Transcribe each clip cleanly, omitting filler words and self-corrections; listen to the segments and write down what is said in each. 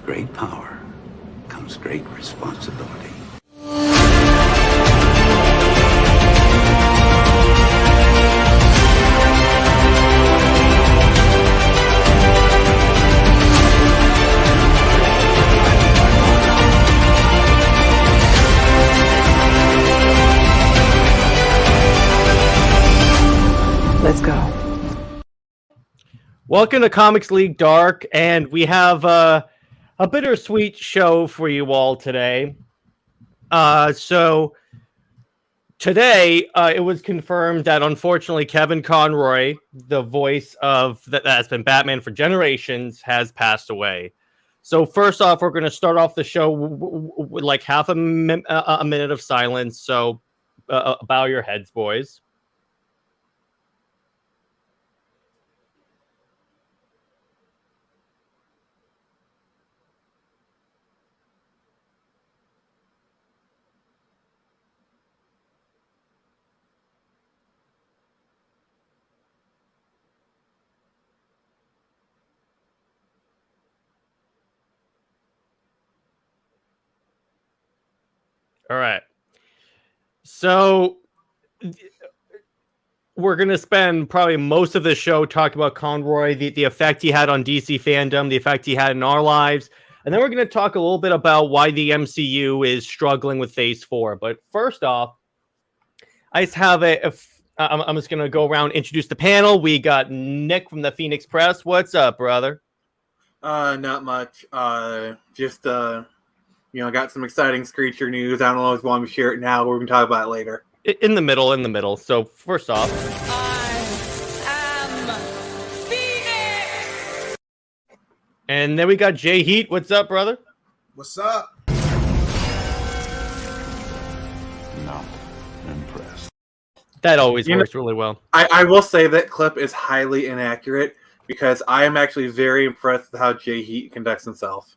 great power comes great responsibility. Let's go. Welcome to Comics League Dark, and we have a bittersweet show for you all today. So today, it was confirmed that unfortunately Kevin Conroy, the voice of that's been Batman for generations, has passed away. So first off, we're going to start off the show with like half a minute of silence. So bow your heads, boys. All right. So we're going to spend probably most of the show talking about Conroy, the effect he had on DC fandom, the effect he had in our lives. And then we're going to talk a little bit about why the MCU is struggling with Phase 4. But first off, I just have I'm just going to go around, introduce the panel. We got Nick from the Phoenix Press. What's up, brother? Not much. Just got some exciting Screecher news. I don't always want to share it now, but we're going to talk about it later. In the middle. So first off, I am Phoenix! and then we got Jay Heat. What's up, brother? What's up? Not impressed. That always works really well. I will say that clip is highly inaccurate because I am actually very impressed with how Jay Heat conducts himself.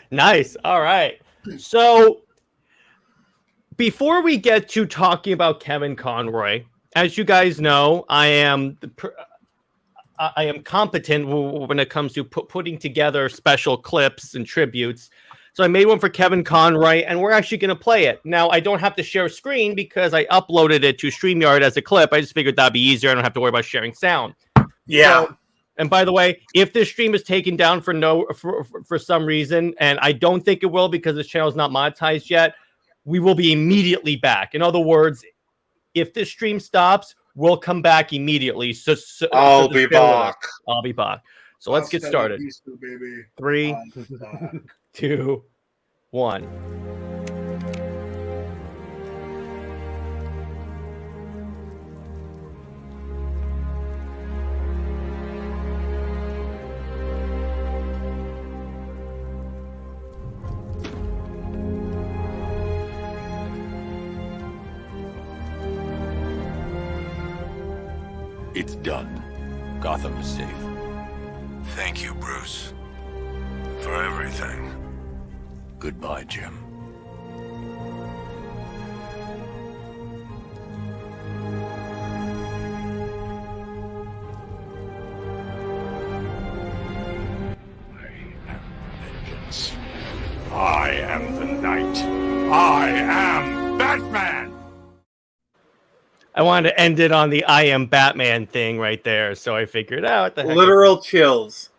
Nice. All right. So before we get to talking about Kevin Conroy, as you guys know, I am competent when it comes to putting together special clips and tributes. So I made one for Kevin Conroy, and we're actually going to play it. Now, I don't have to share a screen because I uploaded it to StreamYard as a clip. I just figured that'd be easier. I don't have to worry about sharing sound. Yeah. So, and by the way, if this stream is taken down for some reason, and I don't think it will because this channel is not monetized yet, we will be immediately back. In other words, if this stream stops, we'll come back immediately. So I'll be back. I'll be back. So let's get started. Baby. 3, 2, 1. It's done. Gotham is safe. Thank you, Bruce. For everything. Goodbye, Jim. I am vengeance. I am the night. I am Batman! I wanted to end it on the I am Batman thing right there, so I figured out the heck. Literal chills.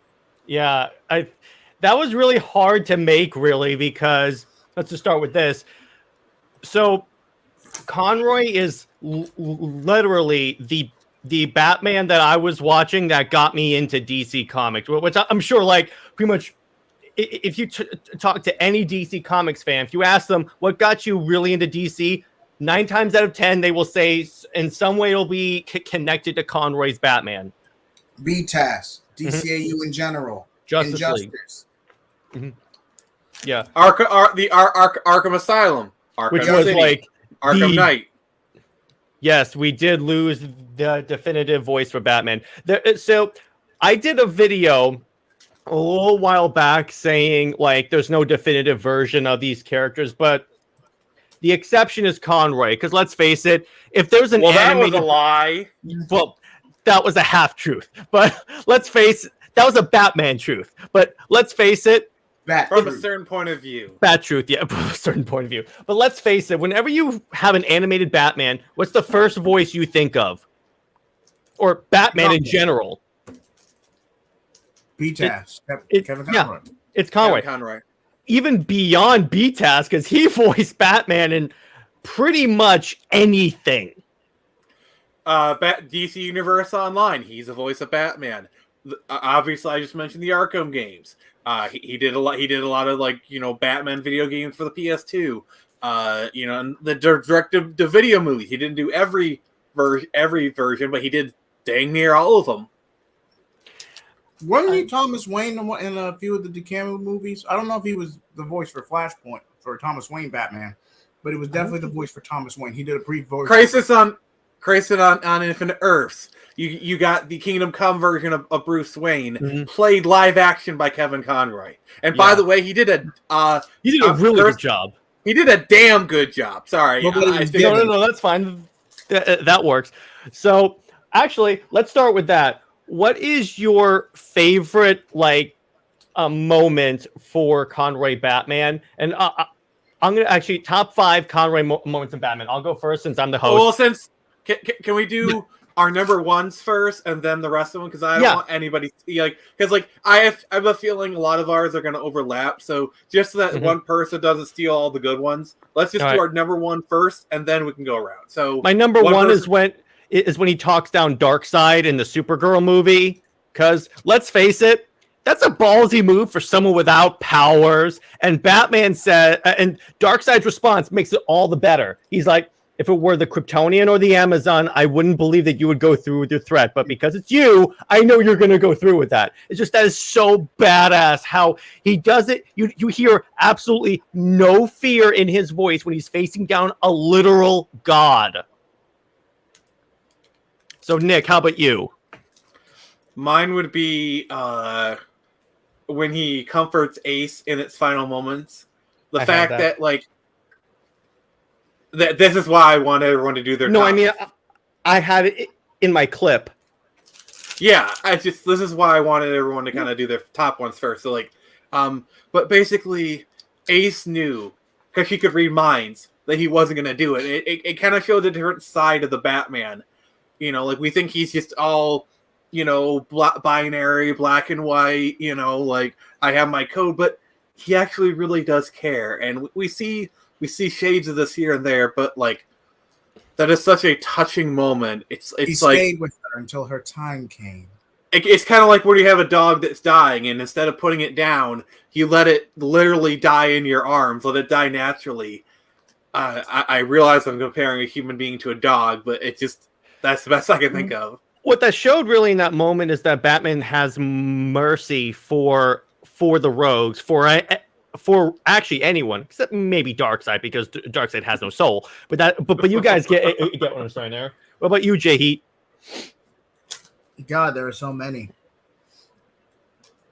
Yeah, that was really hard to make, really, because let's just start with this. So Conroy is literally the Batman that I was watching that got me into DC Comics, which I'm sure, like, pretty much, if you talk to any DC Comics fan, if you ask them what got you really into DC, 9 times out of 10, they will say in some way it'll be connected to Conroy's Batman. BTAS, DCAU in general. Justice League. Injustice. Mm-hmm. Yeah. Arkham Asylum. Arkham Which was City, like Arkham Knight. Yes, we did lose the definitive voice for Batman. So I did a video a little while back saying, like, there's no definitive version of these characters, but the exception is Conroy, because let's face it, if there's an Well, that animated... was a lie. Well, that was a half-truth. But let's face it, that was a Batman truth. But let's face it, From a certain point of view. Bat truth, yeah, from a certain point of view. But let's face it, whenever you have an animated Batman, what's the first voice you think of? Or Batman in general? B-Task. Kevin Conroy. Yeah, it's Conroy. Kevin Conroy. Even beyond B-Task, because he voiced Batman in pretty much anything. DC Universe Online, he's the voice of Batman. Obviously, I just mentioned the Arkham games. He did a lot. He did a lot of Batman video games for the PS2. And the direct-to-video movies. He didn't do every version, but he did dang near all of them. Wasn't he Thomas Wayne in a few of the DeCamera movies? I don't know if he was the voice for Flashpoint for Thomas Wayne Batman, but it was definitely the voice for Thomas Wayne. He did a brief voice. Crisis on Infinite Earths. You got the Kingdom Come version of Bruce Wayne played live action by Kevin Conroy. And by the way, he did a really good job. He did a damn good job. Sorry. No, that's fine. That works. So actually, let's start with that. What is your favorite moment for Conroy Batman? And I'm gonna actually top 5 Conroy moments in Batman. I'll go first since I'm the host. Well, can we do our number ones first and then the rest of them? Because I don't want anybody because I have a feeling a lot of ours are gonna overlap. So just so that one person doesn't steal all the good ones, let's just do our number one first and then we can go around. So my number one is when he talks down Darkseid in the Supergirl movie. Because let's face it, that's a ballsy move for someone without powers. And Batman said, and Darkseid's response makes it all the better. He's like, if it were the Kryptonian or the Amazon, I wouldn't believe that you would go through with your threat. But because it's you, I know you're going to go through with that. It's just that is so badass how he does it. You hear absolutely no fear in his voice when he's facing down a literal god. So, Nick, how about you? Mine would be when he comforts Ace in its final moments. The fact that this is why I want everyone to do their. No, top. I mean, I had it in my clip. Yeah, this is why I wanted everyone to kind of do their top ones first. So but basically, Ace knew because she could read minds that he wasn't going to do it. It kind of showed a different side of the Batman. We think he's just all, binary, black and white, I have my code, but he actually really does care. And we see shades of this here and there, but that is such a touching moment. He stayed with her until her time came. It's kind of like when you have a dog that's dying, and instead of putting it down, you let it literally die in your arms, let it die naturally. I realize I'm comparing a human being to a dog, but that's the best I can think of. What that showed really in that moment is that Batman has mercy for the rogues, for actually anyone except maybe Darkseid, because Darkseid has no soul. But you guys get what I'm saying there. What about you, Jay Heat? God, there are so many.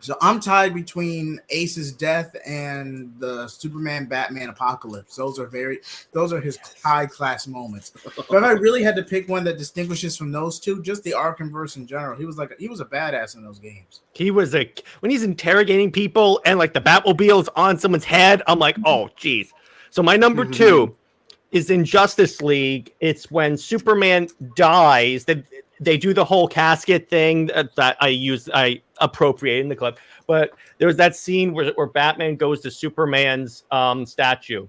So I'm tied between Ace's death and the Superman Batman apocalypse. Those are his high class moments. But if I really had to pick one that distinguishes from those two, just the Arkhamverse in general, he was a badass in those games. He was when he's interrogating people and the Batmobile's on someone's head, I'm like, oh geez. So my number 2 is in Justice League. It's when Superman dies. They do the whole casket thing that I appropriate in the clip. But there was that scene where Batman goes to Superman's statue.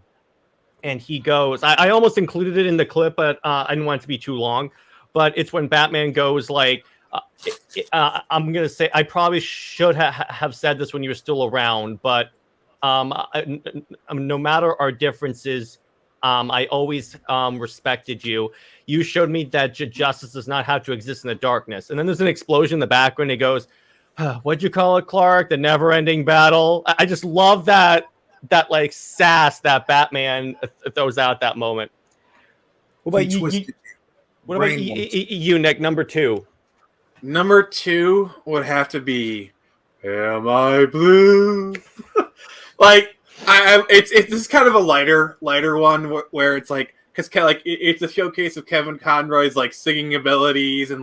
And he goes, I almost included it in the clip, but I didn't want it to be too long. But it's when Batman goes I'm going to say, I probably should have said this when you were still around. But no matter our differences, I always respected you. You showed me that justice does not have to exist in the darkness. And then there's an explosion in the background. He goes, what'd you call it, Clark? The never-ending battle. I just love that sass that Batman throws out at that moment. What about you, Nick? Number 2. Number 2 would have to be, Am I Blue? It's kind of a lighter one where it's because it's a showcase of Kevin Conroy's singing abilities and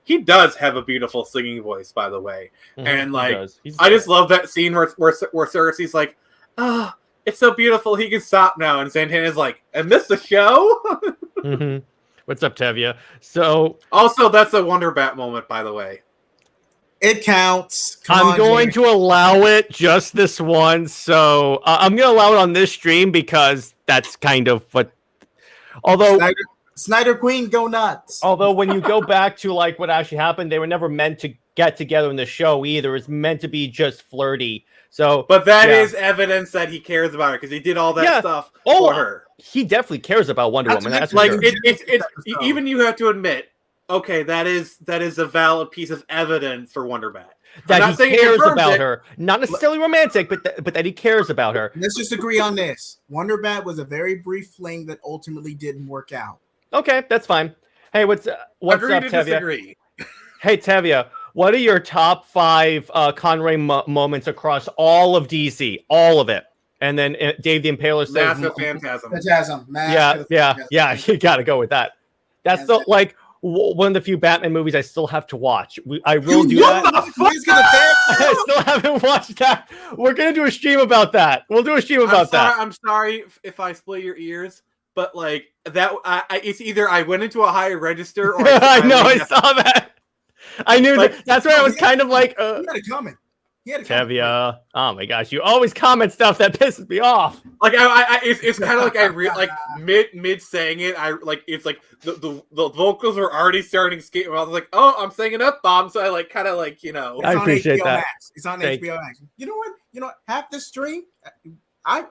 he does have a beautiful singing voice, by the way. And like, He's I just love that scene where Cersei's like, "Ah, it's so beautiful. He can stop now." And Santana's like, "I missed the show." What's up, Tevia? So also, that's a Wonder Bat moment, by the way. It counts. I'm going to allow it just this once. So I'm going to allow it on this stream because that's kind of what. Although Snyder Queen, go nuts. Although when you go back to like what actually happened, they were never meant to get together in the show either. It's meant to be just flirty. So, but that is evidence that he cares about her because he did all that stuff for her. He definitely cares about Wonder Woman. That's like sure. it's even you have to admit. Okay, that is a valid piece of evidence for Wonder Bat. That he cares about her, not necessarily romantic, but that he cares about her. Let's just agree on this. Wonder Bat was a very brief fling that ultimately didn't work out. Okay, that's fine. Hey, what's agree up, to Tevia? Disagree. Hey, Tevia, what are your top 5 Conroy moments across all of DC, all of it? And then Dave the Impaler says, "Massive Phantasm." Yeah. You got to go with that. That's one of the few Batman movies I still have to watch. I will do that. I still haven't watched that. We're gonna do a stream about that. We'll do a stream about that. I'm sorry if I split your ears, but like that, it's either I went into a higher register or I know. I saw that. I knew that's where I was kind of like. He had it coming. Tevia, oh my gosh, you always comment stuff that pisses me off. Like it's kind of like mid saying it. It's like the vocals were already starting to skate. I was like, oh, I'm saying an F bomb, so I like kind of like I appreciate that. Max. It's on HBO Max. You know what? Half the stream, I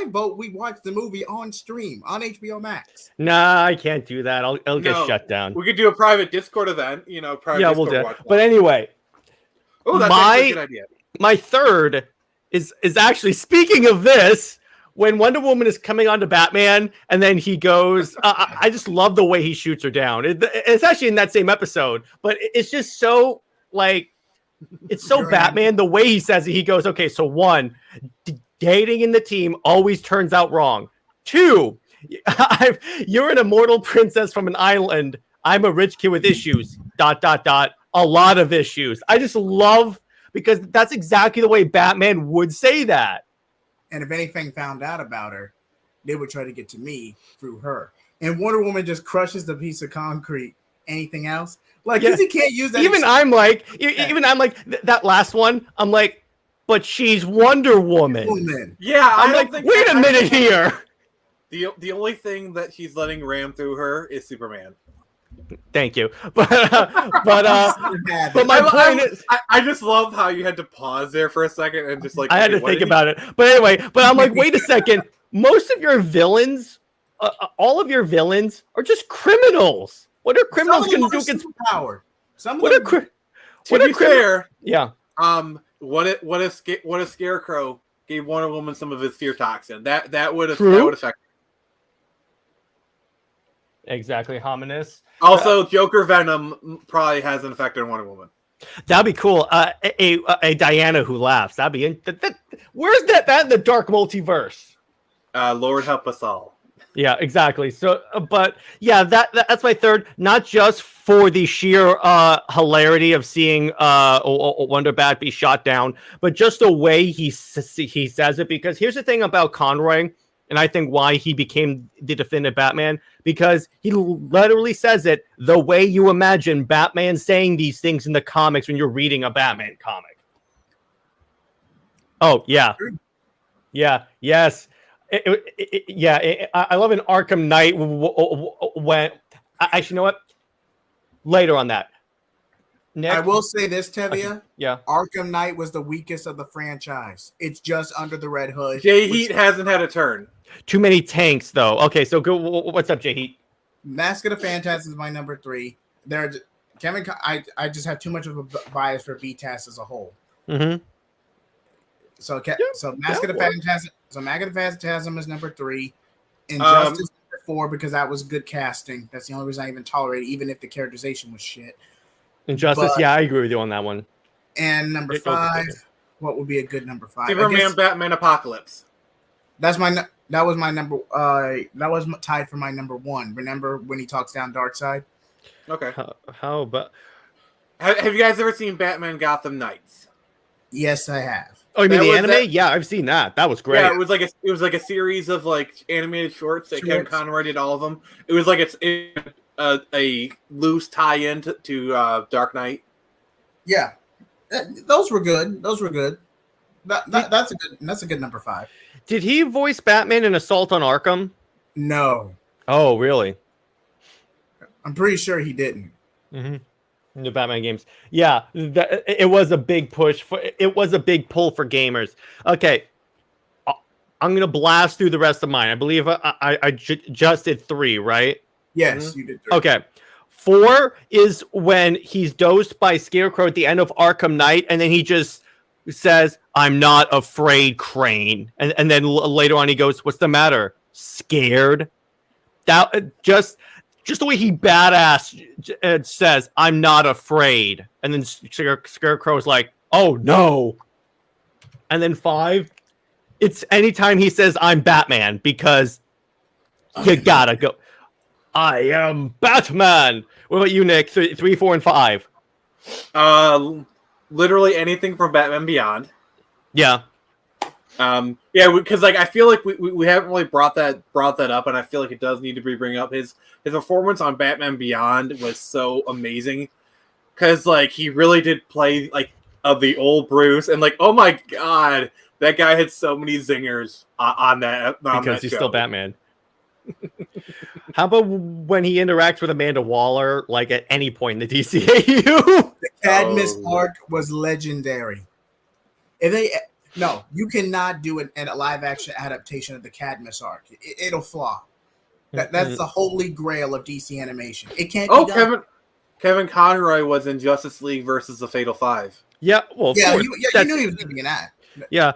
vote we watch the movie on stream on HBO Max. Nah, I can't do that. I'll get shut down. We could do a private Discord event. Private yeah, Discord we'll do. But anyway, that's a good idea. My third is actually, speaking of this, when Wonder Woman is coming on to Batman and then he goes, I just love the way he shoots her down. It's actually in that same episode, but it's just so like, it's so Batman the way he says it. He goes, okay, so 1, dating in the team always turns out wrong. 2, you're an immortal princess from an island. I'm a rich kid with issues, ... A lot of issues. I just love, because that's exactly the way Batman would say that. And if anything found out about her, they would try to get to me through her. And Wonder Woman just crushes the piece of concrete. Anything else? Like, because he can't use that. Even I'm like, that last one, I'm like, but she's Wonder Woman. Yeah, I'm like, wait a minute here. The only thing that he's letting ram through her is Superman. Thank you, but my point is, I just love how you had to pause there for a second and just like I had to think about it. But anyway, I'm like, wait a second. Most of your villains, all of your villains, are just criminals. What are criminals going to do against power? To be fair, yeah. What if Scarecrow gave Wonder Woman some of his fear toxin? That would affect. Exactly, Hominis. Also, Joker Venom probably has an effect on Wonder Woman. That'd be cool. A Diana who laughs. That'd be where's that in the dark multiverse? Lord help us all. Yeah, exactly. So, but yeah, that's my third. Not just for the sheer hilarity of seeing Wonder Bat be shot down, but just the way he says it. Because here's the thing about Conroy. And I think why he became the definitive Batman, because he literally says it the way you imagine Batman saying these things in the comics when you're reading a Batman comic. Oh, yeah. Yeah, yes. I love an Arkham Knight when... Actually, you know what? Later on that. Nick? I will say this, Tevia. Okay. Yeah. Arkham Knight was the weakest of the franchise. It's just under the Red Hood. Jay Heat hasn't had a turn. Too many tanks, though. Okay, so go. What's up, Jay Heat? Mask of the Phantasm is my number 3. I just have too much of a bias for BTAS as a whole. Mm-hmm. So Mask of the Phantasm. So Mask of the Phantasm is number 3. Injustice number 4 because that was good casting. That's the only reason I even tolerate it, even if the characterization was shit. Injustice, yeah, I agree with you on that one. And number 5, what would be a good number 5? Superman, Batman, Apocalypse. That was my number. That was tied for my number 1. Remember when he talks down Darkseid? Okay. How about Have you guys ever seen Batman Gotham Knights? Yes, I have. Oh, you mean That the was anime? that- Yeah, I've seen that. That was great. Yeah, it was like a series of like animated shorts that Kevin Conroy did all of them. It was like a loose tie-in to Dark Knight. Yeah, those were good. Those were good. That's a good number 5. Did he voice Batman in Assault on Arkham? No, Oh, really? I'm pretty sure he didn't. In the Batman games. Yeah, it was a big push. It was a big pull for gamers. Okay, I'm going to blast through the rest of mine. I believe I just did 3, right? Yes, you did. 3. Okay. 4 is when he's dosed by Scarecrow at the end of Arkham Knight, and then he just says, "I'm not afraid, Crane." And then later on he goes, "What's the matter? Scared?" That just the way he badass says, "I'm not afraid." And then Scarecrow's like, "Oh no." And then 5, it's anytime he says, "I'm Batman," because you gotta go. I am Batman. What about you, Nick? 3, 4, and 5. Literally anything from Batman Beyond. Yeah. Yeah, because like I feel like we haven't really brought that up, and I feel like it does need to be bring up. His performance on Batman Beyond was so amazing, because like he really did play like of the old Bruce, and like, oh my god, that guy had so many zingers on that Because he's show. still Batman. How about when he interacts with Amanda Waller, like at any point in the DCAU? The Cadmus arc was legendary. You cannot do a live action adaptation of the Cadmus arc. It'll flop. That's the holy grail of DC animation. It can't. be done. Kevin Conroy was in Justice League versus the Fatal Five. Yeah, well, you knew he was gonna be in that. Yeah,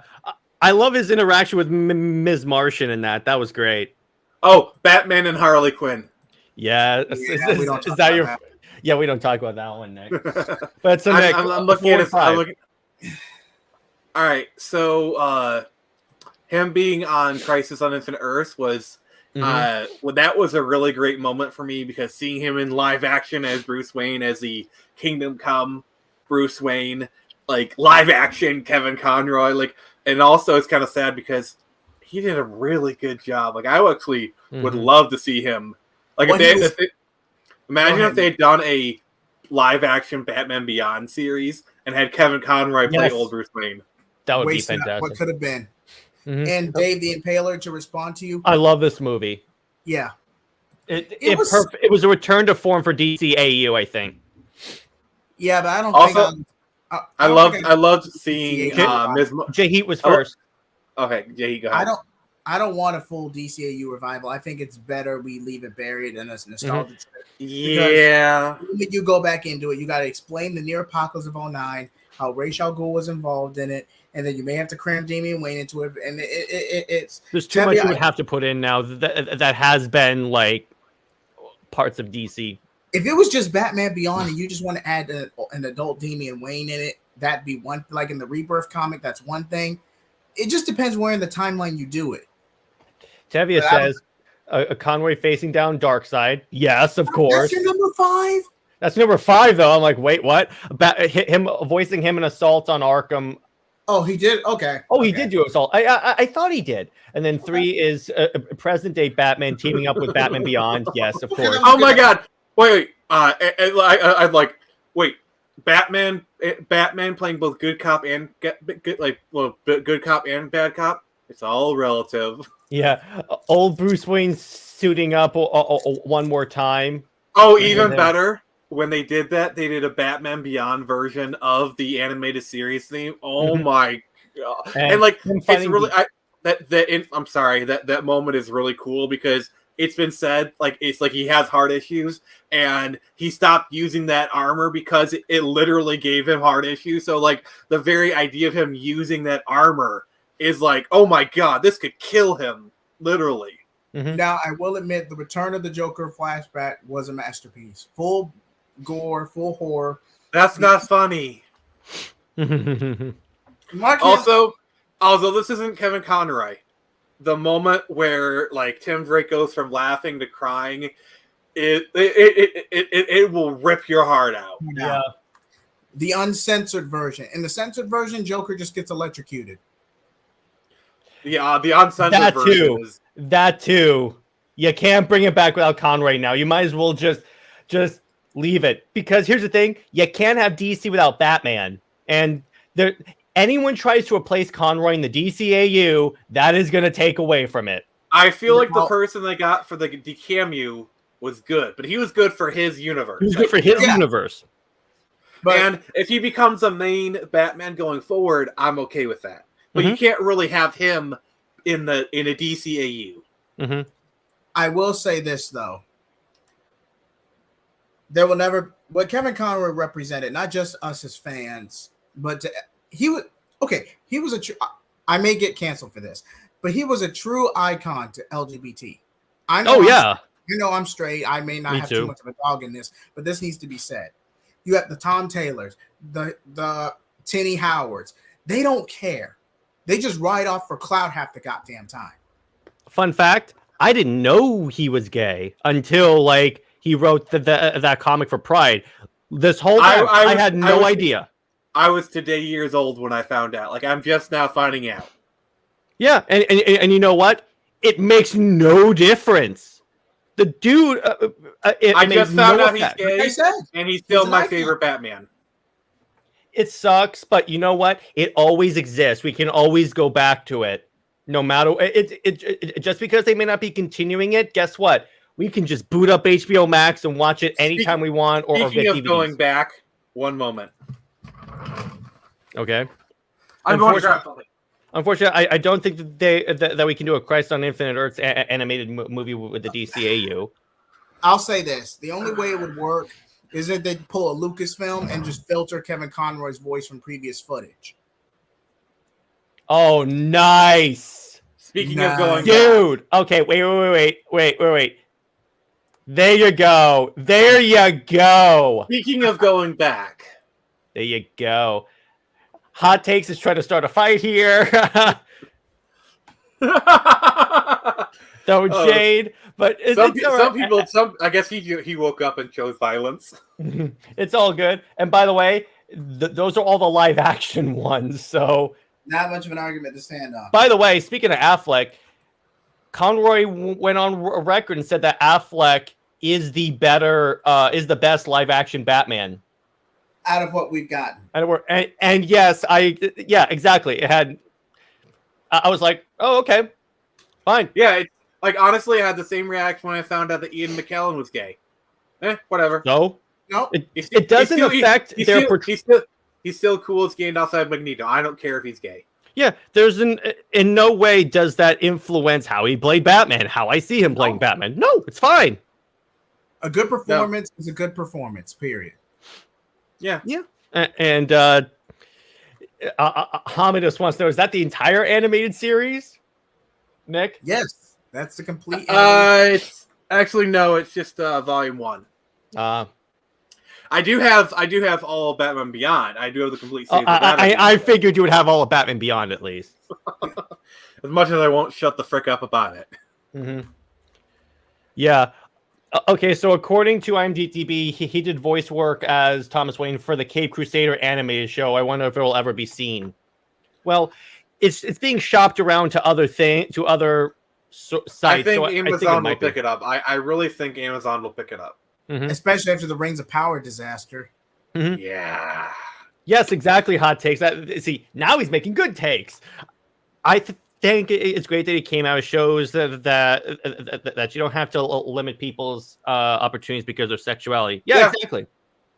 I love his interaction with Ms. Martian in that. That was great. Oh, Batman and Harley Quinn. Yeah, we don't talk is that about your? that. Yeah, we don't talk about that one, Nick. But so Nick, I'm looking at his. 5. All right, so him being on Crisis on Infinite Earth was well, that was a really great moment for me, because seeing him in live action as Bruce Wayne, as the Kingdom Come Bruce Wayne, like live action Kevin Conroy, like, and also it's kind of sad because he did a really good job. Like, I actually would love to see him. Like, imagine if they had done a live action Batman Beyond series and had Kevin Conroy play old Bruce Wayne. That would be Wasting fantastic. what could have been. And Dave the Impaler, to respond to you. I love this movie. Yeah. It was a return to form for DCAU, I think. Yeah, but I don't Also, think I loved seeing Ms. Jay Heat was first. Okay, Jay, go ahead. I don't want a full DCAU revival. I think it's better we leave it buried in a nostalgia trip. Yeah. When you go back into it, you got to explain the near apocalypse of 09, how Ra's al Ghul was involved in it, and then you may have to cram Damian Wayne into it. And it's there's too much you would have to put in now that has been like parts of DC. If it was just Batman Beyond and you just want to add an adult Damian Wayne in it, that'd be one. Like in the Rebirth comic, that's one thing. It just depends where in the timeline you do it. Tevia says, Conway facing down Darkseid. Yes, of course. That's your number 5? That's number 5, though. I'm like, wait, what? Him voicing him in Assault on Arkham. Oh, he did? Okay. Oh, he did do Assault. I thought he did. And then 3 is present-day Batman teaming up with Batman Beyond. Yes, of course. Oh, my God. Wait. I'd like, wait. Batman playing both good cop and good cop and bad cop. It's all relative. Yeah, old Bruce Wayne suiting up one more time. Oh, even better. When they did that, they did a Batman Beyond version of the animated series theme. Oh my god! And like, it's really I'm sorry, that moment is really cool because it's been said like it's like he has heart issues and he stopped using that armor because it literally gave him heart issues. So like the very idea of him using that armor is like, oh my god, this could kill him, literally. Now, I will admit, the Return of the Joker flashback was a masterpiece. Full gore, full horror. That's not funny. Also, this isn't Kevin Conroy. The moment where like Tim Drake goes from laughing to crying, it will rip your heart out. Yeah. The uncensored version. In the censored version, Joker just gets electrocuted. The uncensored version is That too. You can't bring it back without Conroy now. You might as well just leave it. Because here's the thing, you can't have DC without Batman. And anyone tries to replace Conroy in the DCAU, that is going to take away from it. I feel like the person they got for the cameo was good, but he was good for his universe. He was good for his universe. And if he becomes a main Batman going forward, I'm okay with that. But you can't really have him in a DCAU. Mm-hmm. I will say this though. There will never what Kevin Conroy represented, not just us as fans, but he was a true, I may get canceled for this, but he was a true icon to LGBT. I know I'm straight. I may not have too much of a dog in this, but this needs to be said. You have the Tom Taylors, the Tinny Howards. They don't care. They just ride off for clout half the goddamn time. Fun fact, I didn't know he was gay until like he wrote that comic for Pride. This whole time, I had no idea. I was today years old when I found out. Like, I'm just now finding out. Yeah, and you know what? It makes no difference. The dude, I just found out he's gay, and he's still my favorite Batman. It sucks, but you know what? It always exists. We can always go back to it, no matter it. Just because they may not be continuing it, guess what? We can just boot up HBO Max and watch it anytime we want. Speaking of going back, one moment. Okay. I'm going to grab something. Unfortunately, I don't think that we can do a Christ on Infinite Earths animated movie with the DCAU. I'll say this: the only way it would work is if they pull a Lucasfilm and just filter Kevin Conroy's voice from previous footage. Oh, nice! Speaking of going, dude. Okay, wait. There you go. Speaking of going back, there you go. Hot Takes is trying to start a fight here. Throwing shade, but some people. I guess he woke up and chose violence. It's all good. And by the way, those are all the live action ones. So not much of an argument to stand on. By the way, speaking of Affleck, Conroy went on record and said that Affleck is the best live action Batman. Out of what we've gotten. And yes, exactly. It had. I was like, oh, okay, fine. Yeah, like honestly, I had the same reaction when I found out that Ian McKellen was gay. Whatever. No, it doesn't affect their. He's still cool as gained outside Magneto. I don't care if he's gay. Yeah, in no way does that influence how he played Batman. How I see him playing Batman. No, it's fine. A good performance is a good performance. Period. Yeah. And Hamidus wants to know, is that the entire animated series? Nick? Yes, that's the complete. It's actually no, it's just volume 1. I do have all of Batman Beyond. I do have the complete series. I figured you would have all of Batman Beyond at least. As much as I won't shut the frick up about it. Mm-hmm. Yeah. Okay, so according to IMDb, he did voice work as Thomas Wayne for the Cape Crusader animated show. I wonder if it will ever be seen. Well, it's being shopped around to other sites. I think Amazon will pick it up. I really think Amazon will pick it up. Mm-hmm. Especially after the Rings of Power disaster. Mm-hmm. Yeah. Yes, exactly. Hot takes. See, now he's making good takes. I think it's great that he came out. It shows that you don't have to limit people's opportunities because of sexuality. Yeah, exactly.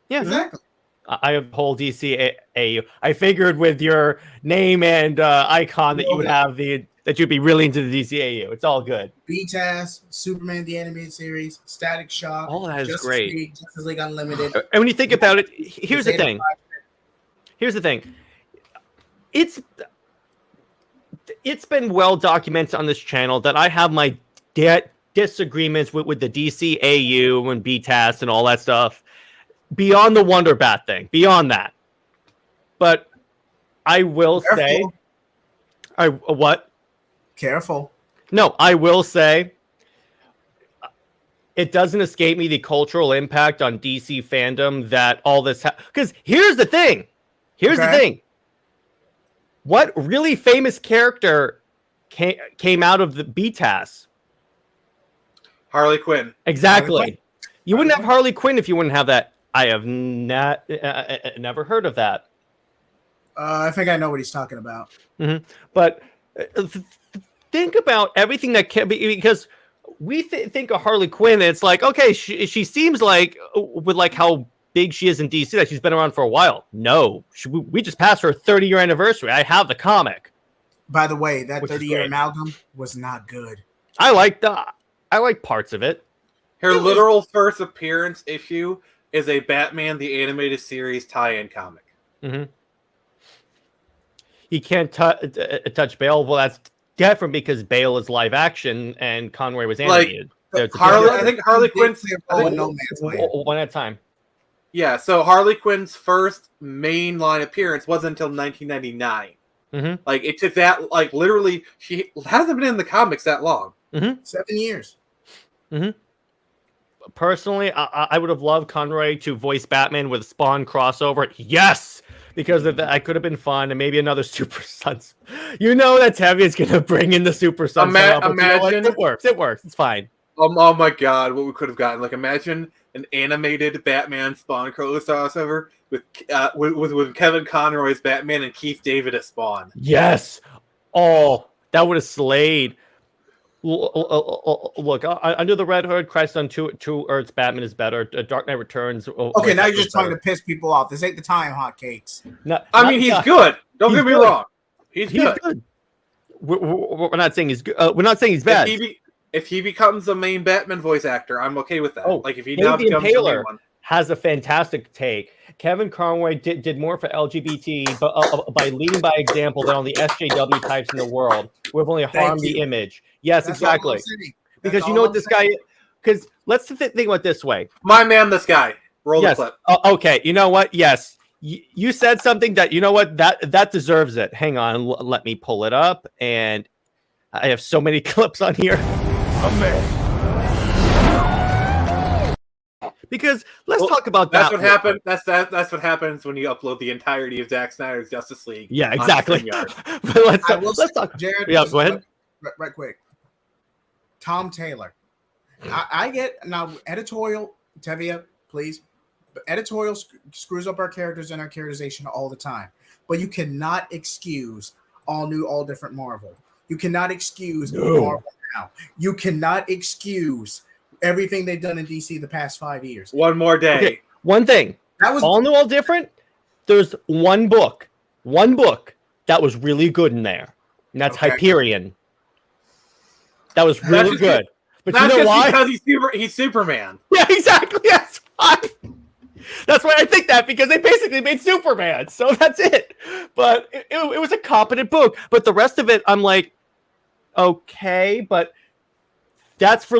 Yeah, exactly. I uphold DCAU. I figured with your name and icon that you would have that you'd be really into the DCAU. It's all good. BTAS, Superman the Animated Series, Static Shock. All that is Justice great. League, Justice League Unlimited. And when you think about it, here's the thing. It's been well documented on this channel that I have my disagreements with the DCAU and BTAS and all that stuff. Beyond the Wonder Bat thing. Beyond that. But I will say... what? Careful. No, I will say it doesn't escape me the cultural impact on DC fandom that all this because here's the thing. Here's the thing. What really famous character came out of the BTAS? Harley Quinn. Exactly. Harley Quinn. You wouldn't have Harley Quinn if you wouldn't have that. I have not never heard of that. I think I know what he's talking about. Mm-hmm. But think about everything that can be, because we think of Harley Quinn, and it's like, okay, she seems like, with like how big she is in DC, that she's been around for a while. No, we just passed her 30-year anniversary. I have the comic. By the way, that 30-year amalgam was not good. I like parts of it. Her literal first appearance issue is a Batman the Animated Series tie-in comic. Mm-hmm. He can't touch Bale. Well, that's different because Bale is live action and Conroy was animated. I think Harley Quinn's one at a time. Yeah, so Harley Quinn's first mainline appearance wasn't until 1999. Mm-hmm. Like, it took that, like, literally, she hasn't been in the comics that long. Mm-hmm. 7 years. Mm-hmm. Personally, I would have loved Conroy to voice Batman with a Spawn crossover. Yes! Because of that, could have been fun, and maybe another Super Sons. You know that's heavy. It's going to bring in the Super Sons. Imagine. It works. It works. It's fine. Oh my god, what we could have gotten. Like, imagine an animated Batman Spawn crossover with Kevin Conroy's Batman and Keith David as Spawn. Yes. Oh, that would have slayed. Look, Under the Red Hood, Christ on Two Earths, Batman is better. Dark Knight Returns. Okay, now you're just trying to piss people off. This ain't the time, hotcakes. I mean, he's good. Don't get me wrong. He's good. We're not saying he's good. We're not saying he's bad. If he becomes the main Batman voice actor, I'm okay with that. Oh, like if he now becomes the main one. Has a fantastic take. Kevin Conroy did more for LGBT by leading by example than all the SJW types in the world. We've only harmed the image. Yes, that's exactly. Because you know what this guy is? Because let's think about it this way. My man, this guy. Roll the clip. Okay, you know what? Yes. You said something that, you know what? That deserves it. Hang on. Let me pull it up. And I have so many clips on here. Because let's talk about that. That's what happened. That's what happens when you upload the entirety of Zack Snyder's Justice League. Yeah, exactly. But let's talk. Jared, yeah, go ahead. Right quick. Tom Taylor. I get now editorial, Tevia, please. But editorial screws up our characters and our characterization all the time. But you cannot excuse all new, all different Marvel. You cannot excuse Marvel now. You cannot excuse everything they've done in DC the past 5 years. One more day. Okay, one thing. That was all new, all different. There's one book that was really good in there, and that's Hyperion. That was really good. But that's you know why? Because he's Superman. Yeah, exactly. That's why. That's why I think that, because they basically made Superman. So that's it. But it was a competent book. But the rest of it, I'm like, okay, but that's for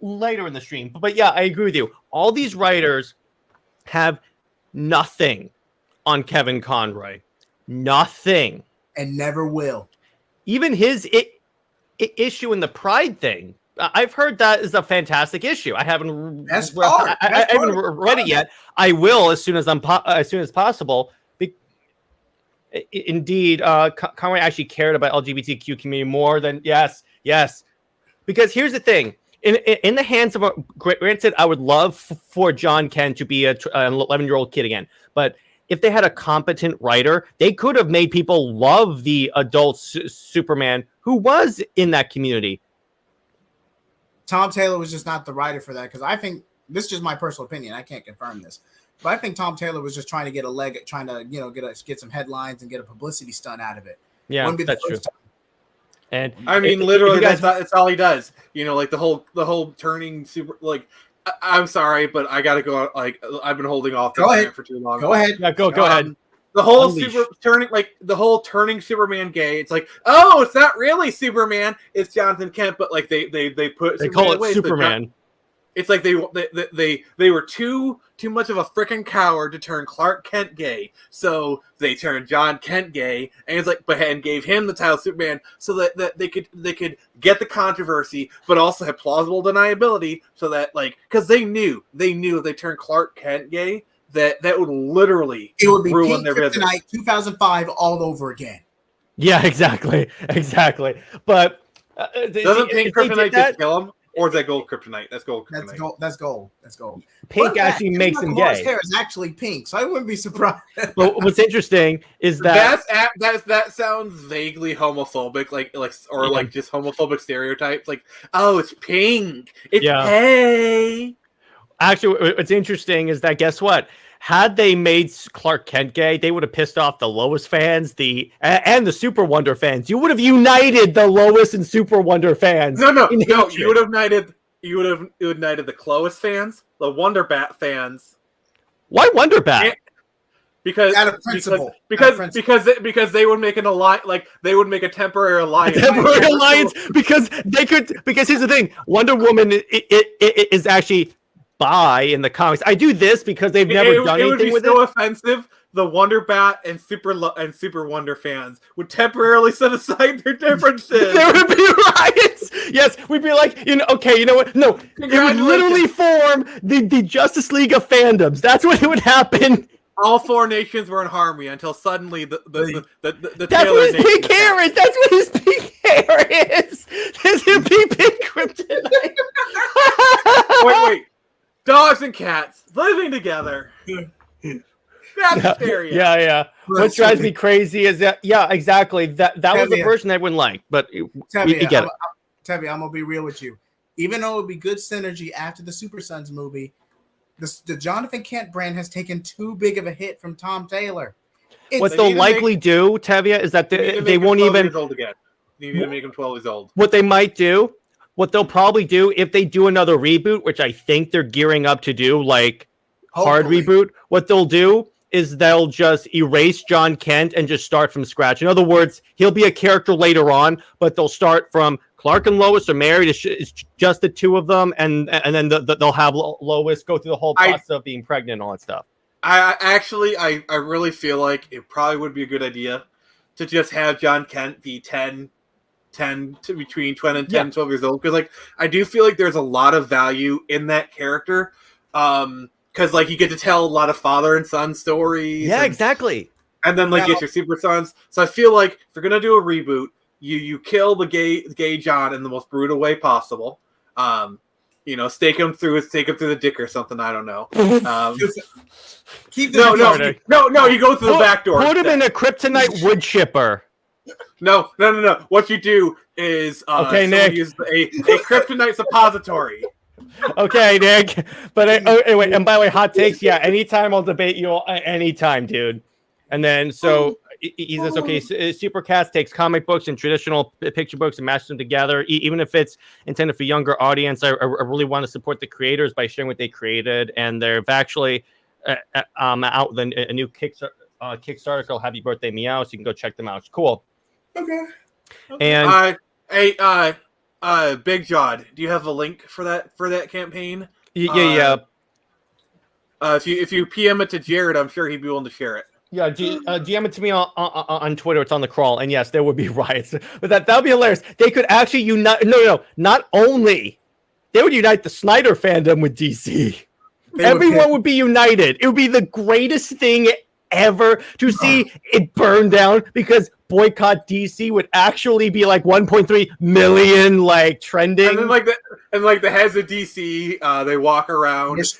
later in the stream. But yeah, I agree with you. All these writers have nothing on Kevin Conroy. Nothing. And never will. Even his issue in the Pride thing. I've heard that is a fantastic issue. I haven't read it yet. I will as soon as possible. Indeed, Conroy actually cared about LGBTQ community more than yes. Because here's the thing: in the hands of granted, I would love for John Kent to be an 11-year-old kid again. But if they had a competent writer, they could have made people love the adult Superman who was in that community. Tom Taylor was just not the writer for that, because I think this is just my personal opinion. I can't confirm this, but I think Tom Taylor was just trying to get a leg, trying to get some headlines and get a publicity stunt out of it. Yeah, that's true. And I mean, literally, that's all he does. You know, like the whole turning super. Like, I'm sorry, but I gotta go. Like, I've been holding off for too long. Go ahead. Yeah, go ahead. The whole turning Superman gay. It's like, oh, it's not really Superman. It's Jonathan Kent, but like they call it Superman. it's like they were too much of a freaking coward to turn Clark Kent gay, so they turned John Kent gay, and it's like, and gave him the title Superman, so that they could get the controversy, but also have plausible deniability, so that like, because they knew if they turned Clark Kent gay, that would literally ruin their business. Kryptonite 2005 all over again. Yeah, exactly. But doesn't pink kryptonite just kill him? Or is that gold kryptonite? That's gold kryptonite. That's gold. Pink actually makes him gay. His hair is actually pink, so I wouldn't be surprised. But what's interesting is that that sounds vaguely homophobic, like just homophobic stereotypes. Like, oh, it's pink. It's hey. Actually, what's interesting is that, guess what? Had they made Clark Kent gay, they would have pissed off the Lois fans, and the Super Wonder fans. You would have united the Lois and Super Wonder fans. No. You would have united the Clois fans, the Wonder Bat fans. Why Wonder Bat? Because out of principle. Because they would make an alliance, like they would make a temporary alliance. Because here's the thing: Wonder Woman is actually bi in the comics. I do this because they've never done anything with it. It would be so offensive. The Wonder Bat and Super Wonder fans would temporarily set aside their differences. There would be riots. Yes, we'd be like, okay, you know what? No, it would literally form the Justice League of fandoms. That's what would happen. All four nations were in harmony until suddenly the That's what his pink hair is. That's what his pink hair is. There's a pink kryptonite. Wait. Dogs and cats living together. That's hysteria. Yeah. What drives me crazy is that, exactly. That was the version I wouldn't like, but you get it. Tevye, I'm gonna be real with you. Even though it would be good synergy after the Super Sons movie, the Jonathan Kent brand has taken too big of a hit from Tom Taylor. What they'll likely do, Tevye, is that they won't even. You need to make him 12 years old. What they might do. What they'll probably do if they do another reboot, which I think they're gearing up to do, like hard reboot, what they'll do is they'll just erase John Kent and just start from scratch. In other words, he'll be a character later on, but they'll start from Clark and Lois are married. It's just the two of them, and then they'll have Lois go through the whole process of being pregnant and all that stuff. I really feel like it probably would be a good idea to just have John Kent be 10 to between 20 and 10 and 12 years old, because like I do feel like there's a lot of value in that character, because like you get to tell a lot of father and son stories, exactly, and then like get your Super Sons. So I feel like if you're gonna do a reboot, you kill the gay John in the most brutal way possible. Stake him through the dick or something, I don't know. No, you go through the back door. Put him in a kryptonite wood chipper. No. What you do is Nick, use a kryptonite suppository. Okay, Nick. But anyway, and by the way, hot takes. Yeah, anytime I'll debate you. Anytime, dude. And then he says, okay, Supercast takes comic books and traditional picture books and mashes them together. Even if it's intended for younger audience, I really want to support the creators by sharing what they created. And they've actually out with a new Kickstarter called Happy Birthday Meow, so you can go check them out. It's cool. Okay. And Big Jod, do you have a link for that campaign? Yeah. If you PM it to Jared, I'm sure he'd be willing to share it. Yeah, DM it to me on Twitter. It's on the crawl, and yes, there would be riots, but that would be hilarious. They could actually unite. No, not only they would unite the Snyder fandom with DC. Everyone would be united. It would be the greatest thing ever to see it burn down, because boycott DC would actually be like 1.3 million like trending. And then the heads of DC, they walk around. It's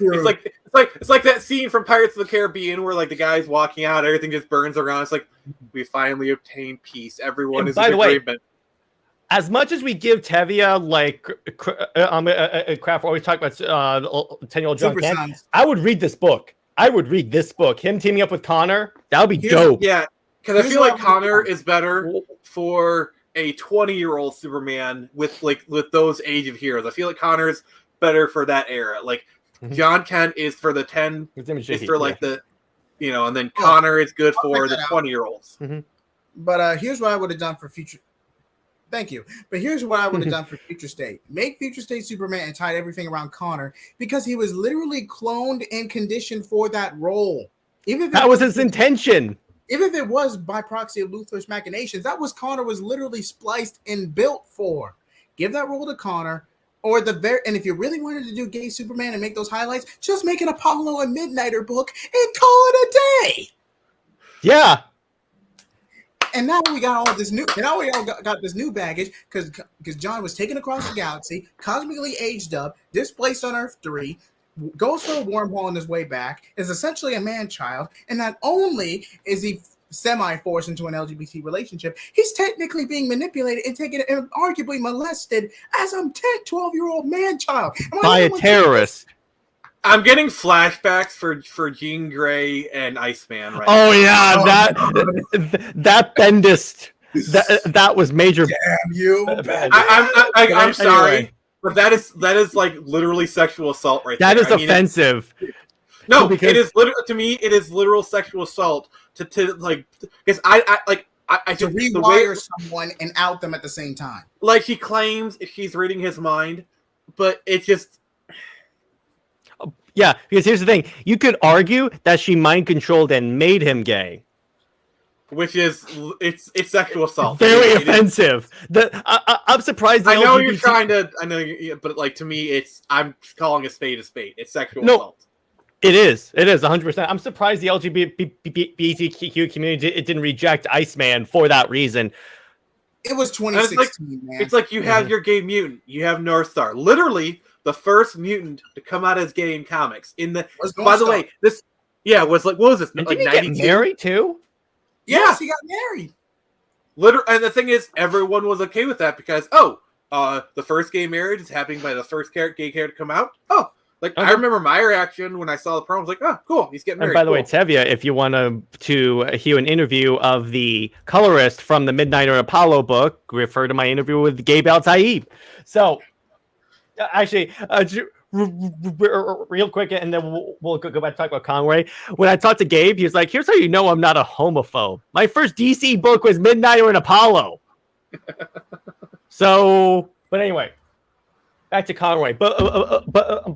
like that scene from Pirates of the Caribbean where like the guy's walking out, everything just burns around. It's like, we finally obtained peace. Everyone is in agreement. As much as we give Tevye like crap, always talk about 10-year-old John Kent, I would read this book. Him teaming up with Connor, that would be dope. Yeah, because I feel like Connor is better for a 20-year-old Superman with those age of heroes. I feel like Connor is better for that era. Like John Kent is for the 10, is for like the, and then Connor is good for the 20-year-olds. But here's what I would have done for future. Thank you. But here's what I would have done for Future State. Make Future State Superman and tie everything around Connor because he was literally cloned and conditioned for that role. Even if That was his intention. Even if it was by proxy of Luthor's machinations, that was Connor was literally spliced and built for. Give that role to Connor. Or and if you really wanted to do gay Superman and make those highlights, just make an Apollo and Midnighter book and call it a day. Yeah. And now we got all this new. Now we all got this new baggage because John was taken across the galaxy, cosmically aged up, displaced on Earth 3, goes for a wormhole on his way back, is essentially a man-child, and not only is he semi-forced into an LGBT relationship, he's technically being manipulated and taken and arguably molested as a 10, 12-year-old man-child. By a terrorist. I'm getting flashbacks for Jean Grey and Iceman right now. Yeah, that Bendis, that was major. Damn you! I'm sorry, anyway. But that is like literally sexual assault right there. That is offensive. No, because it is literal to me. It is literal sexual assault to like because I to rewire someone and out them at the same time. Like he claims she's reading his mind, but it's just. Yeah, because here's the thing. You could argue that she mind controlled and made him gay. Which is, it's sexual assault. Very offensive. I'm surprised. I know you're trying to, but like to me, I'm calling a spade a spade. It's sexual assault. It is 100%. I'm surprised the LGBTQ community didn't reject Iceman for that reason. It was 2016, man. It's like you have your gay mutant. You have Northstar. Literally, the first mutant to come out as gay in comics. By the way, this was like what was this? And like did he get married too? Yes, he got married. Literally, and the thing is, everyone was okay with that because the first gay marriage is happening by the first gay character to come out. Oh, like I remember my reaction when I saw the promo. I was like, oh, cool, he's getting married. And by the way, Tevya, if you want to hear an interview of the colorist from the Midnighter and Apollo book, refer to my interview with Gabe Al-Taib. So. Actually, real quick, and then we'll go back to talk about Conroy. When I talked to Gabe, he was like, here's how you know I'm not a homophobe. My first DC book was Midnighter and Apollo. So, but anyway, back to Conroy. But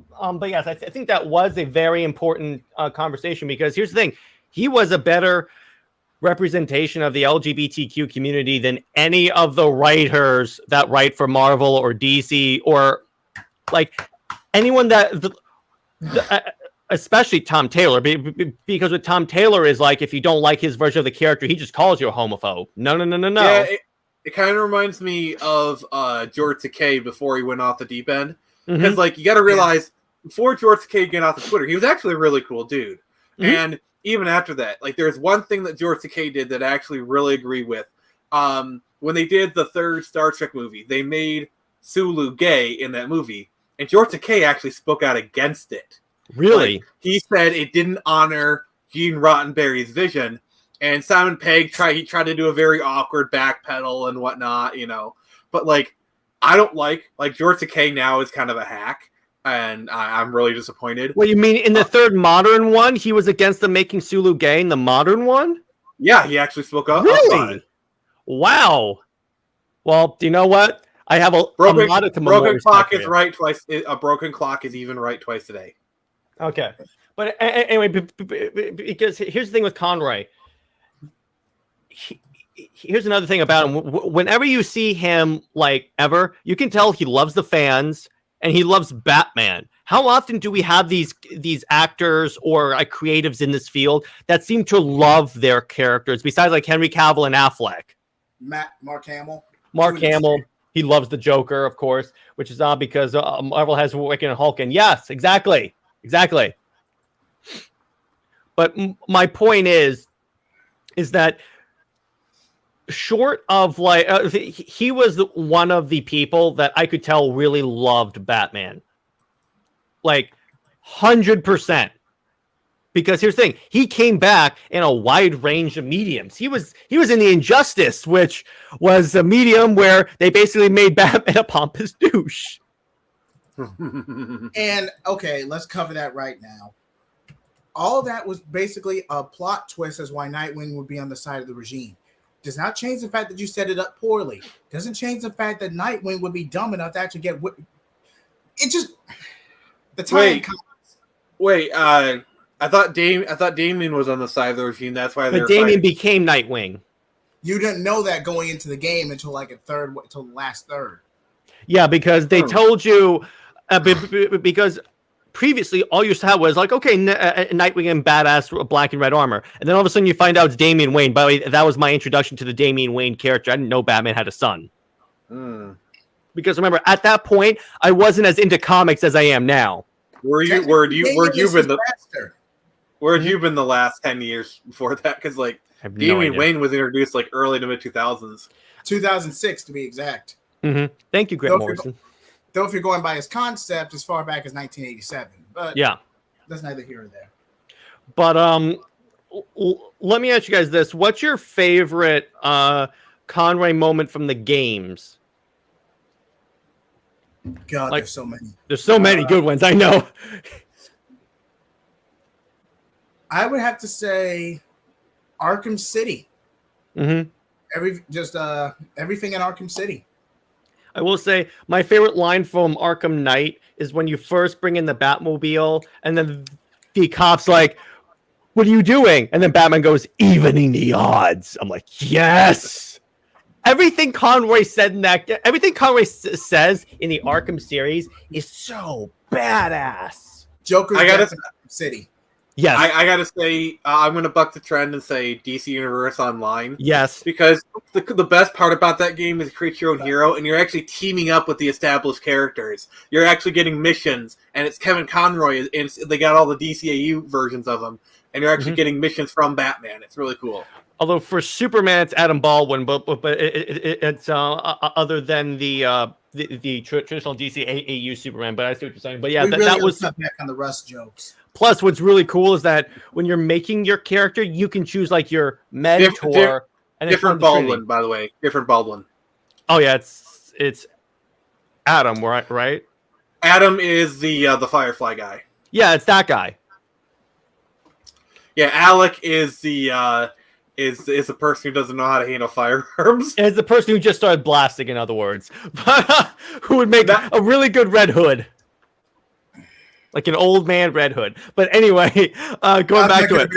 yes, I think that was a very important conversation because here's the thing. He was a better representation of the LGBTQ community than any of the writers that write for Marvel or DC or like anyone especially Tom Taylor, because with Tom Taylor is like, if you don't like his version of the character, he just calls you a homophobe. No. Yeah, it kind of reminds me of George Takei before he went off the deep end. Because like you got to realize before George Takei got off the Twitter, he was actually a really cool dude. And even after that, like there's one thing that George Takei did that I actually really agree with. When they did the third Star Trek movie, they made Sulu gay in that movie. And George Takei actually spoke out against it. Really? Like, he said it didn't honor Gene Roddenberry's vision. And Simon Pegg tried to do a very awkward backpedal and whatnot, But like, I don't like George Takei now is kind of a hack. And I'm really disappointed. What you mean in the third modern one, he was against the making Sulu gay in the modern one? Yeah, he actually spoke up. Really? Wow. Well, do you know what? I have a lot of broken clock is right twice. A broken clock is even right twice a day. Okay, but anyway, because here's the thing with Conroy. Here's another thing about him. Whenever you see him, you can tell he loves the fans and he loves Batman. How often do we have these actors or creatives in this field that seem to love their characters? Besides, like Henry Cavill and Affleck, Mark Hamill. Mark Hamill. He loves the Joker, of course, which is not because Marvel has Wicked and Hulk. And yes, exactly. But my point is that short of he was one of the people that I could tell really loved Batman, 100%. Because here's the thing, he came back in a wide range of mediums. He was in the Injustice, which was a medium where they basically made Batman a pompous douche. And okay, let's cover that right now. All of that was basically a plot twist as why Nightwing would be on the side of the regime. Does not change the fact that you set it up poorly. Doesn't change the fact that Nightwing would be dumb enough to actually get. It just the time. Wait. I thought Damian was on the side of the regime. That's why. But Damian became Nightwing. You didn't know that going into the game until like until the last third. Yeah, because they told you because previously all you saw was like, okay, Nightwing and badass black and red armor, and then all of a sudden you find out it's Damian Wayne. By the way, that was my introduction to the Damian Wayne character. I didn't know Batman had a son. Because remember, at that point, I wasn't as into comics as I am now. Where you been the last 10 years before that? Because like Damian Wayne was introduced like early to mid 2000s, 2006 to be exact. Thank you, Grant Morrison. Though if you're going by his concept, as far back as 1987, but yeah, that's neither here nor there. But let me ask you guys this: what's your favorite Conroy moment from the games? God, there's so many. There's so many good ones. I know. I would have to say Arkham City. Everything in Arkham City. I will say my favorite line from Arkham Knight is when you first bring in the Batmobile, and then the cop's like, "What are you doing?" And then Batman goes, "Evening the odds." I'm like, yes. Everything Conroy said in that, everything Conroy says in the Arkham series is so badass. Joker's Arkham City. Yes, I gotta say, I'm gonna buck the trend and say DC Universe Online. Yes, because the best part about that game is create your own hero, and you're actually teaming up with the established characters. You're actually getting missions, and it's Kevin Conroy, and they got all the DCAU versions of them, and you're actually getting missions from Batman. It's really cool. Although for Superman, it's Adam Baldwin, but it's other than the traditional DCAU Superman. But I see what you're saying. But yeah, that was back on the Rust jokes. Plus, what's really cool is that when you're making your character, you can choose like your mentor. Different Baldwin, by the way. Different Baldwin. Oh yeah, it's Adam, right? Adam is the Firefly guy. Yeah, it's that guy. Yeah, Alec is the is the person who doesn't know how to handle firearms. It's the person who just started blasting, in other words, but who would make a really good Red Hood. Like an old man Red Hood. But anyway, going back to it.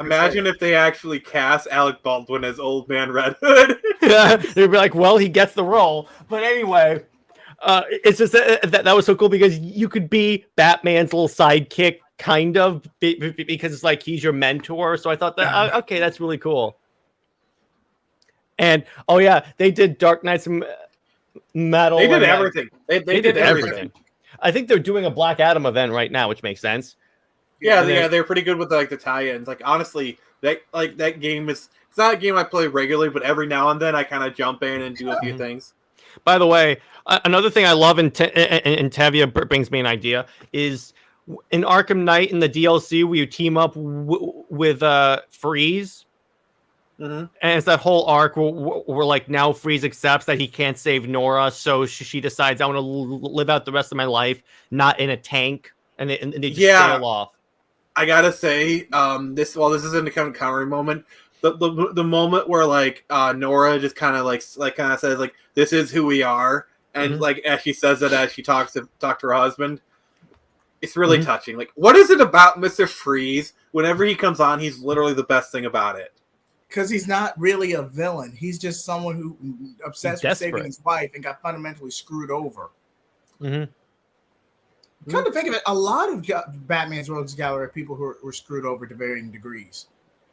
Imagine if they actually cast Alec Baldwin as old man Red Hood. Yeah, they'd be like, well, he gets the role. But anyway, it's just that was so cool because you could be Batman's little sidekick, kind of, because it's like he's your mentor. So I thought that, okay, that's really cool. And, oh yeah, they did Dark Knight's Metal. They did everything. They did everything. I think they're doing a Black Adam event right now, which makes sense. Yeah, they're pretty good with the tie-ins. Like honestly, that game is it's not a game I play regularly, but every now and then I kind of jump in and do a few things. By the way, another thing I love and Tevia brings me an idea is in Arkham Knight in the DLC where you team up with Freeze. And it's that whole arc where like now Freeze accepts that he can't save Nora, so she decides I want to live out the rest of my life not in a tank, and they just sail off. I gotta say, this isn't a Kevin Conroy moment. The moment where like Nora just kind of says like this is who we are, and like as she says it as she talks to her husband, it's really touching. Like, what is it about Mr. Freeze? Whenever he comes on, he's literally the best thing about it. Because he's not really a villain. He's just someone who obsessed with saving his wife and got fundamentally screwed over. Come to think of it, a lot of Batman's Rogues Gallery are people who were screwed over to varying degrees.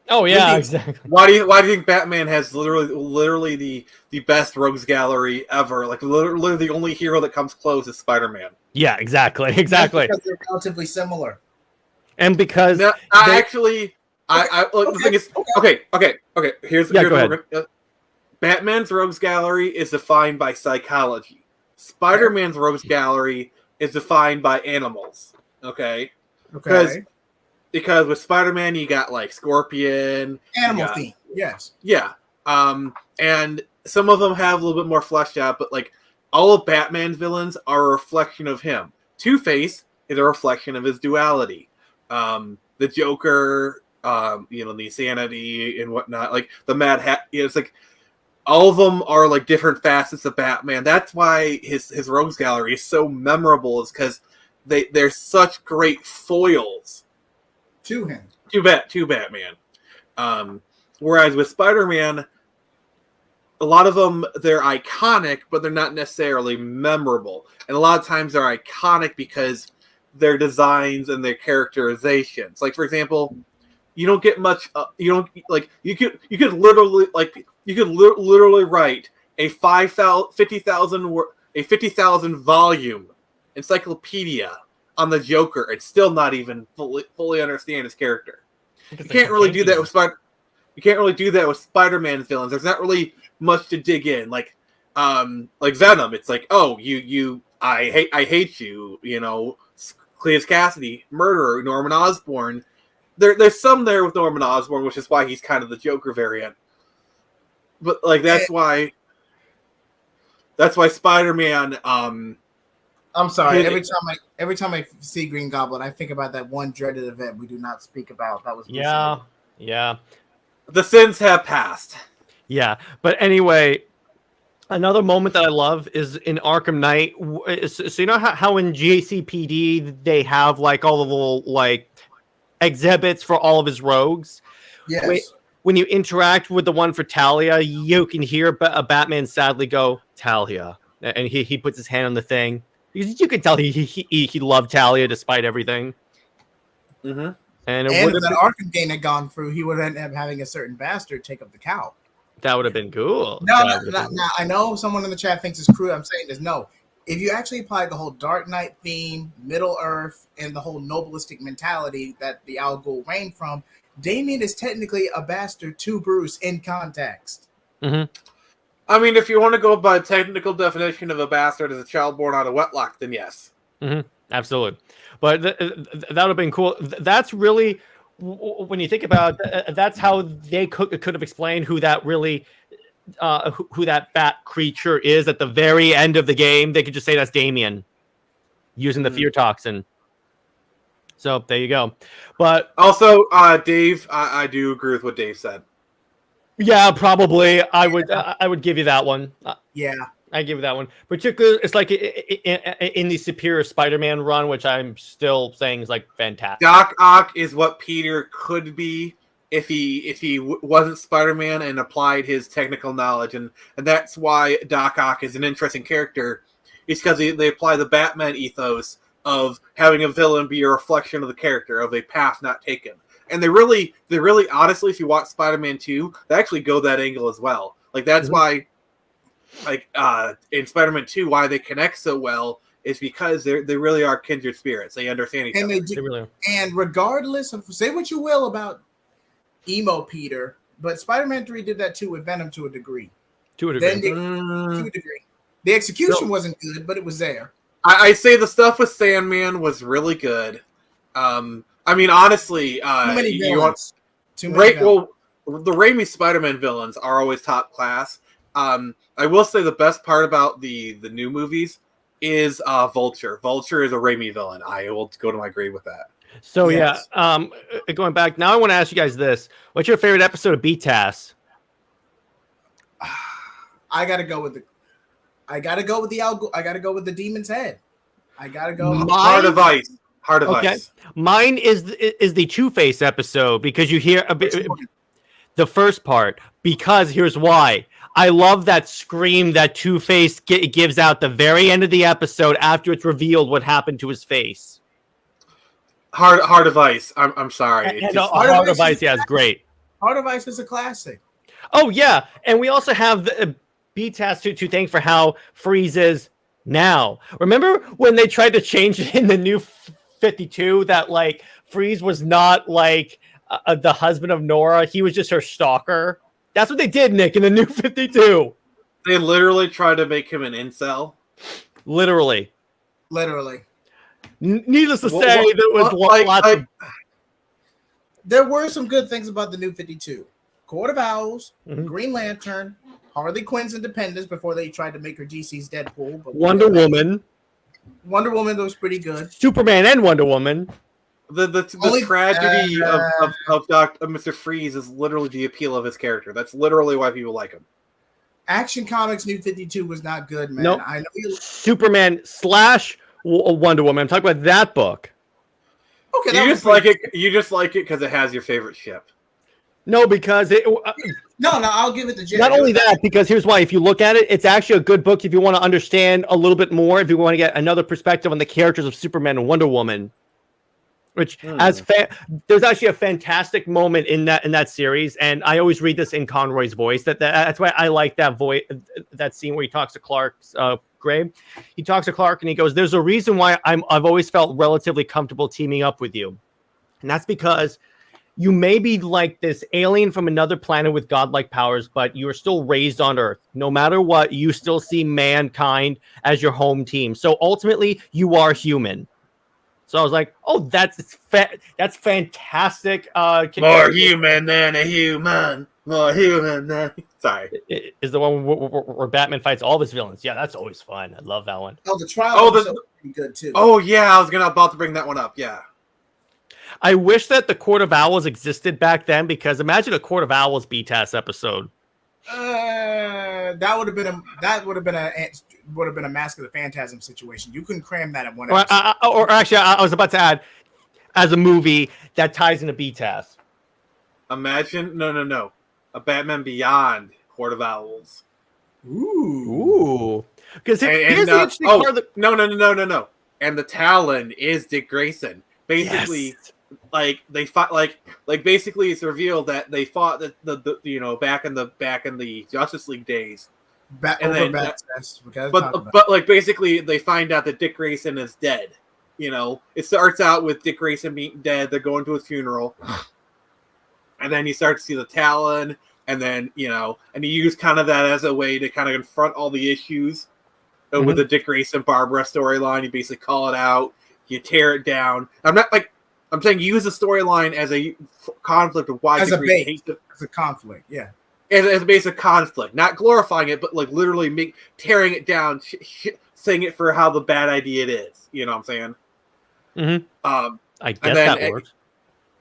Oh yeah, exactly. Why do you think Batman has literally the best Rogues Gallery ever? Like literally the only hero that comes close is Spider-Man. Yeah, exactly. That's because they're relatively similar. And because the thing is, okay. Here's Batman's Rogues Gallery is defined by psychology. Spider-Man's Rogues Gallery is defined by animals. Okay. Because with Spider-Man you got like Scorpion, animal theme. Yes. Yeah. And some of them have a little bit more fleshed out, but like all of Batman's villains are a reflection of him. Two-Face is a reflection of his duality. The Joker. the insanity and whatnot, like the Mad Hat. It's like all of them are like different facets of Batman. That's why his rogues gallery is so memorable, is because they're such great foils To him. to Batman. Whereas with Spider-Man, a lot of them, they're iconic, but they're not necessarily memorable. And a lot of times they're iconic because their designs and their characterizations. Like, for example, you don't get much. You don't like. You could literally write a 50,000 volume encyclopedia on the Joker and still not even fully understand his character. You can't really do that with You can't really do that with Spider-Man villains. There's not really much to dig in. Like Venom, it's like, oh, I hate you. Cletus Cassidy, murderer, Norman Osborn. There's some there with Norman Osborn, which is why he's kind of the Joker variant. But like that's why Spider-Man. I'm sorry. Every time I see Green Goblin, I think about that one dreaded event we do not speak about. That was yeah. The sins have passed. Yeah, but anyway, another moment that I love is in Arkham Knight. So you know how in GCPD they have like all the little like exhibits for all of his rogues. Yes. When you interact with the one for Talia, you can hear Batman sadly go, Talia, and he puts his hand on the thing. You can tell he loved Talia despite everything. Mm-hmm. And if that Arkham game had gone through, he would end up having a certain bastard take up the cow. That would have been cool. No, I know someone in the chat thinks it's crude. I'm saying this. No, if you actually apply the whole Dark Knight theme, Middle Earth, and the whole nobilistic mentality that the Al Ghul reigned from, Damian is technically a bastard to Bruce in context. Mm-hmm. I mean, if you want to go by technical definition of a bastard as a child born out of wedlock, then yes. Mm-hmm. Absolutely. But that would have been cool. That's really, when you think about it, that's how they could have explained who that really, who that bat creature is at the very end of the game. They could just say that's Damian using the fear toxin. So there you go. But also, Dave, I do agree with what Dave said. Yeah, probably. I would give you that one. Yeah. I give you that one. Particularly, it's like in the Superior Spider-Man run, which I'm still saying is like fantastic. Doc Ock is what Peter could be if he wasn't Spider-Man and applied his technical knowledge, and that's why Doc Ock is an interesting character. It's because they apply the Batman ethos of having a villain be a reflection of the character, of a path not taken. And they really honestly, if you watch Spider-Man 2, they actually go that angle as well. Like that's why. Like in Spider-Man 2, why they connect so well is because they really are kindred spirits. They understand each other. They really are. And regardless of, say what you will about emo Peter, but Spider-Man 3 did that too with Venom to a degree. To a degree. The execution wasn't good, but it was there. I say the stuff with Sandman was really good. I mean, honestly, too many villains. The Raimi Spider-Man villains are always top class. I will say the best part about the new movies is Vulture. Vulture is a Raimi villain. I will go to my grave with that. So yes. Going back now, I want to ask you guys this: what's your favorite episode of BTAS? I gotta go with the Demon's Head. I gotta go. Heart of Ice. Heart of Ice. Mine is the Two-Face episode because you hear a bit the first part. Because here's why. I love that scream that Two-Face gives out the very end of the episode after it's revealed what happened to his face. Heart of Ice. I'm sorry. Heart of Ice, is great. Heart of Ice is a classic. Oh, yeah. And we also have the BTAS to thank for how Freeze is now. Remember when they tried to change it in the new 52 that, like, Freeze was not, like, the husband of Nora. He was just her stalker. That's what they did, Nick, in the new 52. They literally tried to make him an incel. Literally. Needless to say, there was lots of... There were some good things about the new 52. Court of Owls, Green Lantern, Harley Quinn's Independence before they tried to make her DC's Deadpool. But Wonder Woman. Wonder Woman was pretty good. Superman and Wonder Woman. The tragedy of Mr. Freeze is literally the appeal of his character. That's literally why people like him. Action Comics New 52 was not good, man. Nope. I know Superman / Wonder Woman. I'm talking about that book. Okay, you just like it. You just like it because it has your favorite ship. No, because it. No, I'll give it to Jerry. Not only that, because here's why. If you look at it, it's actually a good book if you want to understand a little bit more, if you want to get another perspective on the characters of Superman and Wonder Woman. Which there's actually a fantastic moment in that series, and I always read this in Conroy's voice. That's why I like that voice, that scene where he talks to Clark's grave. He talks to Clark and he goes, "There's a reason why I've always felt relatively comfortable teaming up with you, and that's because you may be like this alien from another planet with godlike powers, but you are still raised on Earth. No matter what, you still see mankind as your home team. So ultimately, you are human." So I was like, "Oh, that's fantastic." More human than a human. More human than. Sorry, is the one where Batman fights all of his villains. Yeah, that's always fun. I love that one. Oh, the trial was pretty good too. Oh yeah, I was about to bring that one up. Yeah. I wish that the Court of Owls existed back then, because imagine a Court of Owls BTAS episode. That would have been a Mask of the Phantasm situation. You couldn't cram that in one episode. Or actually, I was about to add, as a movie that ties into BTAS. Imagine no, a Batman Beyond Court of Owls. Ooh. Because here's the interesting part of the... No. And the Talon is Dick Grayson. Basically, yes. Like they fought, like basically it's revealed that they fought the back in the Justice League days. But like basically they find out that Dick Grayson is dead. It starts out with Dick Grayson being dead. They're going to his funeral, and then you start to see the Talon, and then and you use kind of that as a way to kind of confront all the issues with the Dick Grayson Barbara storyline. You basically call it out, you tear it down. I'm saying use the storyline as a conflict of why as a base, as a conflict, yeah. As a base of conflict, not glorifying it, but like literally tearing it down, saying it for how the bad idea it is. You know what I'm saying? Mm-hmm. I guess that works.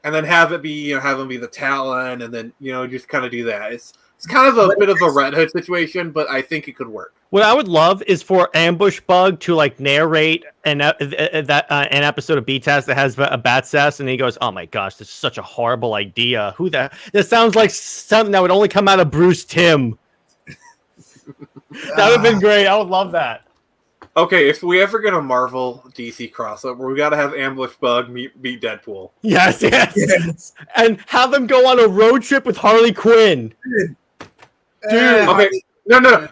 And then have it be, have him be the Talon, and then just kind of do that. It's kind of a bit of a Red Hood situation, but I think it could work. What I would love is for Ambush Bug to like narrate an episode of BTAS that has a bat cess, and he goes, "Oh my gosh, this is such a horrible idea. This sounds like something that would only come out of Bruce Timm." That would have been great. I would love that. Okay, if we ever get a Marvel DC crossover, we got to have Ambush Bug meet Deadpool. Yes. And have them go on a road trip with Harley Quinn. Dude. Okay. No.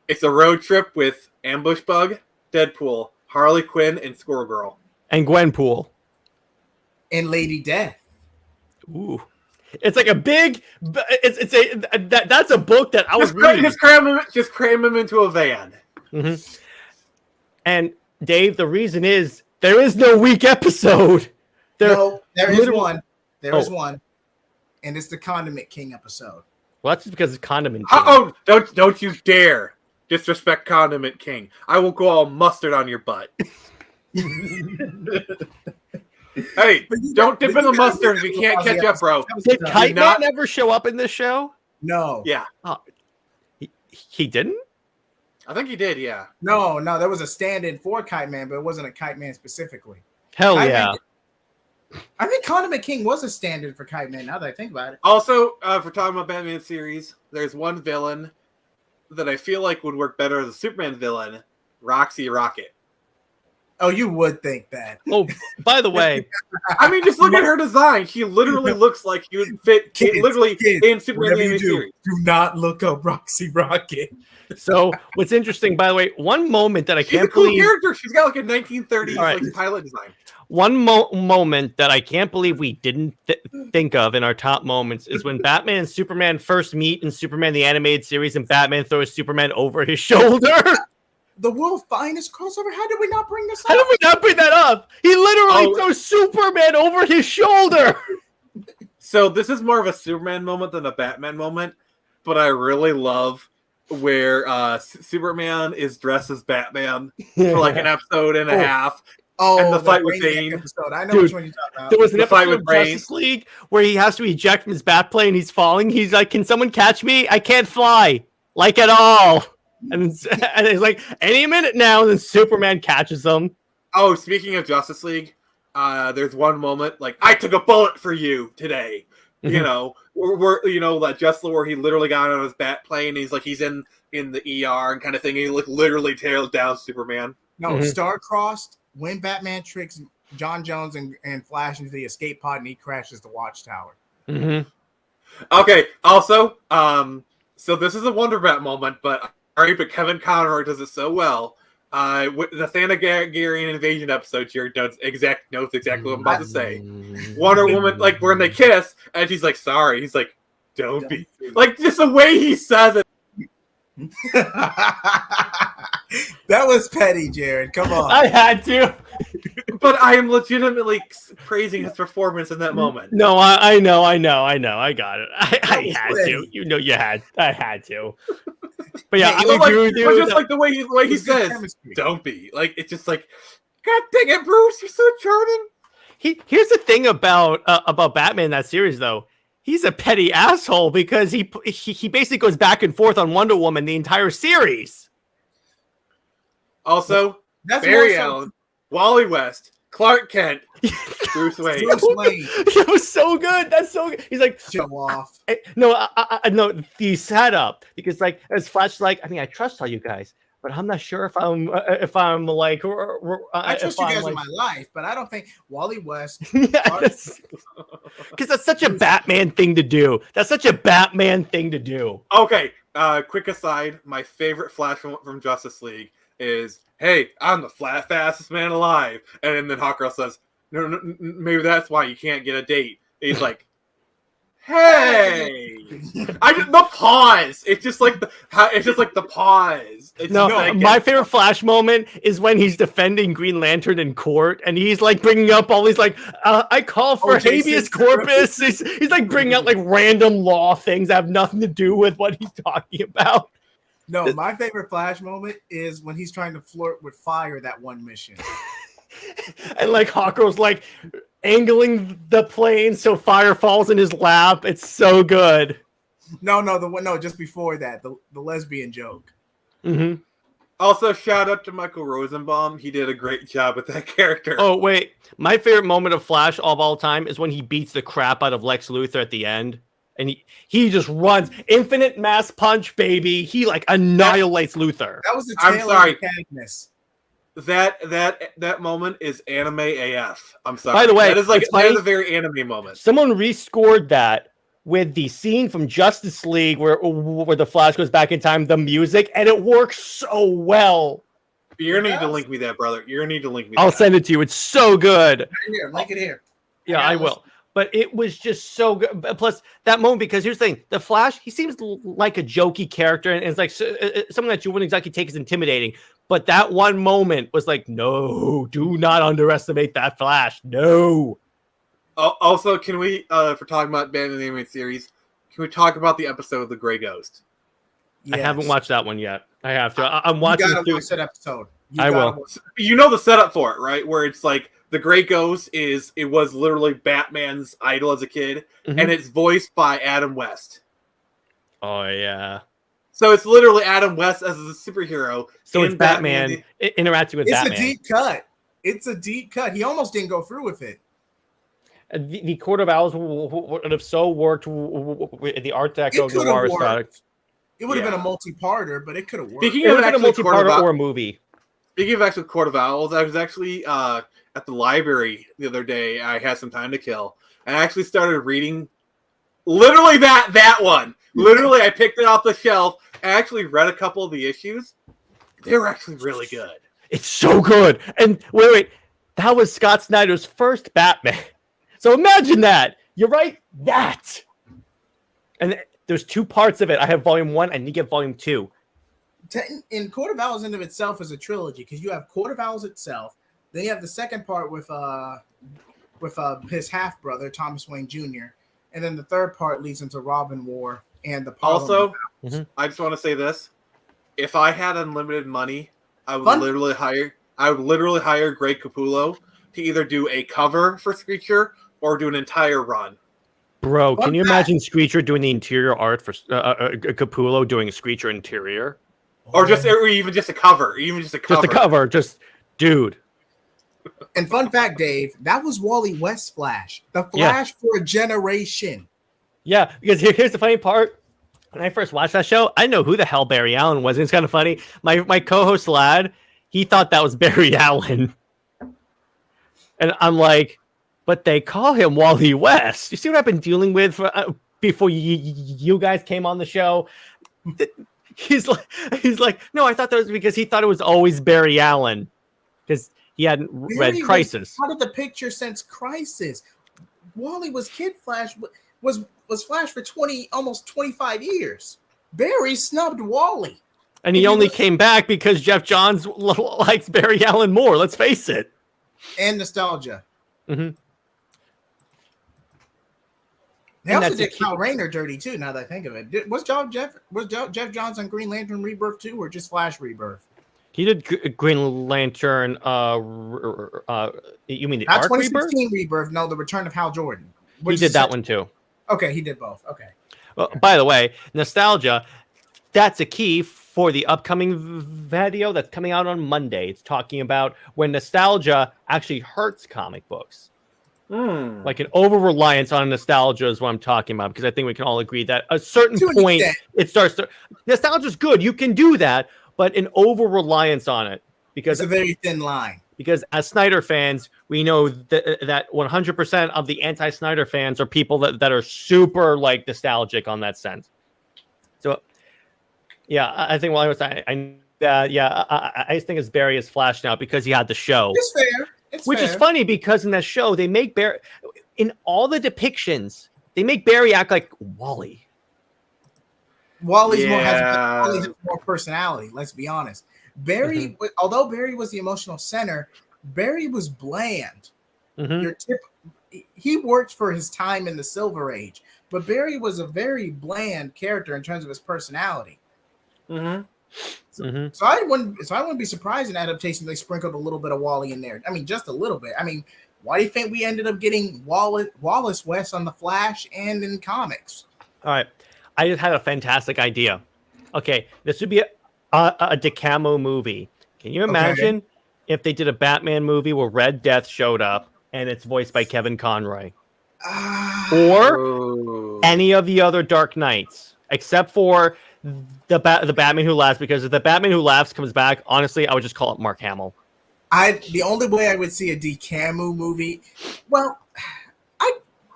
It's a road trip with Ambush Bug, Deadpool, Harley Quinn, and Squirrel Girl. And Gwenpool. And Lady Death. Ooh. It's like a big... That's a book that I was reading. Just cram him into a van. Mm-hmm. And Dave, the reason is there is no weak episode. There is one. There is one. And it's the Condiment King episode. Well, that's because it's Condiment King. Oh, don't you dare disrespect Condiment King. I will go all mustard on your butt. Hey, don't dip in the mustard if you can't catch up, bro. Did Kite Man ever show up in this show? No. Yeah. Oh, he didn't? I think he did, yeah. No, there was a stand-in for Kite Man, but it wasn't a Kite Man specifically. Hell yeah. I think Condiment King was a stand-in for Kite Man, now that I think about it. Also, if we're talking about Batman series, there's one villain that I feel like would work better as a Superman villain, Roxy Rocket. Oh, you would think that. Oh, by the way. I mean, just look at her design. She literally looks like she would fit in Superman the series. Do not look up Roxy Rocket. So, what's interesting, by the way, one moment that I can't cool believe... character. She's got like a 1930s pilot design. One moment that I can't believe we didn't think of in our top moments is when Batman and Superman first meet in Superman the Animated Series, and Batman throws Superman over his shoulder. The world's finest crossover. How did we not bring this up? How did we not bring that up? He literally throws Superman over his shoulder. So this is more of a Superman moment than a Batman moment, but I really love where Superman is dressed as Batman for like an episode and a half. Oh, And the fight with Brainiac Bane. episode. I know Dude, which one you're talking about. There was an The fight episode with of Justice League where he has to eject from his bat plane. He's falling. He's like, "Can someone catch me? I can't fly like at all." And he's like, "Any minute now." And then Superman catches him. Oh, speaking of Justice League, there's one moment like I took a bullet for you today. You know, we're that Justice League where he literally got on his bat plane. And he's in the ER and kind of thing. And he literally tails down Superman. No, Star-Crossed when Batman tricks John Jones and Flash into the escape pod and he crashes the Watchtower. Okay. Also, so this is a Wonder Bat moment, but Kevin Conroy does it so well. With the Thanagarian invasion episode, Jared knows exactly what I'm about to say. Wonder Woman, like when they kiss, and she's like, "Sorry." He's like, "Don't be." Like just the way he says it. That was petty, Jared. Come on. I had to. But I am legitimately praising his performance in that moment. No, I know. I got it. I had to. I had to. But yeah, I agree with you. But just like the way he says, chemistry. "Don't be." Like it's just like, God dang it, Bruce, you're so charming. Here's the thing about Batman in that series, though. He's a petty asshole because he basically goes back and forth on Wonder Woman the entire series. Also, Barry Allen, Wally West, Clark Kent, Bruce Wayne. That was so good. That's so good. He's like, show off. No, the setup because like as Flash, like I trust all you guys, but I'm not sure if I'm like. I trust you guys in my life, but I don't think Wally West. Because that's such a Batman thing to do. Okay, quick aside. My favorite Flash from Justice League is, "Hey, I'm the fastest man alive," and then Hawkgirl says, "No, maybe that's why you can't get a date." And he's like, "Hey!" The pause. It's just like the pause. My favorite Flash moment is when he's defending Green Lantern in court, and he's like bringing up all these like, I call for habeas corpus. He's like bringing out like random law things that have nothing to do with what he's talking about. No, my favorite Flash moment is when he's trying to flirt with Fire that one mission. And like Hawkgirl's like angling the plane so Fire falls in his lap. It's so good. No, just before that, the lesbian joke. Also, shout out to Michael Rosenbaum. He did a great job with that character. Oh, wait. My favorite moment of Flash of all time is when he beats the crap out of Lex Luthor at the end. And he just runs. Infinite mass punch, baby. He like annihilates Luthor. That was the tail of Cadmus. That moment is anime AF. I'm sorry. By the way, that is a very anime moment. Someone rescored that with the scene from Justice League where the Flash goes back in time, the music, and it works so well. You're gonna need to link me that, brother. I'll send it to you. It's so good. Right here, link it here. Yeah, I will. But it was just so good. Plus, that moment, because here's the thing. The Flash, he seems like a jokey character, and it's like something that you wouldn't exactly take as intimidating. But that one moment was like, no, do not underestimate that Flash. No. Also, can we, for talking about Batman the Animated Series, can we talk about the episode of The Grey Ghost? Yes. I haven't watched that one yet. I have to. I'm watching it. Watch that episode. I will. You know the setup for it, right? Where it's like, the Grey Ghost was literally Batman's idol as a kid, and it's voiced by Adam West. Oh yeah. So it's literally Adam West as a superhero. So it's Batman interacting with Batman. It's a deep cut. It's a deep cut. He almost didn't go through with it. The Court of Owls would have so worked with the art deco noir product. It would have been a multi-parter, but it could have worked. It would have been a multi-parter or a movie. Speaking of actually Court of Owls, I was actually at the library the other day. I had some time to kill, and I actually started reading literally that one. Literally, I picked it off the shelf. I actually read a couple of the issues. They were actually really good. It's so good. And wait, that was Scott Snyder's first Batman. So imagine that. You're right. That. And there's two parts of it. I have volume 1. I need to get volume 2. In Court of Owls in of itself is a trilogy because you have Court of Owls itself. Then you have the second part with his half brother Thomas Wayne Jr. And then the third part leads into Robin War and the Parliament. Also, I just want to say this: if I had unlimited money, I would literally hire I would literally hire Greg Capullo to either do a cover for Screecher or do an entire run. Bro, can you imagine Screecher doing the interior art for Capullo doing a Screecher interior? Or even just a cover. Just a cover. Just, dude. And fun fact, Dave, that was Wally West's Flash. The Flash for a generation. Yeah, because here's the funny part. When I first watched that show, I know who the hell Barry Allen was. And it's kind of funny. My co-host Lad, he thought that was Barry Allen. And I'm like, but they call him Wally West. You see what I've been dealing with before you guys came on the show? He's like, no, I thought that was because he thought it was always Barry Allen. Because he hadn't read Crisis. How did the picture sense Crisis? Wally was Kid Flash, was Flash for almost 25 years. Barry snubbed Wally. And he only came back because Jeff Johns likes Barry Allen more, let's face it. And nostalgia. Mm-hmm. They also did Kyle Rayner dirty too, now that I think of it. Was Jeff Johns on Green Lantern Rebirth too, or just Flash Rebirth? He did Green Lantern. You mean the Not Arc 2016 Rebirth? No, the Return of Hal Jordan. He did that one too. Okay, he did both. Okay. Well, by the way, nostalgia. That's a key for the upcoming video that's coming out on Monday. It's talking about when nostalgia actually hurts comic books. Like an over-reliance on nostalgia is what I'm talking about, because I think we can all agree that at a certain point it starts to... Nostalgia is good. You can do that, but an over-reliance on it. Because it's a very thin line. Because as Snyder fans, we know that 100% of the anti-Snyder fans are people that are super like nostalgic on that sense. So, yeah, I think while I was I just think it's Barry as Flash now because he had the show. It's fair. Which is funny because in that show they make Barry, in all the depictions, they make Barry act like Wally. Wally has more personality. Let's be honest. Barry, although Barry was the emotional center, Barry was bland. He worked for his time in the Silver Age, but Barry was a very bland character in terms of his personality. So I wouldn't be surprised in adaptation they sprinkled a little bit of Wally in there. I mean, just a little bit. I mean, why do you think we ended up getting Wallace West on the Flash and in comics? All right, I just had a fantastic idea. Okay, this would be a DeCamo movie. Can you imagine if they did a Batman movie where Red Death showed up and it's voiced by Kevin Conroy, or any of the other Dark Knights, except for the Batman Who Laughs, because if the Batman Who Laughs comes back, honestly, I would just call it Mark Hamill. The only way I would see a DeCamo movie, well,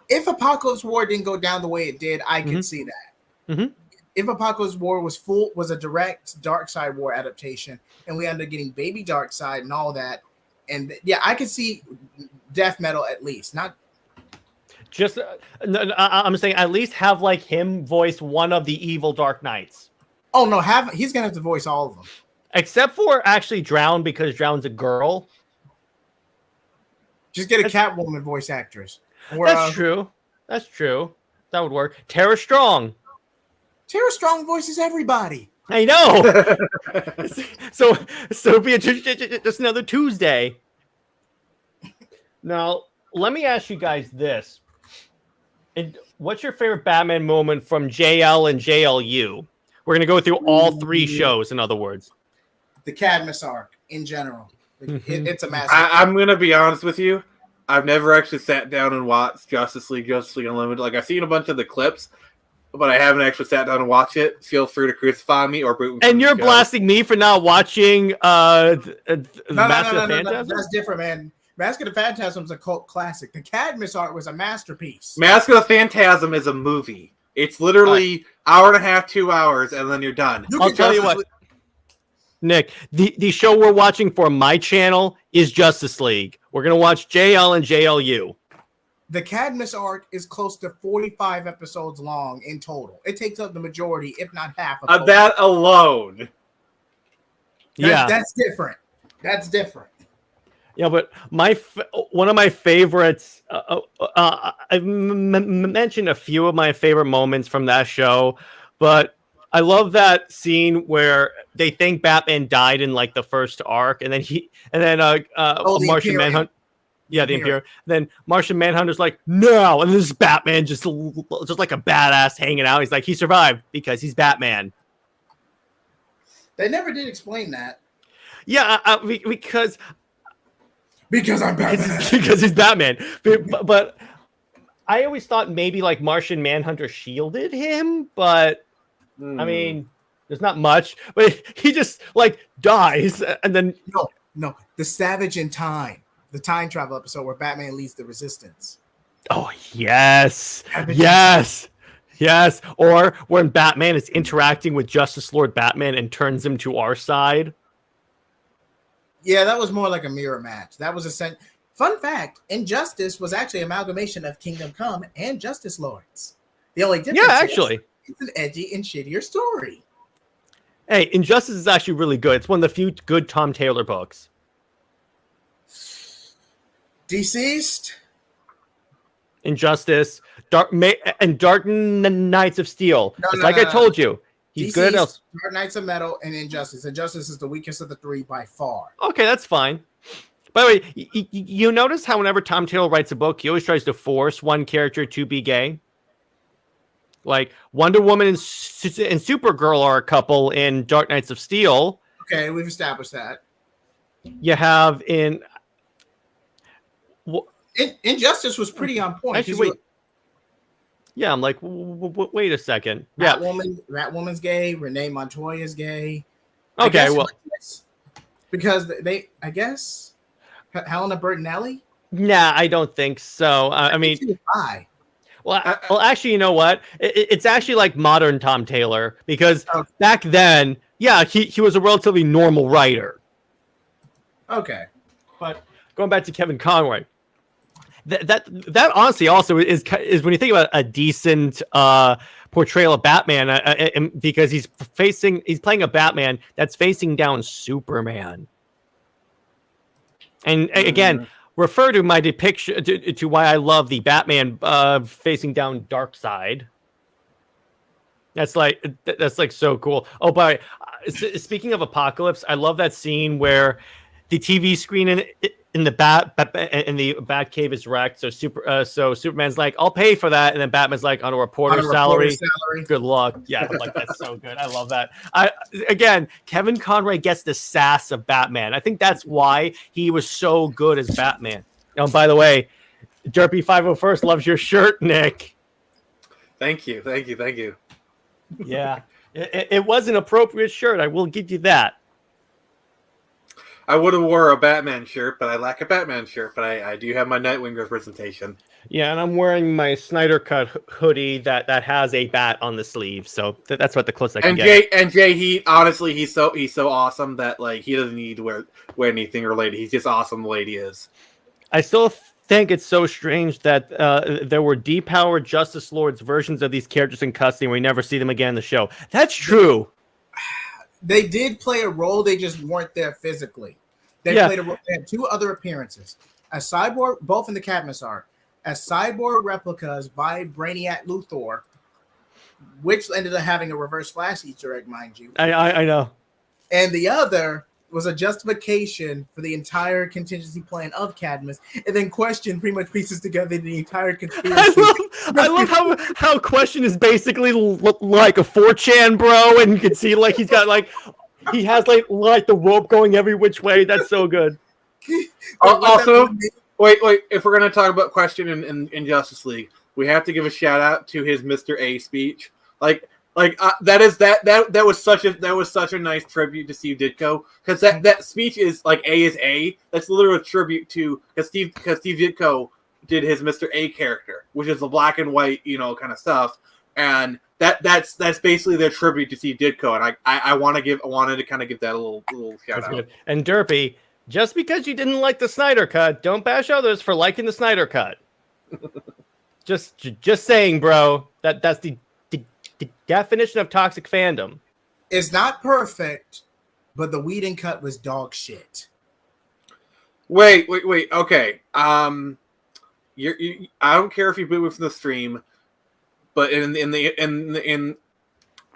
if Apocalypse War didn't go down the way it did, I could see that. If Apocalypse War was a direct Darkseid War adaptation, and we ended up getting Baby Darkseid and all that, and yeah, I could see Death Metal at least, not. Just, I'm saying at least have like him voice one of the evil Dark Knights. Oh no, he's gonna have to voice all of them, except for actually Drown, because Drown's a girl. Just get a Catwoman voice actress. Or, that's true. That's true. That would work. Tara Strong. Tara Strong voices everybody. I know. so it'll be just another Tuesday. Now, let me ask you guys this. And what's your favorite Batman moment from JL and JLU? We're going to go through all three shows, in other words. The Cadmus arc, in general. It's a massive. I'm going to be honest with you. I've never actually sat down and watched Justice League Unlimited. Like, I've seen a bunch of the clips, but I haven't actually sat down and watched it. Feel free to crucify me or boot me. And you're blasting me for not watching Mask of Phantasm? No, that's different, man. Mask of the Phantasm is a cult classic. The Cadmus art was a masterpiece. Mask of the Phantasm is a movie. It's literally hour and a half, 2 hours, and then you're done. I'll tell you what, Nick, the show we're watching for my channel is Justice League. We're going to watch JL and JLU. The Cadmus arc is close to 45 episodes long in total. It takes up the majority, if not half. Of that alone. That's different. That's different. Yeah, but one of my favorites, I've mentioned a few of my favorite moments from that show, but I love that scene where they think Batman died in like the first arc, and then The Martian Imperium. Manhunt. Yeah, the Imperium. Then Martian Manhunter's like, no, and this is Batman just like a badass hanging out. He's like, he survived because he's Batman. They never did explain that. Yeah, because I'm Batman. because he's Batman. But I always thought maybe like Martian Manhunter shielded him, but I mean, there's not much. But he just like dies, and then No, the Savage in Time, the time travel episode where Batman leads the Resistance. oh yes, yes. Or when Batman is interacting with Justice Lord Batman and turns him to our side. Yeah, that was more like a mirror match. That was a fun fact. Injustice was actually an amalgamation of Kingdom Come and Justice Lords. The only difference actually, it's an edgy and shittier story. Hey, Injustice is actually really good. It's one of the few good Tom Taylor books. Deceased. Injustice, Dark Knights of Steel. I told you, he's good at else. Dark Knights of Metal and Injustice. Injustice is the weakest of the three by far. Okay, that's fine. By the way, you notice how whenever Tom Taylor writes a book, he always tries to force one character to be gay. Like Wonder Woman and Supergirl are a couple in Dark Knights of Steel. Okay, we've established that. You have Injustice was pretty on point. Actually, wait. Yeah, I'm like, wait a second. Ratwoman's gay. Renee Montoya's gay. Okay, well, because I guess Helena Bertinelli. Nah, I don't think so. I mean, she was bi. Well, actually, you know what? It's actually like modern Tom Taylor because back then, yeah, he was a relatively normal writer. Okay, but going back to Kevin Conroy, that honestly also is when you think about a decent portrayal of Batman, because he's playing a Batman that's facing down Superman, and again. Refer to my depiction to why I love the Batman facing down Darkseid. That's like so cool. Oh, but speaking of Apocalypse, I love that scene where the TV screen in the Batcave is wrecked. So Superman's like, "I'll pay for that," and then Batman's like, "On a reporter's salary. Good luck." Yeah, like that's so good. I love that. Again, Kevin Conroy gets the sass of Batman. I think that's why he was so good as Batman. Oh, by the way, Derpy 501st loves your shirt, Nick. Thank you. Yeah, it was an appropriate shirt. I will give you that. I would have wore a Batman shirt, but I lack a Batman shirt. But I do have my Nightwing representation. Yeah, and I'm wearing my Snyder Cut hoodie that has a bat on the sleeve. So that's what the closest I can get. Jay, he's so awesome that like he doesn't need to wear anything related. He's just awesome the way he is. I still think it's so strange that there were depowered Justice Lords versions of these characters in custody, and we never see them again in the show. That's true. They did play a role. They just weren't there physically. They played a role. They had two other appearances. A cyborg, both in the Cadmus arc, as cyborg replicas by Brainiac Luthor, which ended up having a Reverse Flash Easter egg, mind you. I know. And the other was a justification for the entire contingency plan of Cadmus, and then Question pretty much pieces together the entire conspiracy. I love how Question is basically like a 4chan bro, and you can see like he's got like he has like the rope going every which way. That's so good. Also, wait. If we're gonna talk about Question in Justice League, we have to give a shout out to his Mr. A speech. That was such a nice tribute to Steve Ditko, because that speech is like A is A. That's literally a tribute to because Steve Ditko did his Mr. A character, which is the black and white kind of stuff, and that's basically their tribute to Steve Ditko, and I wanted to kind of give that a little shout out. Good. And Derpy, just because you didn't like the Snyder Cut, don't bash others for liking the Snyder Cut. just saying, bro. That's the definition of toxic fandom. It's not perfect, but the Whedon cut was dog shit. Wait. Okay. I don't care if you boo me from the stream, but in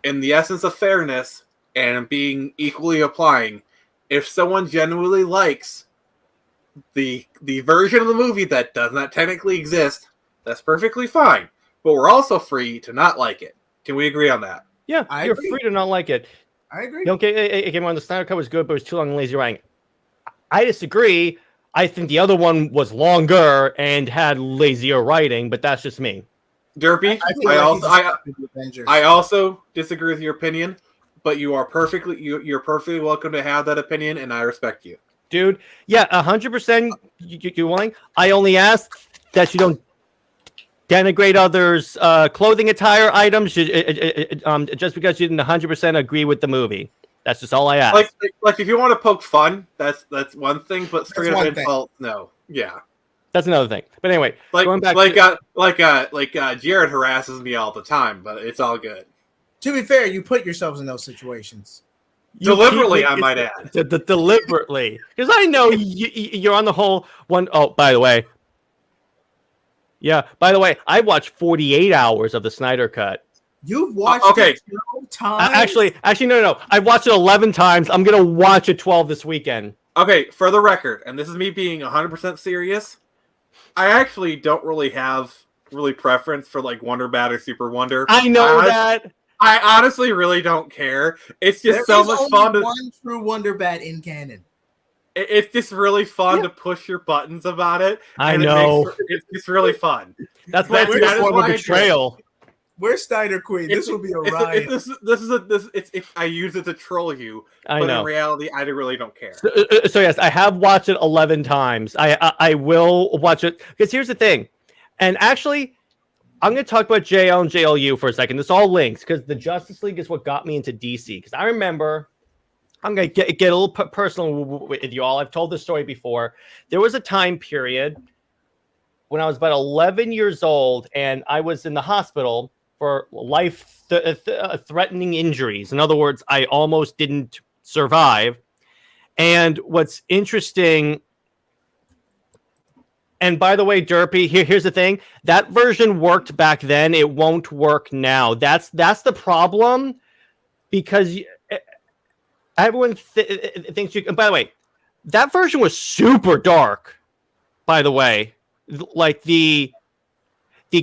in the essence of fairness and being equally applying, if someone genuinely likes the version of the movie that does not technically exist, that's perfectly fine. But we're also free to not like it. Can we agree on that? Yeah, I you're agree. free to not like it. I agree. Okay, again, the Snyder Cut was good, but it was too long and lazy writing. I disagree. I think the other one was longer and had lazier writing, but that's just me. Derpy, I also disagree with your opinion, but you're perfectly welcome to have that opinion, and I respect you. Dude, yeah, 100% you're willing. I only ask that you don't denigrate others' clothing attire items just because you didn't 100% agree with the movie. That's just all I ask. Like if you want to poke fun, that's one thing, but straight up insult, no. Yeah. That's another thing. But anyway, going back Jared harasses me all the time, but it's all good. To be fair, you put yourselves in those situations. Deliberately, I might add. Deliberately. Because I know you're on the whole one. Oh, by the way. Yeah, by the way, I watched 48 hours of the Snyder Cut. You've watched it 12 times? Actually, no. I watched it 11 times. I'm going to watch it 12 this weekend. Okay, for the record, and this is me being 100% serious, I actually don't really have preference for like Wonder Bat or Super Wonder. I know that. I honestly really don't care. It's just there so much fun to one true Wonder Bat in canon. It's just really fun to push your buttons about it. I know. It's just really fun. That's why it's a form of betrayal. Where's Snyder Queen? This will be a riot. I use it to troll you. I but know. In reality, I really don't care. So yes, I have watched it 11 times. I will watch it because here's the thing, and actually, I'm going to talk about JL and JLU for a second. This all links because the Justice League is what got me into DC. Because I remember, I'm going to get a little personal with you all. I've told this story before. There was a time period when I was about 11 years old, and I was in the hospital for life-threatening injuries. In other words, I almost didn't survive. And what's interesting, and by the way, Derpy, here's the thing. That version worked back then. It won't work now. That's the problem, because everyone thinks you can. By the way, that version was super dark, by the way. Like the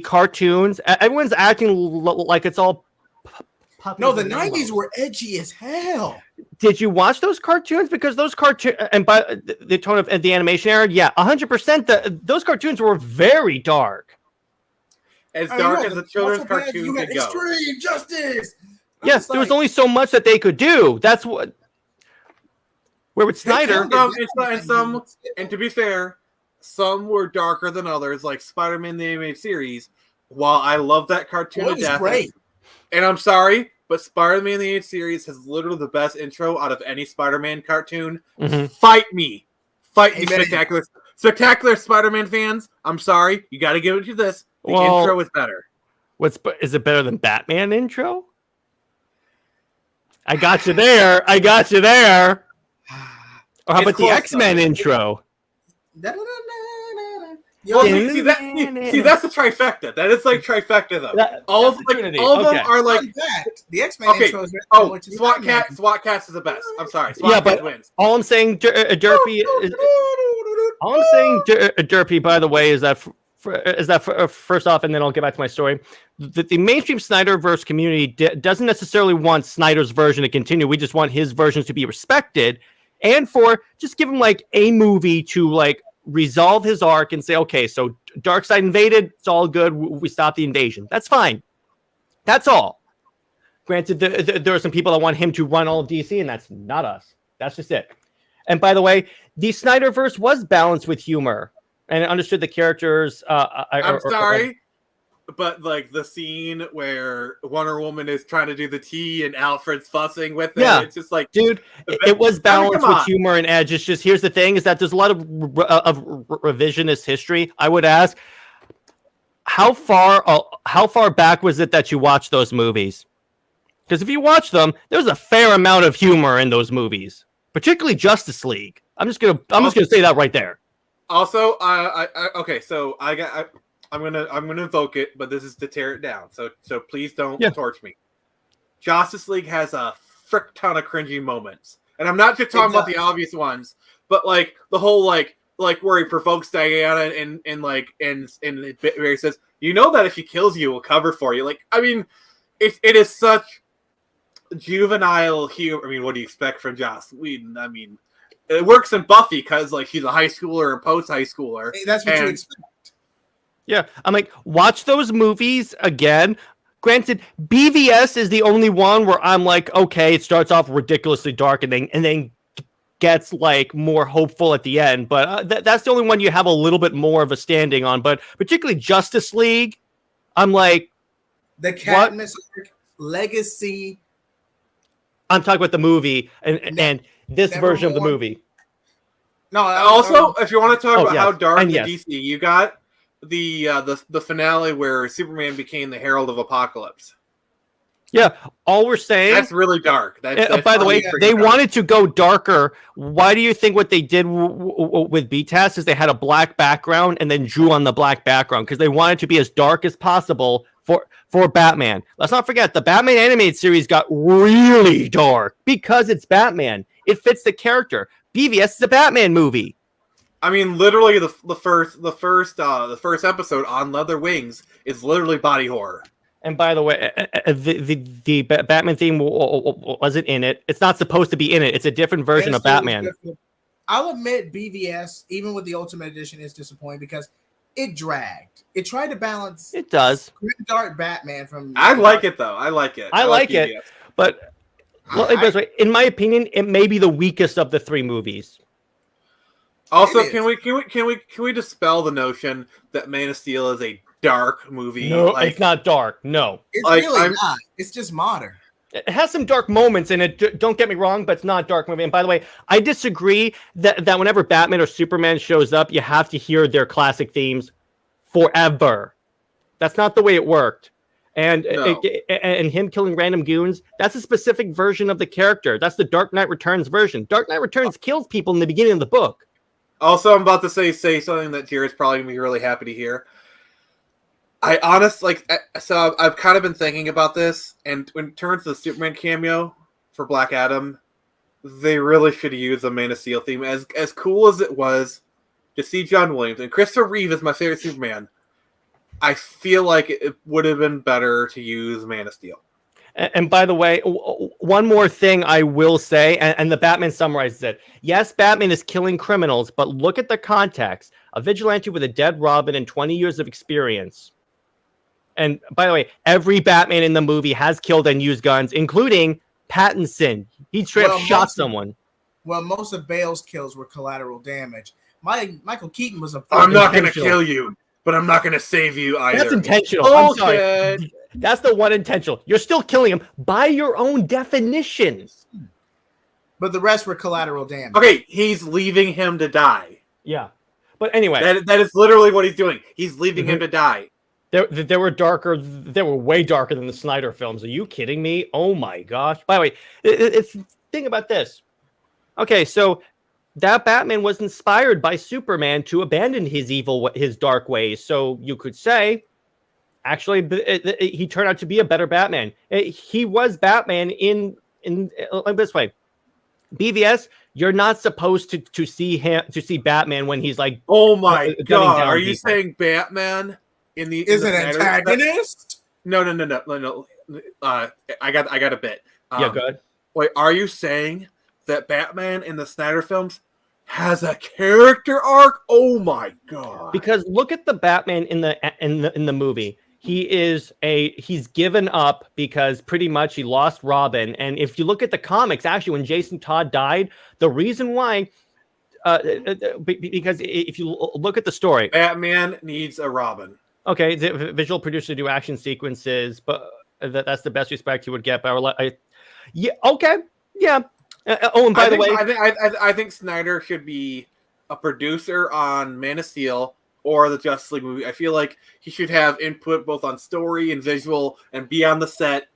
cartoons, everyone's acting like it's all no, the 90s were edgy as hell. Did you watch those cartoons? Because those cartoons, and by the tone of the animation era, yeah, 100%. Those cartoons were very dark. As dark as a children's cartoon could go. Extreme justice. Yes, there was only so much that they could do. That's what. Where with Snyder, and to be fair, some were darker than others, like Spider-Man the Animated Series. While I love that cartoon to death, great. And I'm sorry, but Spider-Man the Animated Series has literally the best intro out of any Spider-Man cartoon. Mm-hmm. Fight me, spectacular Spider-Man fans. I'm sorry, you got to give it to this. The intro is better. Is it better than Batman intro? I got you there. Or how about the X-Men intro? Well, see, that's the trifecta. That is like trifecta, though. All of them are like the X-Men intro is SWAT Cats is the best. I'm sorry. SWAT Cats wins. All I'm saying, Derpy, by the way, is that first off, and then I'll get back to my story. The mainstream Snyderverse community doesn't necessarily want Snyder's version to continue. We just want his versions to be respected, and just give him like a movie to like resolve his arc and say, okay, so Darkseid invaded, it's all good, we stopped the invasion. That's fine. That's all. Granted, there are some people that want him to run all of DC, and that's not us. That's just it. And by the way, the Snyderverse was balanced with humor and understood the characters. I'm sorry, but like the scene where Wonder Woman is trying to do the tea and Alfred's fussing with it, it's just like, dude, it was balanced with humor and edge. It's just, here's the thing, is that there's a lot of revisionist history. I would ask, how far back was it that you watched those movies? Because if you watch them, there's a fair amount of humor in those movies, particularly Justice League. I'm just gonna say that right there. Also, okay, so I'm gonna invoke it, but this is to tear it down. So please don't torch me. Justice League has a frick ton of cringy moments, and I'm not just talking about the obvious ones, but like the whole like where he provokes Diana and where he says, "You know that if he kills you, we'll cover for you." Like, I mean, it is such juvenile humor. I mean, what do you expect from Joss Whedon? I mean, it works in Buffy because like he's a high schooler and post high schooler. Hey, that's what you expect. Yeah, I'm like, watch those movies again. Granted, BVS is the only one where I'm like, okay, it starts off ridiculously dark and then gets like more hopeful at the end. But that's the only one you have a little bit more of a standing on. But particularly Justice League, I'm like, the Cadmus Legacy. I'm talking about the movie and this version of the movie. No. Also, if you want to talk about how dark and the DCU got, the finale where Superman became the Herald of Apocalypse. Yeah, all we're saying, that's really dark. That's by the way, they dark. wanted to go darker. Why do you think what they did with BTAS is they had a black background and then drew on the black background because they wanted to be as dark as possible for Batman. Let's not forget the Batman animated series got really dark because it's Batman. It fits the character. BVS is a Batman movie. I mean, literally the first episode on Leather Wings is literally body horror. And by the way, the Batman theme wasn't in it. It's not supposed to be in it. It's a different version of Batman. I'll admit BVS, even with the Ultimate Edition, is disappointing because it dragged. It tried to balance. It does. Dark Batman from. I like it though. I like it. I like it, but in my opinion, it may be the weakest of the three movies. Also, can we dispel the notion that Man of Steel is a dark movie? No, it's not dark. No, it's really not. It's just modern. It has some dark moments in it. Don't get me wrong, but it's not a dark movie. And by the way, I disagree that whenever Batman or Superman shows up, you have to hear their classic themes forever. That's not the way it worked. And and him killing random goons, that's a specific version of the character. That's the Dark Knight Returns version. Dark Knight Returns kills people in the beginning of the book. Also, I'm about to say something that Jared's probably going to be really happy to hear. I honestly, so I've kind of been thinking about this, and in terms of the Superman cameo for Black Adam, they really should have used the Man of Steel theme. As cool as it was to see John Williams, and Christopher Reeve is my favorite Superman, I feel like it would have been better to use Man of Steel. And by the way, one more thing I will say, and the Batman summarizes it. Yes, Batman is killing criminals, but look at the context. A vigilante with a dead Robin and 20 years of experience. And by the way, every Batman in the movie has killed and used guns, including Pattinson. He straight up shot someone. Well, most of Bale's kills were collateral damage. Michael Keaton was a... I'm not going to kill you, but I'm not going to save you either. That's intentional. I'm sorry. That's the one intentional. You're still killing him by your own definition. But the rest were collateral damage. Okay, he's leaving him to die. Yeah. But anyway. That is literally what he's doing. He's leaving him to die. They were darker. They were way darker than the Snyder films. Are you kidding me? Oh my gosh! By the way, it's think about this. Okay, so that Batman was inspired by Superman to abandon his dark ways. So you could say, actually, he turned out to be a better Batman. He was Batman in like this way. BVS, you're not supposed to see Batman when he's like, oh my god, are you saying Batman? Is an antagonist? No. I got a bit. Yeah, good. Wait, are you saying that Batman in the Snyder films has a character arc? Oh my god! Because look at the Batman in the movie. He's given up because pretty much he lost Robin. And if you look at the comics, actually, when Jason Todd died, the reason why. Because if you look at the story, Batman needs a Robin. Okay, the visual producer do action sequences, but that's the best respect you would get. But yeah, okay, yeah. And by the way, I think Snyder should be a producer on Man of Steel or the Justice League movie. I feel like he should have input both on story and visual, and be on the set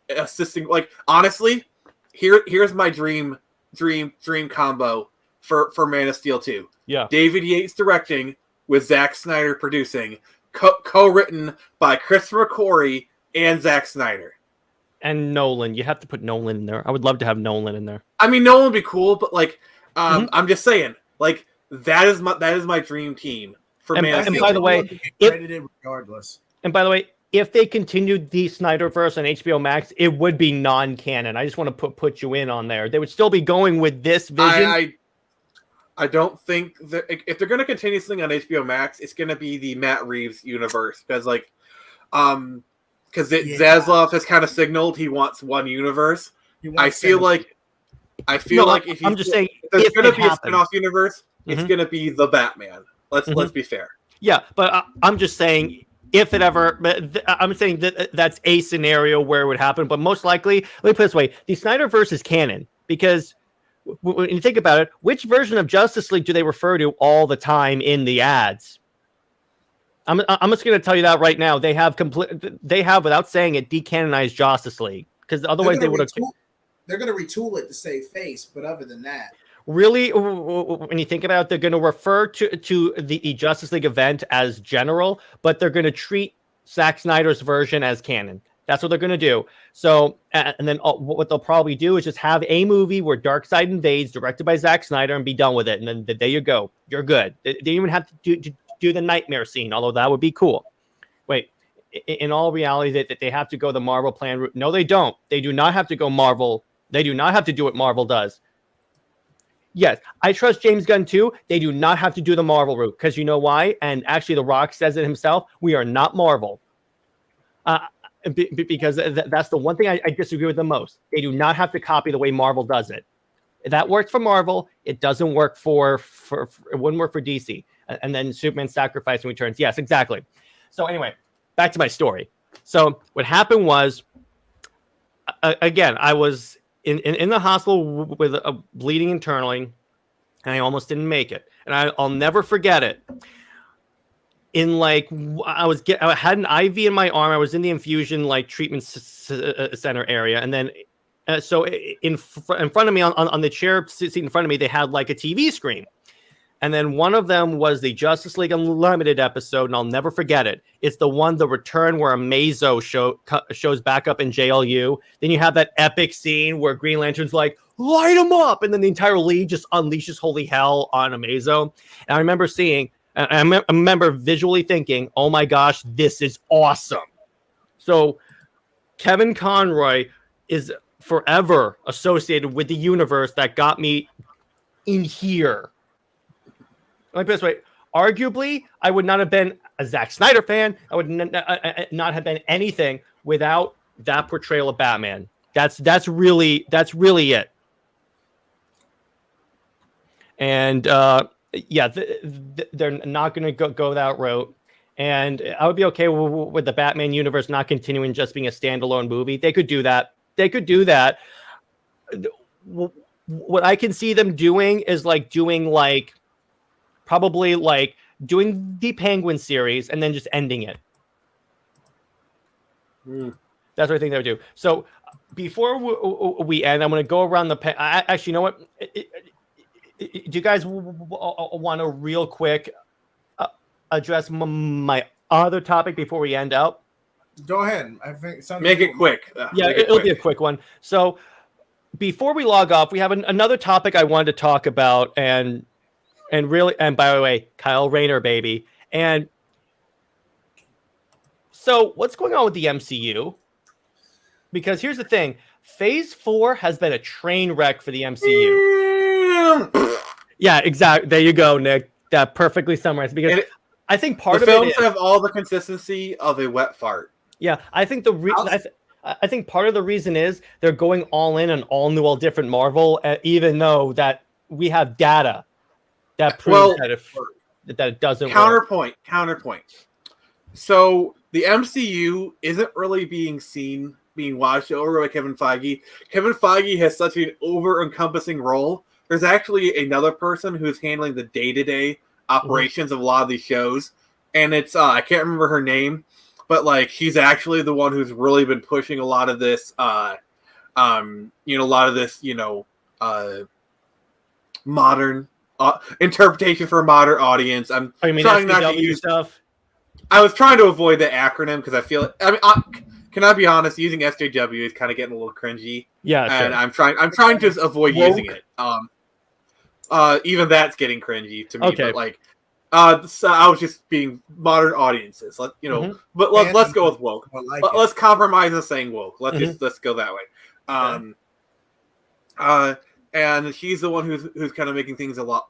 assisting. Like honestly, here's my dream combo for Man of Steel 2. Yeah, David Yates directing with Zack Snyder producing. Co-written by Christopher McQuarrie and Zack Snyder. And Nolan, you have to put Nolan in there. I would love to have Nolan in there. I mean, Nolan would be cool, but like, Mhm. I'm just saying, like that is my dream team for And- Man of and Steel. by the way, Everyone can get if- credited regardless. And by the way, if they continued the Snyderverse on HBO Max, it would be non-canon. I just want to put you in on there. They would still be going with this vision. I don't think that if they're going to continue something on HBO Max, it's going to be the Matt Reeves universe because Zaslav has kind of signaled he wants one universe. I feel like if I'm just saying, if there's if going to it be a happens. spin-off universe, it's Mhm. going to be the Batman. Let's be fair. Yeah, but I'm just saying if it ever, I'm saying that that's a scenario where it would happen. But most likely, let me put it this way: the Snyderverse is canon because when you think about it, which version of Justice League do they refer to all the time in the ads? I'm just going to tell you that right now. They have without saying it decanonized Justice League because otherwise they would have. They're going to retool it to save face, but other than that, really, when you think about it, they're going to refer to the Justice League event as general, but they're going to treat Zack Snyder's version as canon. That's what they're going to do. So, and then what they'll probably do is just have a movie where Darkseid invades, directed by Zack Snyder, and be done with it. And then there you go. You're good. They didn't even have to do the nightmare scene, although that would be cool. Wait, in all reality, that they have to go the Marvel plan route. No, they don't. They do not have to go Marvel. They do not have to do what Marvel does. Yes, I trust James Gunn too. They do not have to do the Marvel route because you know why? And actually, The Rock says it himself. We are not Marvel. Because that's the one thing I disagree with the most. They do not have to copy the way Marvel does it. That works for Marvel. It doesn't work for it wouldn't work for DC. And then Superman sacrifice and returns. Yes, exactly. So anyway, back to my story. So what happened was, again, I was in the hospital with bleeding internally, and I almost didn't make it. And I'll never forget it. I had an IV in my arm. I was in the infusion treatment center area, and then so in front of me on the chair seat in front of me, they had like a TV screen, and then one of them was the Justice League Unlimited episode, and I'll never forget it. It's the return where Amazo shows back up in JLU. Then you have that epic scene where Green Lantern's like, light him up, and then the entire league just unleashes holy hell on Amazo. And I remember I remember visually thinking, oh my gosh, this is awesome. So Kevin Conroy is forever associated with the universe that got me in here. Let me put it this way. Arguably, I would not have been a Zack Snyder fan. I would not have been anything without that portrayal of Batman. That's really it. And yeah, they're not going to go that route. And I would be okay with the Batman universe not continuing just being a standalone movie. They could do that. What I can see them doing is probably doing the Penguin series and then just ending it. That's what I think they would do. So before we end, I'm going to go around actually, you know what? Do you guys want to real quick address my other topic before we end out? Go ahead. I think Make it quick. Yeah, it'll be a quick one. So before we log off, we have another topic I wanted to talk about, and by the way, Kyle Rayner, baby. And so what's going on with the MCU? Because here's the thing. Phase 4 has been a train wreck for the MCU. Yeah, exactly. There you go, Nick. That perfectly summarized. Because I think part of it is... The films have all the consistency of a wet fart. Yeah, I think I think part of the reason is they're going all in on all new, all different Marvel, even though that we have data that proves that it doesn't work. Counterpoint. So the MCU isn't really being watched over by Kevin Feige. Kevin Feige has such an over-encompassing role. There's actually another person who's handling the day-to-day operations of a lot of these shows, and it's I can't remember her name, but he's actually the one who's really been pushing a lot of this, modern interpretation for a modern audience. I mean, trying not to use stuff. I was trying to avoid the acronym because I feel can I be honest? Using SJW is kind of getting a little cringy. Yeah, and sure. I'm trying to avoid Woke. using it. Even that's getting cringy to me. Okay. But like, so I was just being modern audiences. But let's go with woke. Let's compromise the saying woke. Let's go that way. And she's the one who's kind of making things a lot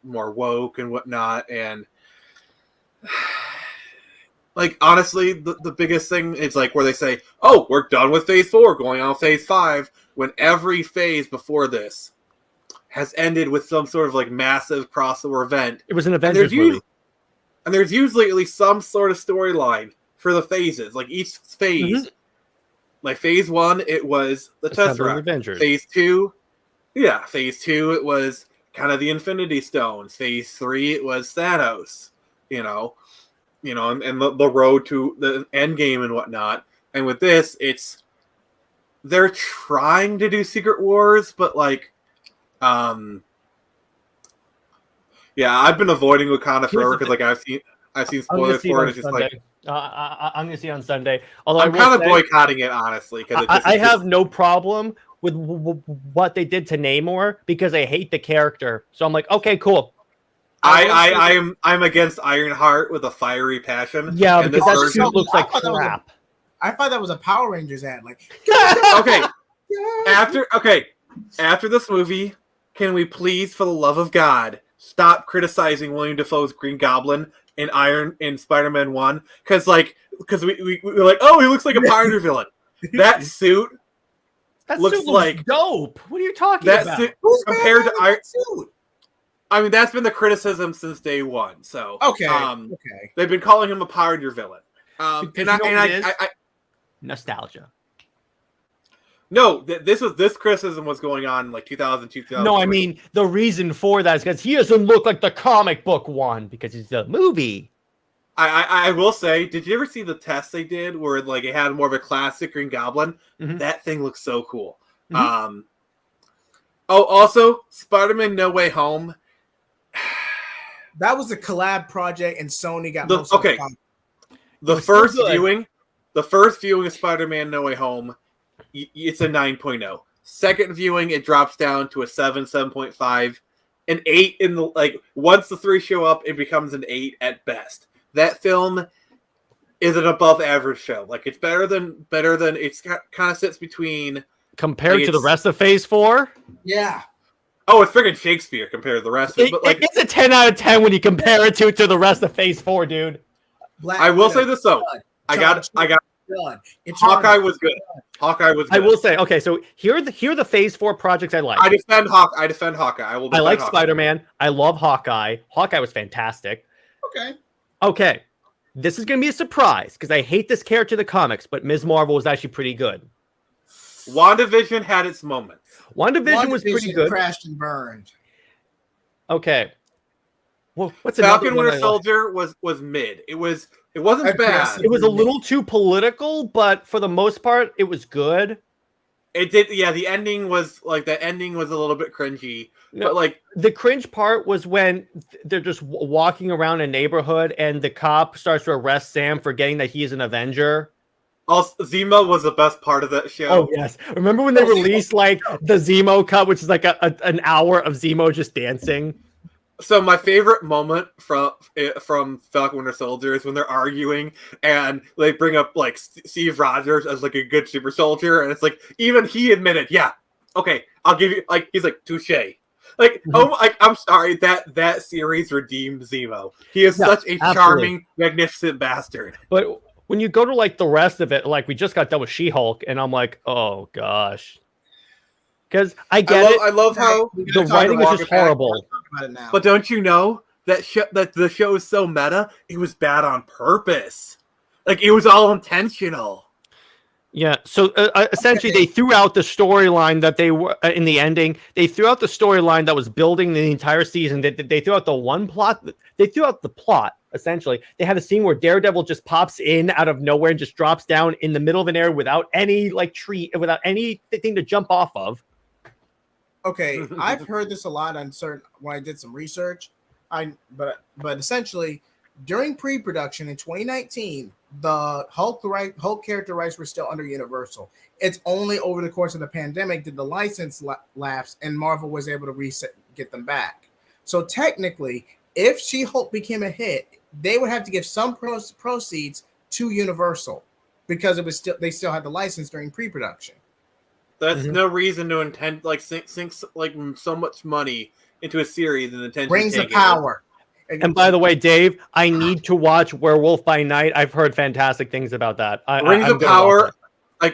more woke and whatnot. And like, honestly, the biggest thing is like where they say, "Oh, we're done with Phase 4, going on Phase 5," when every phase before this has ended with some sort of like massive crossover event. It was an Avengers movie. And there's usually at least some sort of storyline for the phases. Like each phase, like Phase 1, it was the Tesseract. Avengers. Phase 2, it was kind of the Infinity Stones. Phase 3, it was Thanos. And the road to the end game and whatnot. And with this, they're trying to do Secret Wars, but like, I've been avoiding Wakanda forever because like I've seen spoilers for it. It's just Sunday. like I'm gonna see it on Sunday. Although I'm kind of boycotting it honestly because I have no problem with what they did to Namor because I hate the character. So I'm like, okay, cool. I'm against Ironheart with a fiery passion. Yeah, and because that suit looks like crap. I thought that was a Power Rangers ad. Like, okay, after this movie, can we please, for the love of God, stop criticizing William Dafoe's Green Goblin in Spider-Man 1? Because we were like, oh, he looks like a Power Ranger villain. That suit looks like dope. What are you talking about? Suit compared to Iron Suit. I mean, that's been the criticism since day one. So they've been calling him a Power Ranger villain. Nostalgia. No, this criticism was going on in like 2002, 2003. No, I mean the reason for that is because he doesn't look like the comic book one because he's the movie. I will say, did you ever see the test they did where like it had more of a classic Green Goblin? Mm-hmm. That thing looks so cool. Mm-hmm. Also, Spider-Man No Way Home. That was a collab project, and Sony got most of the time. The first viewing of Spider-Man No Way Home, it's a 9.0. Second viewing, it drops down to a 7, 7.5, an 8 in the once the 3 show up, it becomes an 8 at best. That film is an above average film. Like it's better than it's kind of sits between compared to the rest of Phase 4. Yeah. Oh, it's freaking Shakespeare compared to the rest of it. But it's a 10 out of 10 when you compare it to the rest of Phase 4, dude. I will say this though. I got Hawkeye was good. Hawkeye was good. I will say, okay, so here are the Phase 4 projects I like. I defend Hawkeye. I like Spider-Man. I love Hawkeye. Hawkeye was fantastic. Okay. This is going to be a surprise because I hate this character in the comics, but Ms. Marvel was actually pretty good. WandaVision had its moments. WandaVision was pretty good. Crashed and burned. Okay. Well, what's Falcon Winter Soldier was mid. It wasn't bad. It was a little too political, but for the most part, it was good. It did, yeah. The ending was a little bit cringy. No, but like the cringe part was when they're just walking around a neighborhood and the cop starts to arrest Sam for getting that he is an Avenger. Also, Zemo was the best part of that show. Oh yes, remember when they released like the Zemo cut, which is like an hour of Zemo just dancing. So my favorite moment from Falcon Winter Soldier is when they're arguing and they bring up like Steve Rogers as like a good super soldier, and it's like even he admitted, yeah, okay, I'll give you like he's like touche. Like I'm sorry that series redeemed Zemo. He is such a charming, magnificent bastard. But when you go to like the rest of it, like we just got done with She-Hulk, and I'm like, oh gosh, because I love how the writing was just horrible. But don't you know that the show is so meta? It was bad on purpose. Like it was all intentional. Yeah. So essentially, they threw out the storyline that they were in the ending. They threw out the storyline that was building the entire season. They threw out the one plot. They threw out the plot. Essentially, they had a scene where Daredevil just pops in out of nowhere and just drops down in the middle of an area without any tree, without anything to jump off of. Okay, I've heard this a lot on when I did some research. But essentially, during pre-production in 2019, the Hulk character rights were still under Universal. It's only over the course of the pandemic did the license lapse, and Marvel was able to get them back. So technically, if She-Hulk became a hit, they would have to give some proceeds to Universal because they still had the license during pre-production. That's no reason to sink like so much money into a series and attention. Rings of Power. And by the way, Dave, I need to watch Werewolf by Night. I've heard fantastic things about that. Rings of Power.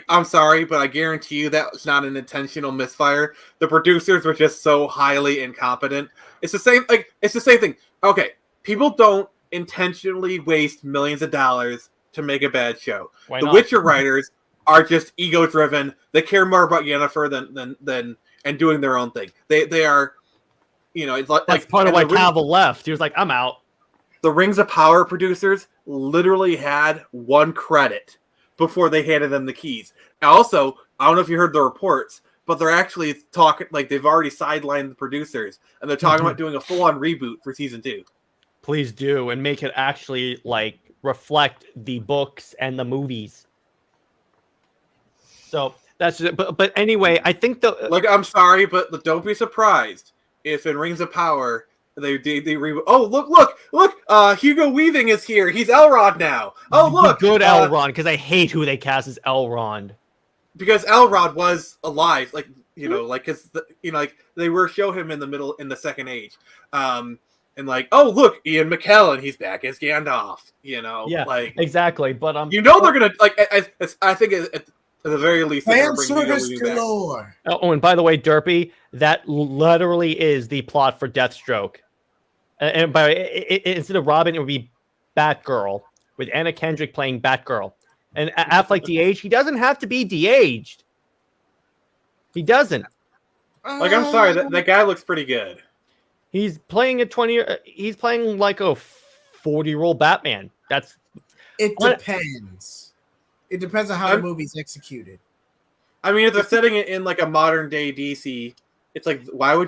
I'm sorry, but I guarantee you that was not an intentional misfire. The producers were just so highly incompetent. It's the same. It's the same thing. Okay, people don't intentionally waste millions of dollars to make a bad show. The Witcher writers are just ego-driven. They care more about Yennefer than and doing their own thing. They are. It's that's part of why Cavill left. He was like, I'm out. The Rings of Power producers literally had one credit before they handed them the keys. Also, I don't know if you heard the reports, but they're actually talking, they've already sidelined the producers, and they're talking about doing a full-on reboot for season 2. Please do, and make it actually, reflect the books and the movies. So, that's just, but anyway, I think I'm sorry, but don't be surprised if in Rings of Power they reboot. Oh, look! Hugo Weaving is here. He's Elrond now. Oh, look, good Elrond, because I hate who they cast as Elrond. Because Elrond was alive, because they were show him in the Second Age, and oh look, Ian McKellen, he's back as Gandalf. Exactly. But they're gonna I think at the very least, fan service galore. Oh, and by the way, Derpy, that literally is the plot for Deathstroke. And instead of Robin, it would be Batgirl with Anna Kendrick playing Batgirl. And Affleck de-aged. He doesn't have to be de-aged. He doesn't. I'm sorry, that guy looks pretty good. He's playing he's playing like a 40-year-old Batman. It depends. It depends on how the movie's executed. I mean, if they're setting it in a modern day DC, it's why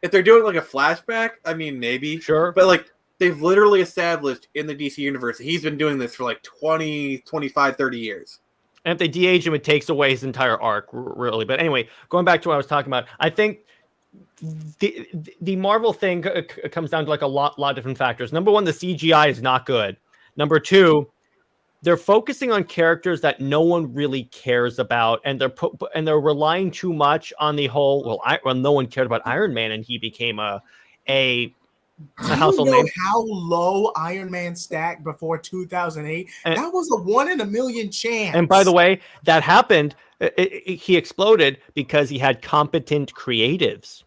if they're doing a flashback, I mean, maybe. Sure. But they've literally established in the DC universe, he's been doing this for 20, 25, 30 years. And if they de-age him, it takes away his entire arc, really. But anyway, going back to what I was talking about, I think the Marvel thing comes down to a lot of different factors. Number one, the CGI is not good. Number two, they're focusing on characters that no one really cares about, and they're relying too much on the whole. Well, no one cared about Iron Man, and he became a household name. How low Iron Man stacked before 2008? That was a 1 in a million chance. And by the way, that happened. He exploded because he had competent creatives.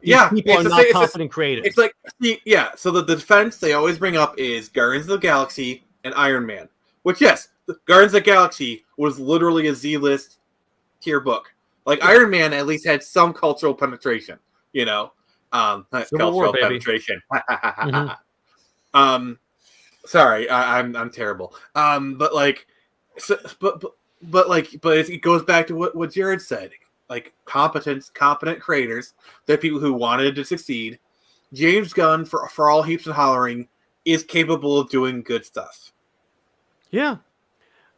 People are not competent creatives. It's so the defense they always bring up is Guardians of the Galaxy and Iron Man. Which, yes, Guardians of the Galaxy was literally a Z-list tier book. Iron Man at least had some cultural penetration, cultural penetration. Sorry, I'm terrible. But it goes back to what Jared said. Competent creators, they're people who wanted to succeed. James Gunn, for all heaps and hollering, is capable of doing good stuff. Yeah,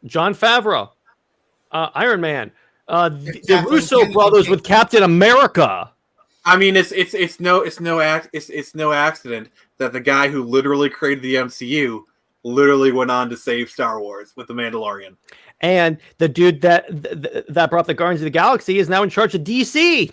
Jon Favreau, Iron Man, the Russo brothers with Captain America. I mean, it's no accident that the guy who literally created the MCU literally went on to save Star Wars with the Mandalorian. And the dude that brought the Guardians of the Galaxy is now in charge of DC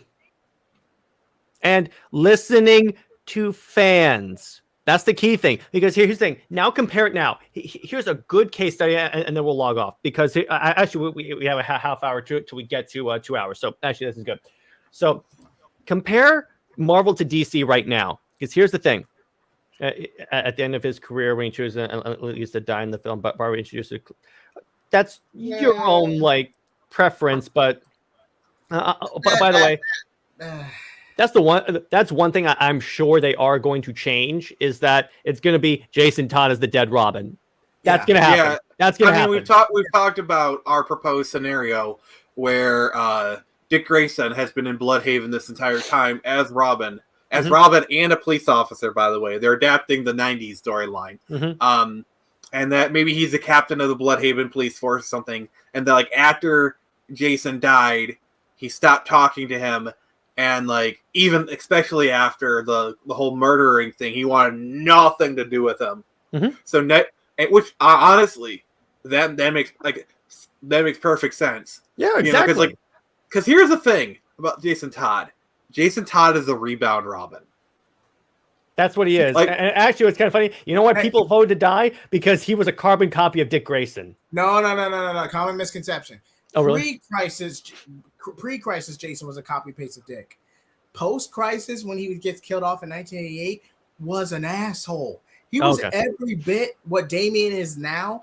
and listening to fans. That's the key thing, because here's the thing. Now compare it now. Here's a good case study, and then we'll log off, because actually we have a half hour till we get to 2 hours. So actually this is good. So compare Marvel to DC right now, because here's the thing. At the end of his career, when he chose at least to die in the film, but Barbara introduced it. That's your own preference, but by the way. That's one thing I'm sure they are going to change, is that it's going to be Jason Todd as the dead Robin. That's going to happen. Yeah. That's going to happen. We've talked about our proposed scenario where Dick Grayson has been in Bloodhaven this entire time as Robin, Robin and a police officer. By the way, they're adapting the '90s storyline. and that maybe he's the captain of the Bloodhaven police force or something, and that like after Jason died, he stopped talking to him, and like even especially after the whole murdering thing, he wanted nothing to do with him. Mhm. So which honestly, that makes perfect sense. Yeah, exactly. Because here's the thing about Jason Todd. Jason Todd is a rebound Robin. That's what he is. Like- and actually, it's kind of funny. You know why people voted to die? Because he was a carbon copy of Dick Grayson. No. Common misconception. Oh, really? Pre-crisis, Jason was a copy paste of Dick. Post-crisis, when he gets killed off in 1988, was an asshole. He was every bit what Damian is now,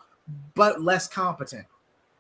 but less competent.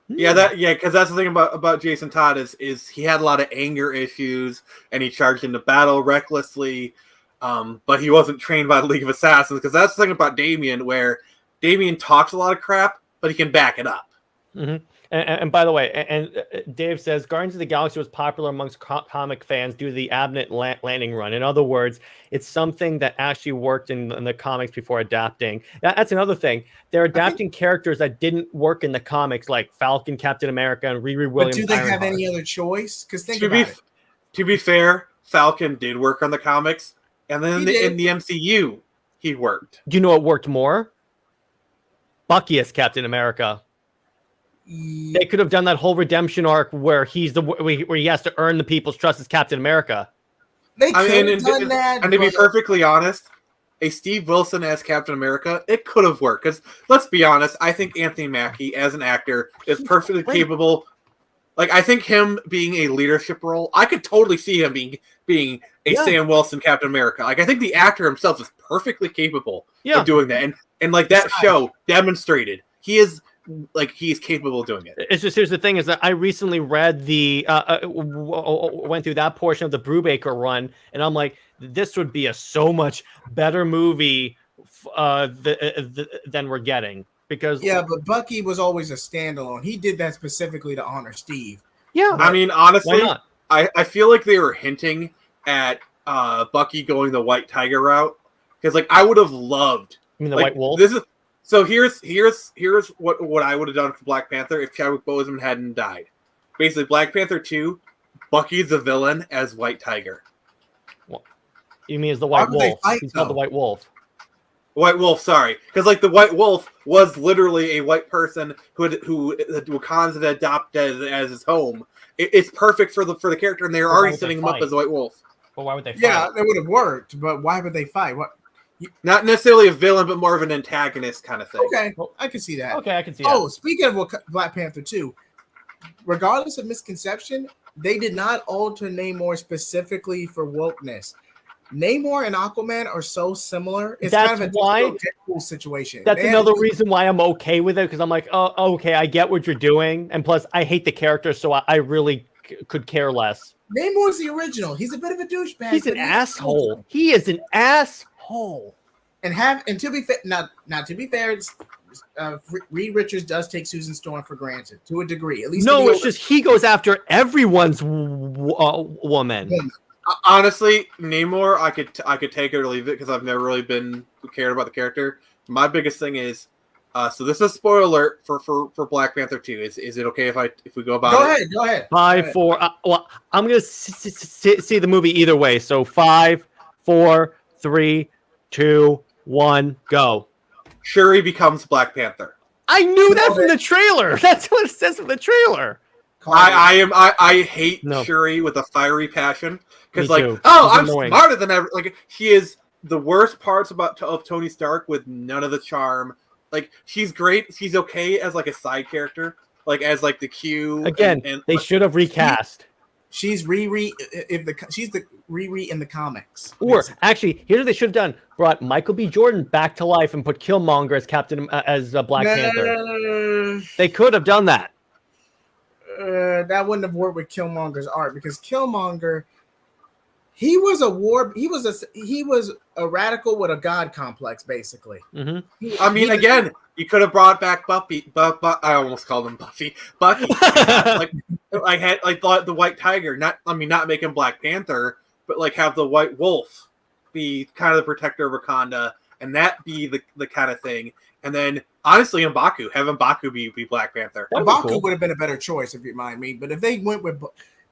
Yeah, because that's the thing about Jason Todd is he had a lot of anger issues and he charged into battle recklessly, but he wasn't trained by the League of Assassins, because that's the thing about Damian, where Damian talks a lot of crap, but he can back it up. Mm-hmm. And by the way, and Dave says Guardians of the Galaxy was popular amongst comic fans due to the Abnett landing run. In other words, it's something that actually worked in the comics before adapting. That's another thing. They're adapting characters that didn't work in the comics, like Falcon, Captain America, and Riri Williams. But do they have any other choice? Because to be fair, Falcon did work on the comics, and then in the MCU, he worked. Do you know what worked more? Bucky as Captain America. They could have done that whole redemption arc where where he has to earn the people's trust as Captain America. They could have done that. And to be perfectly honest, a Steve Wilson as Captain America, it could have worked. Because let's be honest, I think Anthony Mackie as an actor is perfectly capable. Like, I think him being a leadership role, I could totally see him being a Sam Wilson Captain America. Like, I think the actor himself is perfectly capable of doing that. And like that show demonstrated, he's capable of doing it. It's just, here's the thing, is that I recently read went through that portion of the Brubaker run, and I'm like, this would be a so much better movie than we're getting. Because but Bucky was always a standalone. He did that specifically to honor Steve. Yeah. I mean, honestly, why not? I feel like they were hinting at Bucky going the White Tiger route. Because like I would have loved the White Wolf? So here's what I would have done for Black Panther if Chadwick Boseman hadn't died. Basically, Black Panther 2, Bucky's the villain as White Tiger. Well, you mean as the White Wolf? He's called the White Wolf. White Wolf, sorry, because like the White Wolf was literally a white person who Wakanda had adopted as his home. It's perfect for the character, and they're already setting him up as a White Wolf. Well, why would they fight? Yeah, that would have worked, but why would they fight? What? Not necessarily a villain, but more of an antagonist kind of thing. Okay, I can see that. Okay, I can see that. Oh, speaking of Black Panther 2, regardless of misconception, they did not alter Namor specifically for wokeness. Namor and Aquaman are so similar. It's That's kind of a Deadpool situation. That's another reason why I'm okay with it, because I'm like, oh, okay, I get what you're doing, and plus, I hate the character, so I really could care less. Namor's the original. He's a bit of a douchebag. He's an asshole. He is an asshole. And to be fair, to be fair, Reed Richards does take Susan Storm for granted to a degree. At least it's just he goes after everyone's woman. Honestly, Namor, I could take it or leave it because I've never really been cared about the character. My biggest thing is, so this is a spoiler alert for Black Panther 2. Is it okay if we go about it? Go ahead. 5, 4. Well, I'm gonna see the movie either way. So 5, 4, 3, 2, 1, go. Shuri becomes Black Panther. I knew that from the trailer. That's what it says from the trailer. I hate Shuri with a fiery passion because I'm smarter than ever. Like she is the worst parts of Tony Stark with none of the charm. Like she's great. She's okay as like a side character, like as like the Q. Again, they should have recast. She's Riri. She's the Riri in the comics. Or actually, here's what they should have done: brought Michael B. Jordan back to life and put Killmonger as Black Panther. They could have done that. That wouldn't have worked with Killmonger's art, because Killmonger, he was a radical with a god complex, basically. Mm-hmm. I mean, again, you could have brought back Buffy. I almost called him Buffy. Bucky. I had the White Tiger. Not make him Black Panther, but like have the White Wolf be kind of the protector of Wakanda, and that be the kind of thing. And then, honestly, M'Baku. Have M'Baku be Black Panther. M'Baku would have been a better choice, if you mind me. But if they went with...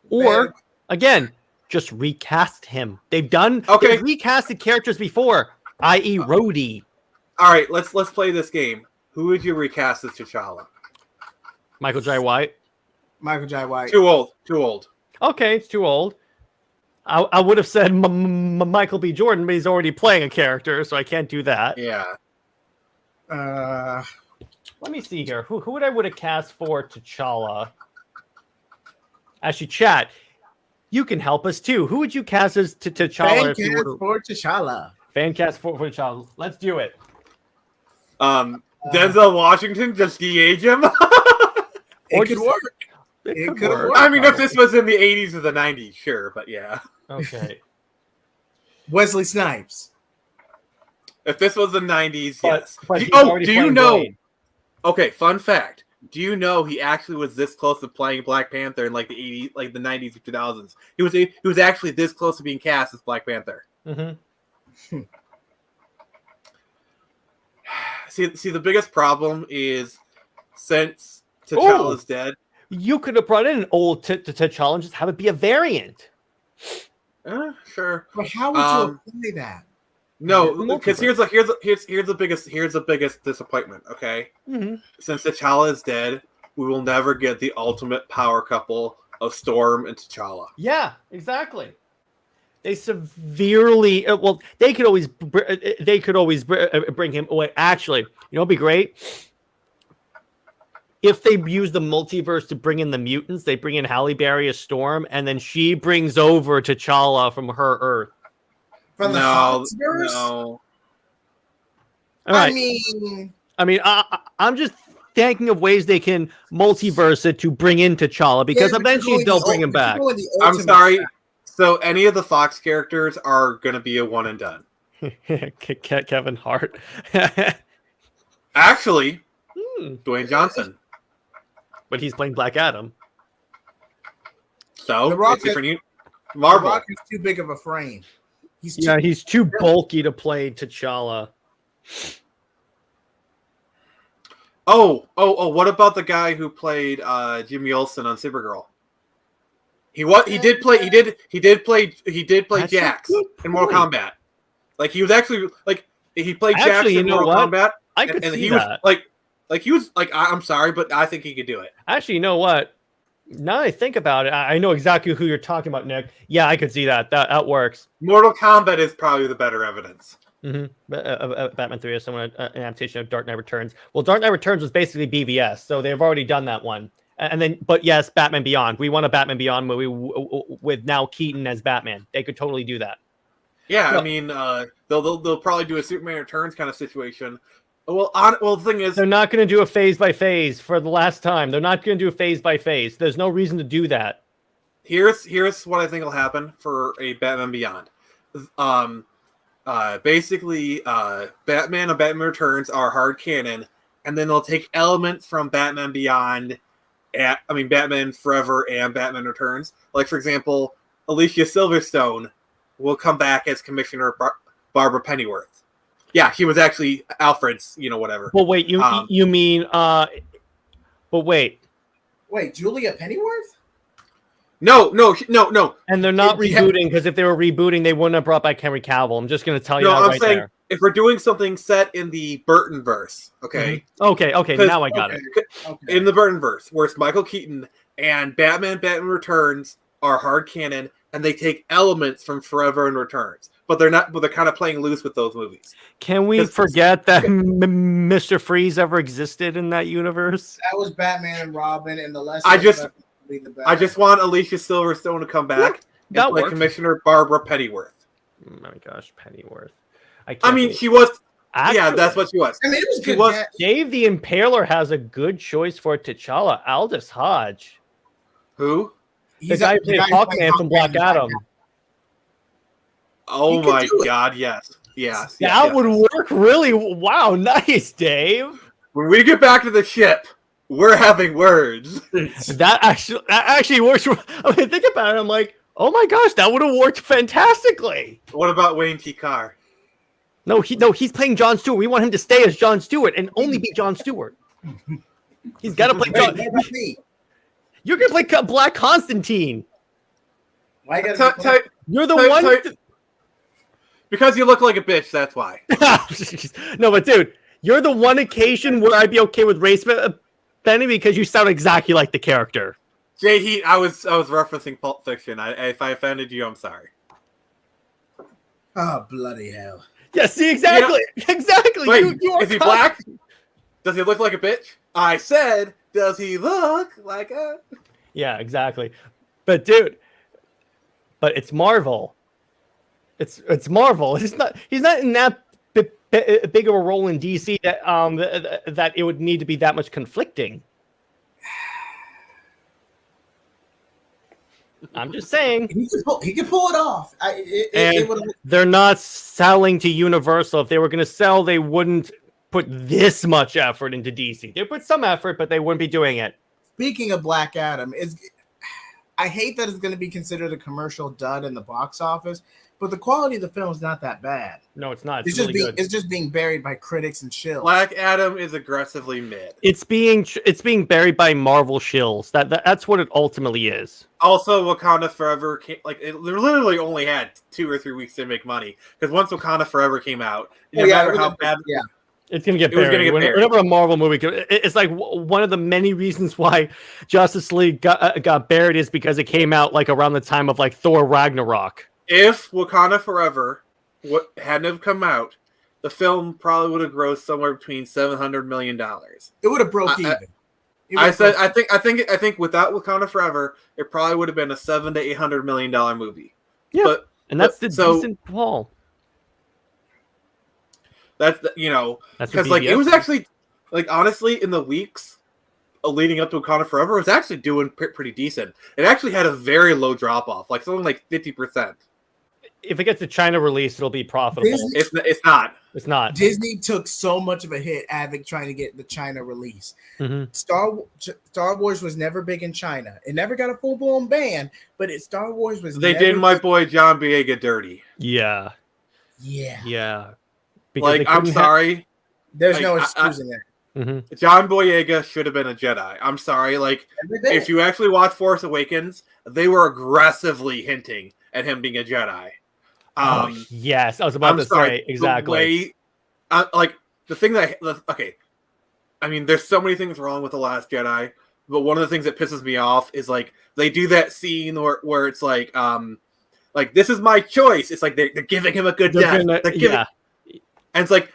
Or, again, just recast him. They've recasted characters before, i.e. Rhodey. All right, let's play this game. Who would you recast as T'Challa? Michael Jai White. Michael Jai White. Too old. Okay, it's too old. I would have said Michael B. Jordan, but he's already playing a character, so I can't do that. Yeah. Let me see here. Who would I have cast for T'Challa? Actually, chat, you can help us too. Who would you cast as T'Challa? Fan cast for T'Challa. Fan cast for T'Challa. Let's do it. Denzel Washington, just de-age him? It could work. It could work. I mean, if this was in the 80s or the 90s, sure, but yeah. Okay. Wesley Snipes. If this was the 90s, yes. But do you know? Blade. Okay, fun fact. Do you know he actually was this close to playing Black Panther in like the 80s, like the 90s or 2000s? He was actually this close to being cast as Black Panther. Mm-hmm. See, the biggest problem is since T'Challa's dead. You could have brought in an old T'Challa and just have it be a variant. Sure. But how would you apply that? No, because here's the biggest disappointment. Okay, Since T'Challa is dead, we will never get the ultimate power couple of Storm and T'Challa. Yeah, exactly. They severely they could always bring him away. Actually, you know, it'd be great if they use the multiverse to bring in the mutants. They bring in Halle Berry as Storm, and then she brings over T'Challa from her Earth. From the Foxverse? No. Right. I mean, I'm just thinking of ways they can multiverse it to bring in T'Challa, because eventually they'll bring him back. I'm sorry. So any of the Fox characters are going to be a one and done. Kevin Hart. Actually, Dwayne Johnson. But he's playing Black Adam. So, it's different. Marvel. The Rock is too big of a frame. He's too bulky to play T'Challa. What about the guy who played Jimmy Olsen on Supergirl? He did play Jax in Mortal Kombat. Like he was actually he played Jax in Mortal Kombat. I could see he that. Was I'm sorry, but I think he could do it. Actually, you know what? Now that I think about it, I know exactly who you're talking about, Nick. Yeah, I could see that. That works. Mortal Kombat is probably the better evidence. Batman 3 is someone an adaptation of Dark Knight Returns. Well, Dark Knight Returns was basically BVS, so they've already done that one. And then, but yes, Batman Beyond. We want a Batman Beyond movie with now Keaton as Batman. They could totally do that. Yeah, I mean, they'll probably do a Superman Returns kind of situation. Well, the thing is, they're not going to do a phase by phase for the last time. They're not going to do a phase by phase. There's no reason to do that. Here's what I think will happen for a Batman Beyond. Basically, Batman and Batman Returns are hard canon, and then they'll take elements from Batman Beyond, Batman Forever and Batman Returns. Like, for example, Alicia Silverstone will come back as Commissioner Barbara Pennyworth. Yeah, she was actually Alfred's, whatever. Well, wait, you mean, but wait. Wait, Julia Pennyworth? No. And they're not rebooting, because if they were rebooting, they wouldn't have brought back Henry Cavill. I'm just going to tell you that I'm right saying, there. If we're doing something set in the Burton-verse, okay? Mm-hmm. Okay, now I got it. Okay. In the Burton-verse, where it's Michael Keaton and Batman Returns are hard canon, and they take elements from Forever and Returns. But they're kind of playing loose with those movies. Can we forget that Mr. Freeze ever existed in that universe? That was Batman and Robin, and the less I just want Alicia Silverstone to come back and play Commissioner Barbara Pennyworth. Oh my gosh, Pennyworth. She was. Actually, yeah, that's what she was. I mean, it was good. Dave the Impaler has a good choice for T'Challa. Aldous Hodge. Who? The guy who played Hawkman from Black Adam. Oh my God! Yes. That would work really. Wow, nice, Dave. When we get back to the ship, we're having words. That actually works. I mean, think about it. I'm like, oh my gosh, that would have worked fantastically. What about Wayne T. Carr? He's playing Jon Stewart. We want him to stay as Jon Stewart and only be Jon Stewart. He's got to play Jon. You're gonna play Black Constantine. Why you gotta You're the one. Because you look like a bitch. That's why. No, but dude, you're the one occasion where I'd be okay with race Benny because you sound exactly like the character. Jay, I was referencing Pulp Fiction. If I offended you, I'm sorry. Oh, bloody hell. Yeah, see, exactly. Exactly. Wait, you are is he black? Does he look like a bitch? I said, does he look like a... Yeah, exactly. But dude, it's Marvel. It's Marvel. He's not in that big of a role in DC that it would need to be that much conflicting. I'm just saying. He can pull it off. They're not selling to Universal. If they were going to sell, they wouldn't put this much effort into DC. They put some effort, but they wouldn't be doing it. Speaking of Black Adam, I hate that it's going to be considered a commercial dud in the box office, but the quality of the film is not that bad. No, it's not. It's just being buried by critics and shills. Black Adam is aggressively mid. It's being buried by Marvel shills. That's what it ultimately is. Also, Wakanda Forever it literally only had 2 or 3 weeks to make money because once Wakanda Forever came out, no matter how bad, it's gonna get buried. Whenever a Marvel movie, it's like one of the many reasons why Justice League got buried is because it came out like around the time of like Thor Ragnarok. If Wakanda Forever hadn't have come out, the film probably would have grossed somewhere between $700 million. It would have broke even. I think without Wakanda Forever, it probably would have been a $700 to $800 million movie. Yeah, that's decent haul. That's because like it was actually like honestly in the weeks leading up to Wakanda Forever, it was actually doing pretty decent. It actually had a very low drop off, like something like 50%. If it gets a China release, it'll be profitable. It's not. It's not. Disney took so much of a hit trying to get the China release. Mm-hmm. Star Wars was never big in China. It never got a full blown ban, but Star Wars was. They did my boy John Boyega dirty. Yeah. Like I'm sorry. There's no excusing that. Mm-hmm. John Boyega should have been a Jedi. I'm sorry. Like if you actually watch Force Awakens, they were aggressively hinting at him being a Jedi. Yes, I was about to say exactly. The thing that I mean, there's so many things wrong with The Last Jedi, but one of the things that pisses me off is like they do that scene where it's like this is my choice. It's like they're giving him a good death. And it's like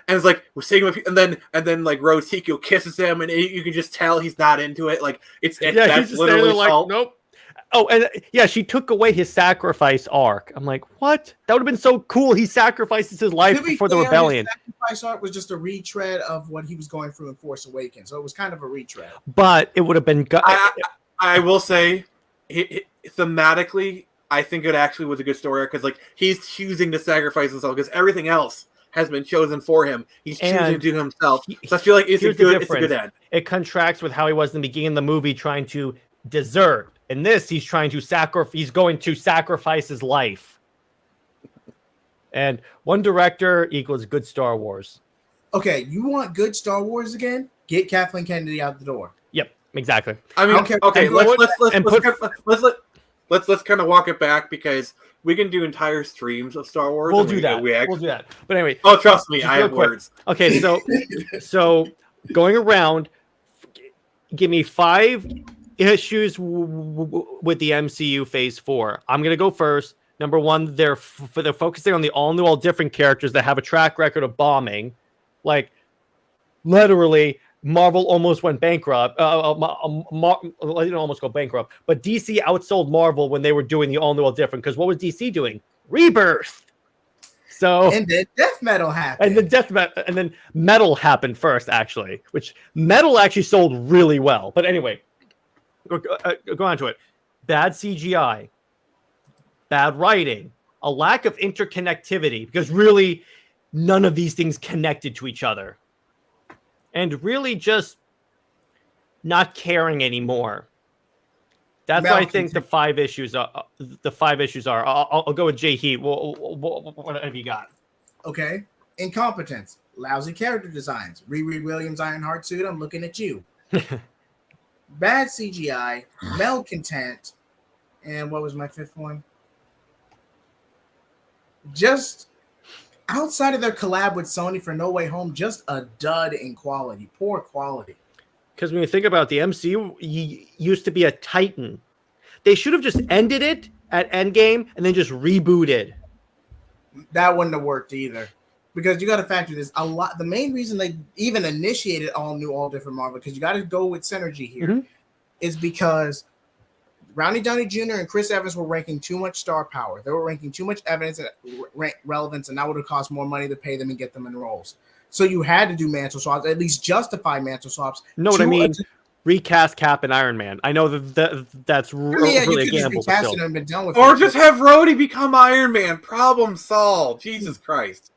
we're seeing him, and then like Rose Tico kisses him, and you can just tell he's not into it. Like that's literally like, nope. Oh, and she took away his sacrifice arc. I'm like, what? That would have been so cool. He sacrifices his life for the rebellion. His sacrifice arc was just a retread of what he was going through in Force Awakens, so it was kind of a retread. But it would have been. I will say, thematically, I think it actually was a good story arc because like he's choosing to sacrifice himself because everything else has been chosen for him. He's choosing to do himself. So I feel like it's a good end. It contracts with how he was in the beginning of the movie, trying to desert. In this, he's trying to He's going to sacrifice his life. And one director equals good Star Wars. Okay, you want good Star Wars again? Get Kathleen Kennedy out the door. Yep, exactly. I mean, okay, let's kind of walk it back because we can do entire streams of Star Wars. We'll do that. We'll do that. But anyway. Oh, trust me, I have words. Okay, so going around, give me 5 issues with the MCU Phase 4. I'm going to go first. Number 1, they're focusing on the all different characters that have a track record of bombing. Like, literally, Marvel almost went bankrupt. They didn't almost go bankrupt, but DC outsold Marvel when they were doing the all different. Because what was DC doing? Rebirth. So and then death metal happened. And then metal happened first, actually, which metal actually sold really well. But anyway, go on to it. Bad CGI, bad writing, a lack of interconnectivity because really none of these things connected to each other, and really just not caring anymore. That's what I think the 5 issues are. The 5 issues are. I'll go with Jay Heat. What have you got? Okay. Incompetence, lousy character designs. Riri Williams Ironheart suit. I'm looking at you. Bad CGI, malcontent, and what was my fifth one? Just outside of their collab with Sony for No Way Home, just a dud in quality, poor quality. Because when you think about the MCU, used to be a titan. They should have just ended it at Endgame and then just rebooted. That wouldn't have worked either. Because you got to factor this a lot. The main reason they even initiated all different Marvel, because you got to go with synergy here, is because Rowney Downey Jr. and Chris Evans were ranking too much star power. They were ranking too much evidence and relevance, and that would have cost more money to pay them and get them in roles. So you had to do mantle swaps, at least justify mantle swaps. Know what I mean? Recast Cap and Iron Man. I know that's really a gamble. And been done with or just have Rhodey become Iron Man. Problem solved. Jesus Christ.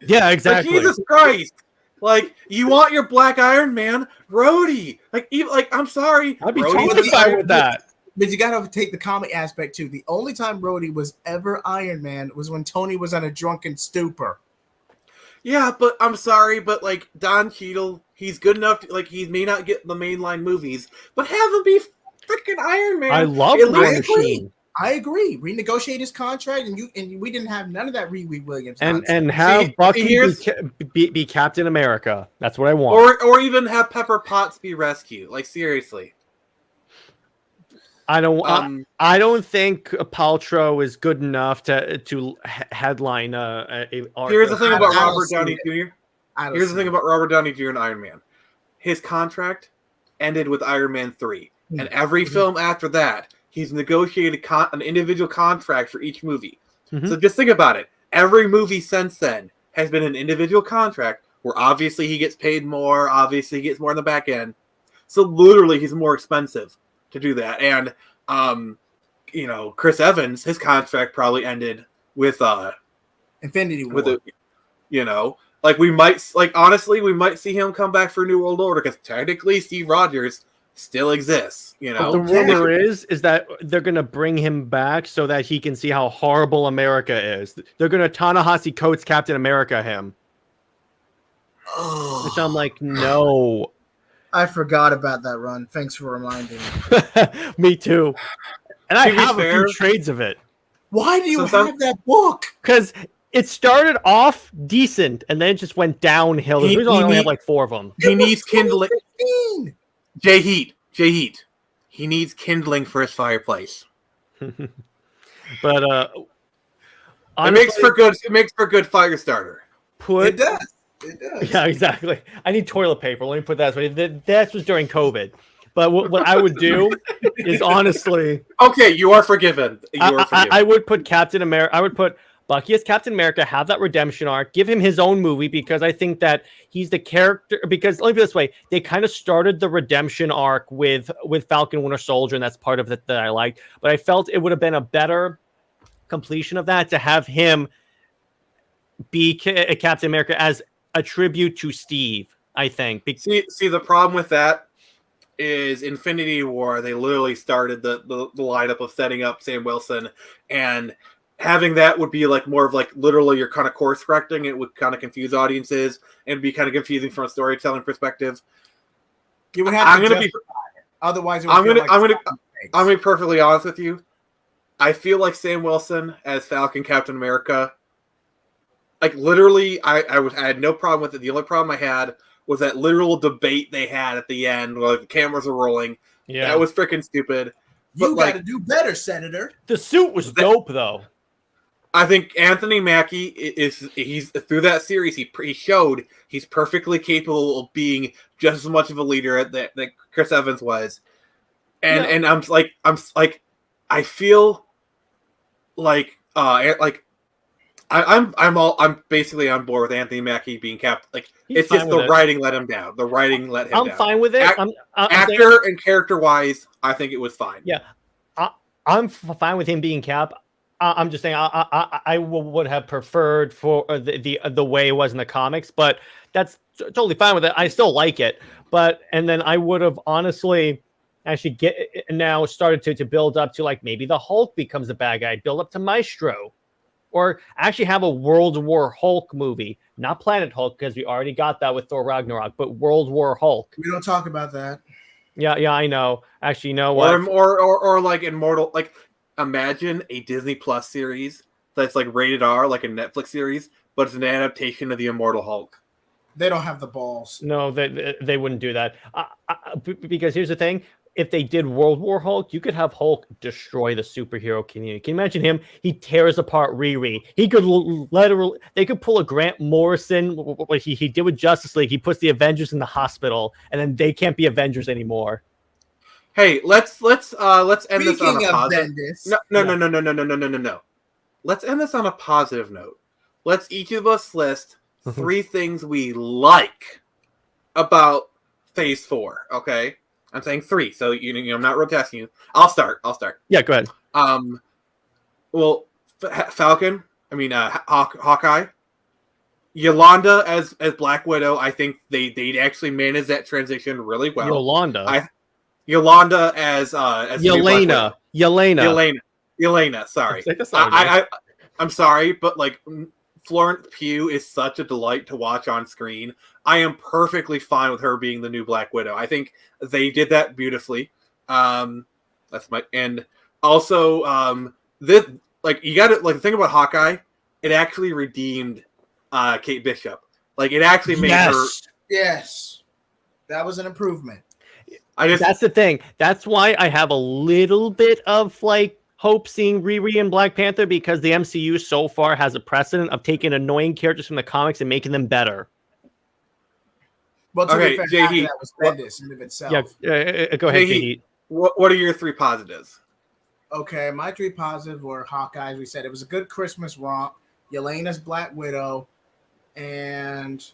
Yeah, exactly. Like, Jesus Christ. Like, you want your Black Iron Man, Rhodey. I'm sorry. I'd be totally fine with that. But you got to take the comic aspect too. The only time Rhodey was ever Iron Man was when Tony was on a drunken stupor. Yeah, but I'm sorry, but like Don Cheadle, he's good enough to, like, he may not get the mainline movies, but have him be freaking Iron Man. I love the Machine. I agree. Renegotiate his contract, and we didn't have none of that Riri Williams and have Bucky be Captain America. That's what I want. Or even have Pepper Potts be Rescue. Like, seriously. I don't think Paltrow is good enough to headline Here's the thing about Robert Downey Jr. Here's the thing about Robert Downey Jr. and Iron Man. His contract ended with Iron Man 3. And every film after that, he's negotiated an individual contract for each movie. So just think about it. Every movie since then has been an individual contract where obviously he gets paid more, obviously he gets more in the back end. So literally he's more expensive to do that. And Chris Evans, his contract probably ended with Infinity War. We might see him come back for New World Order, because technically Steve Rogers still exists. But the rumor is that they're gonna bring him back so that he can see how horrible America is. They're gonna Ta-Nehisi Coates Captain America him. Which I'm like, no. I forgot about that run. Thanks for reminding me. Me too. And I have a few trades of it. Why do you have that book? Because it started off decent and then it just went downhill. There's only have like 4 of them. He needs kindling. Jay Heat. He needs kindling for his fireplace. But honestly, it makes for good fire starter. It does. It does. Yeah, exactly. I need toilet paper. Let me put that way. That was during COVID. But what I would do is honestly... Okay, you are forgiven. I would put Captain America... I would put Bucky as Captain America, have that redemption arc, give him his own movie, because I think that he's the character... Because, let me put it this way, they kind of started the redemption arc with Falcon Winter Soldier, and that's part of it that I liked. But I felt it would have been a better completion of that to have him be Captain America as a tribute to Steve, I think. See, the problem with that is Infinity War, they literally started the lineup of setting up Sam Wilson, and having that would be like more of like literally you're kind of course correcting. It would kind of confuse audiences and be kind of confusing from a storytelling perspective. You would have to justify it. Otherwise, I'm gonna be perfectly honest with you. I feel like Sam Wilson as Falcon Captain America, like literally, I had no problem with it. The only problem I had was that literal debate they had at the end where the cameras were rolling. Yeah, that was freaking stupid. You got to do better, Senator. The suit was dope, though. I think Anthony Mackie he's through that series. He showed he's perfectly capable of being just as much of a leader that Chris Evans was, and I'm I feel like I'm basically on board with Anthony Mackie being capped. Like, it's just the writing let him down. The writing let him down. I'm fine with it. Actor and character wise, I think it was fine. Yeah, I'm fine with him being capped. I'm just saying I would have preferred for the way it was in the comics, but that's totally fine with it. I still like it, and then I would have honestly actually started to build up to like maybe the Hulk becomes the bad guy, build up to Maestro. Or actually have a World War Hulk movie, not Planet Hulk, because we already got that with Thor Ragnarok, but World War Hulk. We don't talk about that. Yeah, I know. Actually, you know what? Or like Immortal. Like, imagine a Disney Plus series that's like rated R, like a Netflix series, but it's an adaptation of the Immortal Hulk. They don't have the balls. No, they wouldn't do that. Because here's the thing. If they did World War Hulk, you could have Hulk destroy the superhero community. Can you imagine him? He tears apart Riri. He could literally, they could pull a Grant Morrison, what he did with Justice League. He puts the Avengers in the hospital, and then they can't be Avengers anymore. Hey, let's end this on a positive. No. Let's end this on a positive note. Let's each of us list 3 things we like about Phase 4. Okay, I'm saying 3, so I'm not road testing you. I'll start. Yeah, go ahead. Well, Falcon. I mean, Hawkeye. Yolanda as Black Widow. I think they actually managed that transition really well. Yolanda as Yelena. Sorry, I'm sorry, but like Florence Pugh is such a delight to watch on screen. I am perfectly fine with her being the new Black Widow. I think they did that beautifully. And also this, like, you got to like think about Hawkeye. It actually redeemed Kate Bishop. Like, it actually made her. Yes, that was an improvement. That's the thing. That's why I have a little bit of like hope seeing Riri and Black Panther, because the MCU so far has a precedent of taking annoying characters from the comics and making them better. Well, to okay, be fair, JD, that was Bendis in of itself. Yeah, go ahead, JD. What are your 3 positives? Okay, my 3 positive were Hawkeye. As we said, it was a good Christmas romp. Yelena's Black Widow, and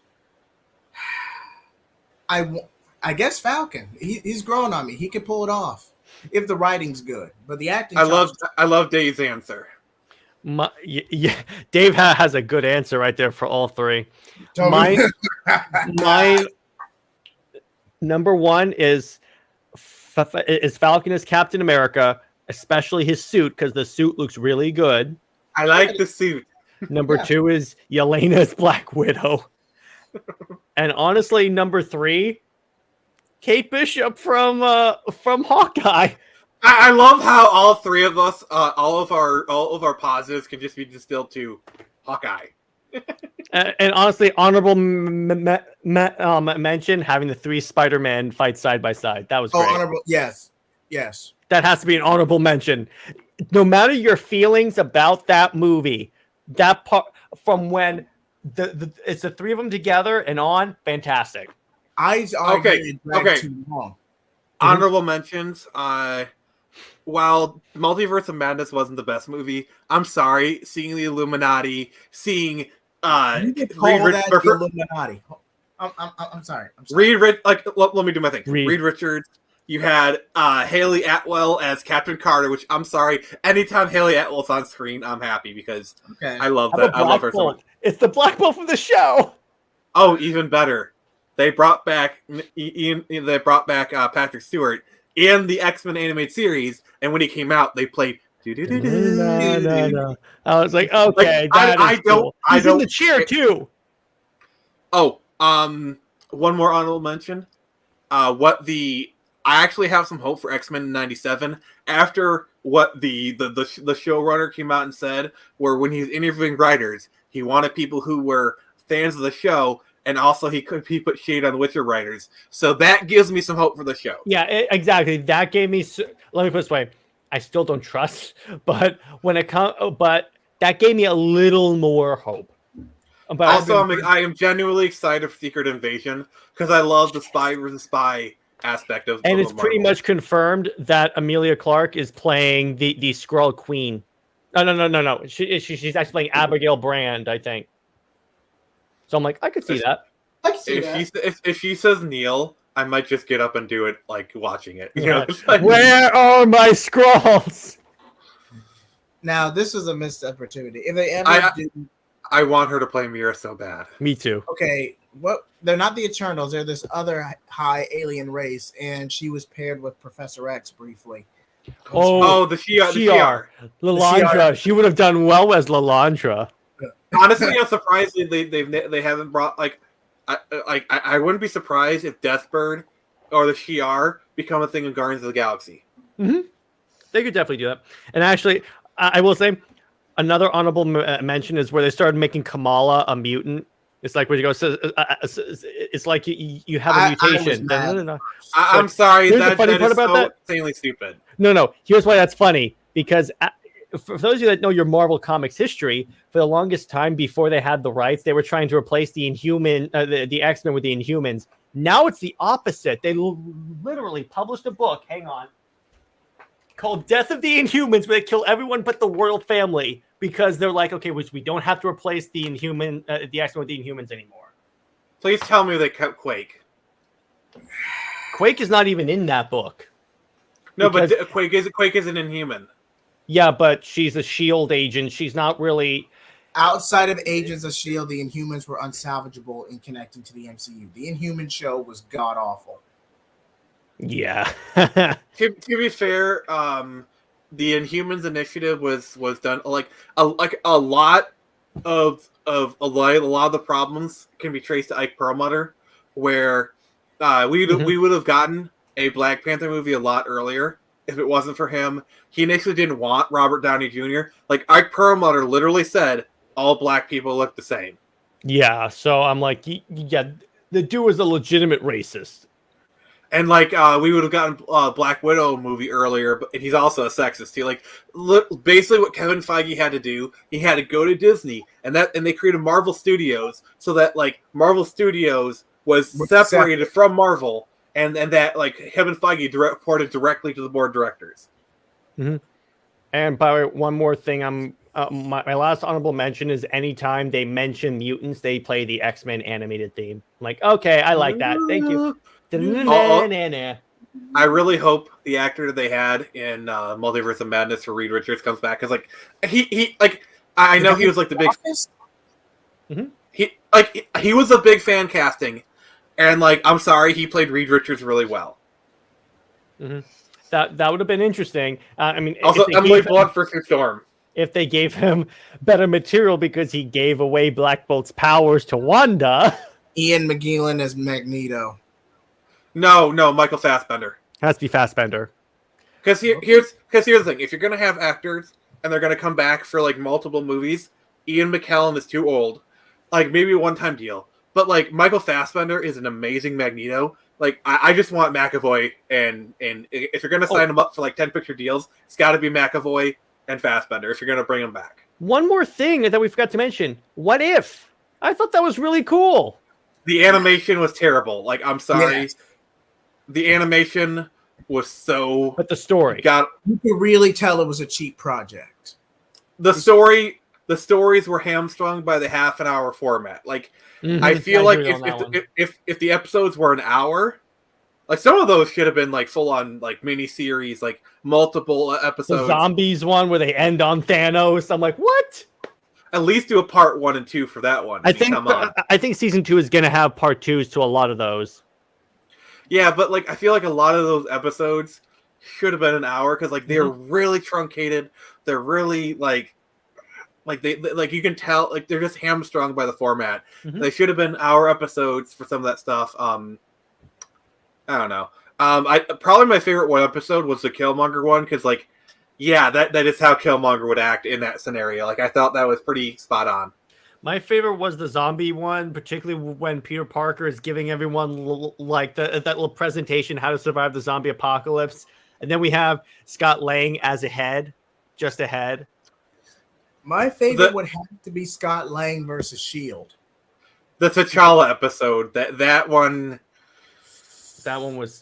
I guess Falcon. He's growing on me. He can pull it off if the writing's good. But the acting. I love Dave's answer. Dave has a good answer right there for all 3. My number 1 is Falcon as Captain America, especially his suit, because the suit looks really good. I like the suit. Number 2 is Yelena as Black Widow. And honestly, number 3, Kate Bishop from Hawkeye. I love how all 3 of us, all of our positives can just be distilled to Hawkeye. And honestly, honorable mention, having the 3 Spider-Man fight side by side. That was great. Honorable, yes. That has to be an honorable mention. No matter your feelings about that movie, that part from when it's the 3 of them together and on, fantastic. Okay. Too long. Honorable mentions. While Multiverse of Madness wasn't the best movie, I'm sorry, seeing the Illuminati, seeing Illuminati. I'm sorry. Let me do my thing. Reed Richards. You had Haley Atwell as Captain Carter, which I'm sorry. Anytime Haley Atwell's on screen, I'm happy because I love that. I love her so much. It's the Black Bolt from the show. Oh, even better. They brought back Patrick Stewart in the X-Men animated series, and when he came out, they played. No. I was like, okay, He's in the chair too. Oh, one more honorable mention. I actually have some hope for X-Men in '97 after what the showrunner came out and said, where when he's interviewing writers, he wanted people who were fans of the show, and also he put shade on Witcher writers. So that gives me some hope for the show. Yeah, exactly. That gave me. Let me put it this way: I still don't trust, but that gave me a little more hope. Also, I am genuinely excited for Secret Invasion because I love the spy versus spy aspect of. And it's pretty much confirmed that Emilia Clarke is playing the Skrull Queen. No. She's actually playing Abigail Brand, I think. So I'm like, I could see that. I can see that. If she says Neil, I might just get up and do it, like watching it. You know? Where are my Skrulls? Now this is a missed opportunity. If they ever I want her to play Mira so bad. Me too. Okay, they're not the Eternals. They're this other high alien race, and she was paired with Professor X briefly. Oh, the Shi'ar. Lilandra. She would have done well as Lilandra. Honestly, I'm surprised they haven't brought I wouldn't be surprised if Deathbird or the Shi'ar become a thing in Guardians of the Galaxy. Mm-hmm. They could definitely do that. And actually, I will say another honorable mention is where they started making Kamala a mutant. It's like where you go. It's like you have a mutation. I'm sorry. Here's the funny part about that. Insanely stupid. No. Here's why that's funny. Because for those of you that know your Marvel Comics history, for the longest time before they had the rights, they were trying to replace the the X-Men with the Inhumans. Now it's the opposite. They literally published a book. Hang on. Called Death of the Inhumans, where they kill everyone but the royal family because they're like, okay, we don't have to replace the X-Men with the Inhumans anymore. Please tell me they cut Quake. Quake is not even in that book. No, but Quake is an Inhuman. Yeah, but she's a S.H.I.E.L.D. agent. She's not really... Outside of Agents of S.H.I.E.L.D., the Inhumans were unsalvageable in connecting to the MCU. The Inhuman show was god-awful. Yeah. to be fair, the Inhumans initiative was done a lot of the problems can be traced to Ike Perlmutter, where we would have gotten a Black Panther movie a lot earlier if it wasn't for him. He initially didn't want Robert Downey Jr. Like Ike Perlmutter literally said, all black people look the same. Yeah, so I'm like, yeah, the dude was a legitimate racist. And we would have gotten a Black Widow movie earlier, but he's also a sexist. He basically what Kevin Feige had to do. He had to go to Disney, and they created Marvel Studios so that Marvel Studios was separated from Marvel, and that Kevin Feige reported directly to the board of directors. Mm-hmm. And by the way, one more thing, my last honorable mention is anytime they mention mutants, they play the X-Men animated theme. I'm like, okay, I like that. Thank you. I really hope the actor they had in Multiverse of Madness for Reed Richards comes back, because I know he was the big. Mm-hmm. He was a big fan casting, and I'm sorry, he played Reed Richards really well. Mm-hmm. That would have been interesting. I mean, also Emily Blunt for Sue Storm. If they gave him better material because he gave away Black Bolt's powers to Wanda. Ian McKellen as Magneto. No, Michael Fassbender. Has to be Fassbender. Because here's the thing: if you're gonna have actors and they're gonna come back for multiple movies, Ian McKellen is too old. Maybe a one-time deal, but Michael Fassbender is an amazing Magneto. I just want McAvoy, and if you're gonna sign him up for 10-picture deals, it's got to be McAvoy and Fassbender if you're gonna bring him back. One more thing that we forgot to mention: What If? I thought that was really cool. The animation was terrible. I'm sorry. Yes. The animation was so... But the story. You could really tell it was a cheap project. The stories were hamstrung by the half-an-hour format. I feel if the episodes were an hour, some of those should have been full-on mini-series, multiple episodes. The zombies one where they end on Thanos. I'm like, what? At least do a part 1 and 2 for that one. I think season 2 is going to have part 2s to a lot of those. Yeah, but I feel a lot of those episodes should have been an hour, because they're really truncated. They're really they you can tell they're just hamstrung by the format. Mm-hmm. They should have been hour episodes for some of that stuff. I don't know. Probably my favorite one episode was the Killmonger one, because that is how Killmonger would act in that scenario. I thought that was pretty spot on. My favorite was the zombie one, particularly when Peter Parker is giving everyone that little presentation, how to survive the zombie apocalypse. And then we have Scott Lang as just a head. My favorite would have to be Scott Lang versus S.H.I.E.L.D. The T'Challa episode, that one was...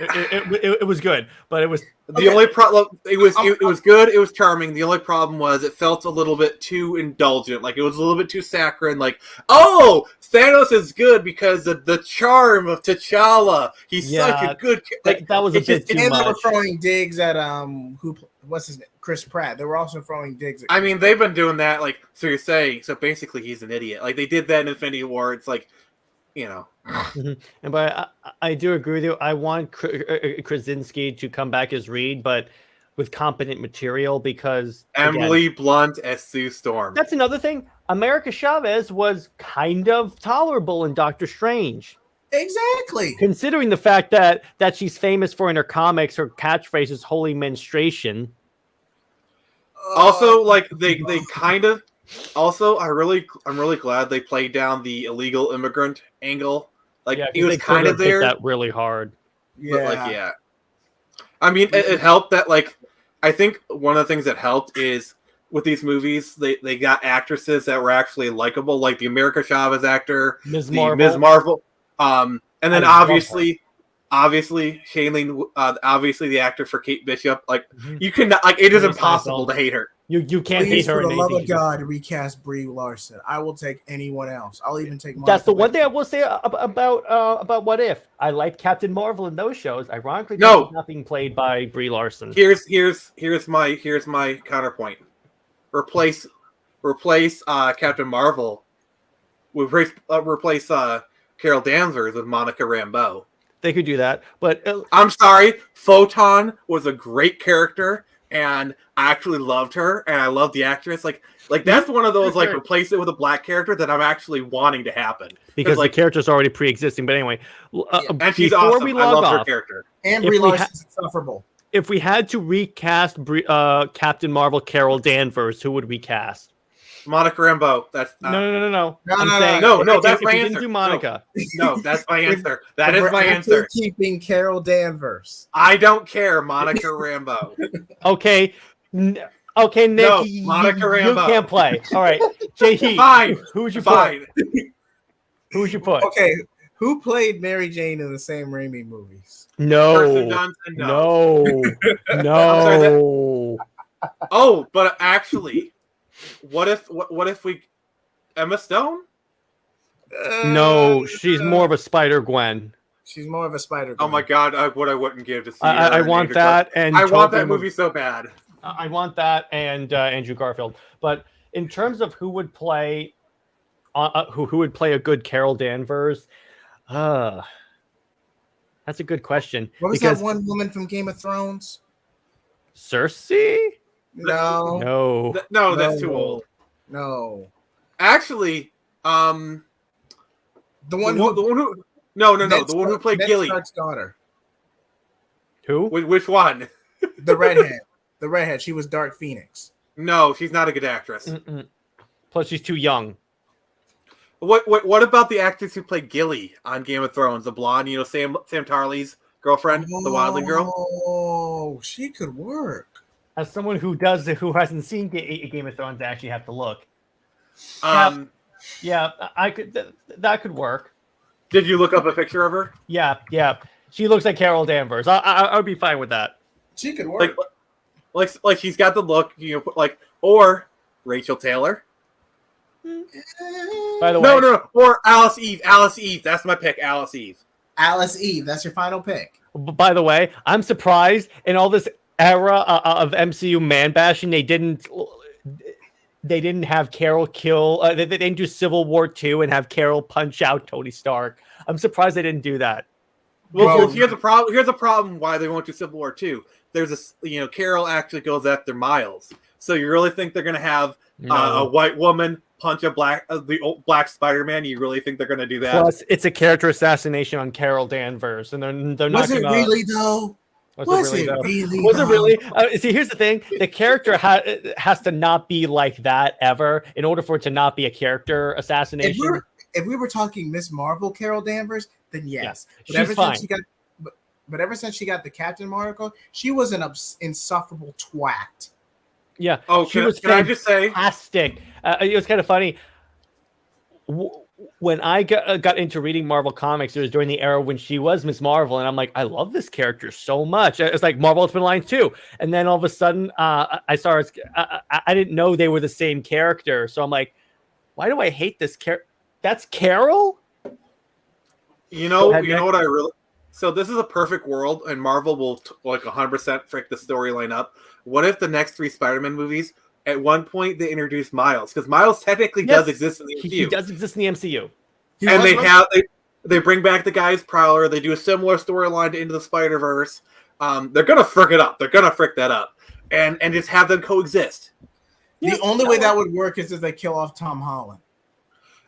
It was good, but it was the only problem. It was good. It was charming. The only problem was it felt a little bit too indulgent. It was a little bit too saccharine. Thanos is good because of the charm of T'Challa. He's such a good. That was a bit too much. They were throwing digs at what's his name, Chris Pratt. They were also throwing digs at. They've been doing that. So you're saying basically he's an idiot. They did that in Infinity War. It's you know. And but I do agree with you. I want Krasinski to come back as Reed, but with competent material, because Emily again, Blunt as Sue Storm. that's another thing. America Chavez was kind of tolerable in Doctor Strange, Exactly. considering the fact that she's famous for in her comics. Her catchphrase is "Holy Menstruation." Also, like they kind of. Also, I'm really glad they played down the illegal immigrant angle. Like Yeah, it was they kind of could've hit there, that really hard. but like yeah. I mean, it helped that like I think one of the things that helped is with these movies they got actresses that were actually likable, like the America Chavez actor, Ms. Ms. Marvel. Marvel, and then I love obviously Shailene, obviously the actor for Kate Bishop. Like you cannot, like it is Haley impossible Steinfeld. to hate her. You can't Please, hate her for in the love anything of she does. God, recast Brie Larson. I will take anyone else. I'll even take. That's the Monica one thing I Bellucci. will say about What If. I liked Captain Marvel in those shows. Ironically, No. there's nothing played by Brie Larson. Here's my counterpoint. Replace Captain Marvel. Replace Carol Danvers with Monica Rambeau. They could do that, but I'm sorry, Photon was a great character, and I actually loved her, and I love the actress. Like that's one of those like replace it with a black character that I'm actually wanting to happen because like the character's already pre-existing. But anyway, and she's before awesome. we I log love her off, character. And If Brie we Larson's insufferable. if we had to recast Captain Marvel Carol Danvers, who would we cast? Monica Rambeau. That's No. No, I'm no, saying no, if that's we my didn't answer. do Monica. No, that's my answer. That If is we're my actually answer. Keeping Carol Danvers. I don't care, Monica Rambeau. Okay. Okay, Nick, No, Monica you Rambeau. can't play. All right, J.H. Fine. Who would you Fine. put? Who would you put? Okay, who played Mary Jane in the Sam Raimi movies? Kirsten No. Dunst and no. No. Oh, but actually, what if we Emma Stone? No, she's more of a Spider-Gwen. She's more of a Spider. Oh my God! What I wouldn't give to see. I her want Andrew that, and I want that Tobey movie so bad. I want that and Andrew Garfield. But in terms of who would play, who would play a good Carol Danvers, that's a good question. What was because that one woman from Game of Thrones? Cersei? No, No. That's too old. no. Actually, The one the who one who no, the one who played Ned Gilly. Stark's daughter, Who? Which one? the redhead. The redhead. She was Dark Phoenix. No, she's not a good actress. Mm-mm. Plus, she's too young. What about the actress who played Gilly on Game of Thrones, the blonde, Sam Tarly's girlfriend, the wildling girl? Oh, she could work. As someone who hasn't seen Game of Thrones, I actually have to look. Yeah, I could. That could work. Did you look up a picture of her? Yeah. She looks like Carol Danvers. I would be fine with that. She could work. Like she's got the look, or Rachel Taylor. By the way, No, or Alice Eve. Alice Eve. That's my pick. Alice Eve. Alice Eve. That's your final pick. By the way, I'm surprised in all this era of MCU man bashing, they didn't have Carol kill. They didn't do Civil War 2 and have Carol punch out Tony Stark. I'm surprised they didn't do that. Well, here's a problem. Here's a problem why they won't do Civil War 2. There's Carol actually goes after Miles. So you really think they're gonna have a white woman punch the old black Spider-Man? You really think they're gonna do that? Plus, it's a character assassination on Carol Danvers, and they're not. Was it really though? Was it really? See, here's the thing: the character has to not be like that ever in order for it to not be a character assassination. If we were talking Miss Marvel, Carol Danvers, then yes. Yeah, she's fine. But ever since she got the Captain Marvel, she was an insufferable twat. Yeah. Oh, she was can I just say? Fantastic. It was kind of funny. When I got into reading Marvel comics, it was during the era when she was Miss Marvel, and I'm like, I love this character so much. It's like Marvel Ultimate Alliance 2. And then all of a sudden, I didn't know they were the same character. So I'm like, why do I hate this character? That's Carol? You know what I really... So this is a perfect world, and Marvel will 100% frick the storyline up. What if the next 3 Spider-Man movies, at one point, they introduce Miles? Because Miles technically does exist in the MCU. He does exist in the MCU. They bring back the guy's Prowler. They do a similar storyline to Into the Spider-Verse. They're gonna frick it up. They're gonna frick that up, and just have them coexist. The only way that would work is if they kill off Tom Holland.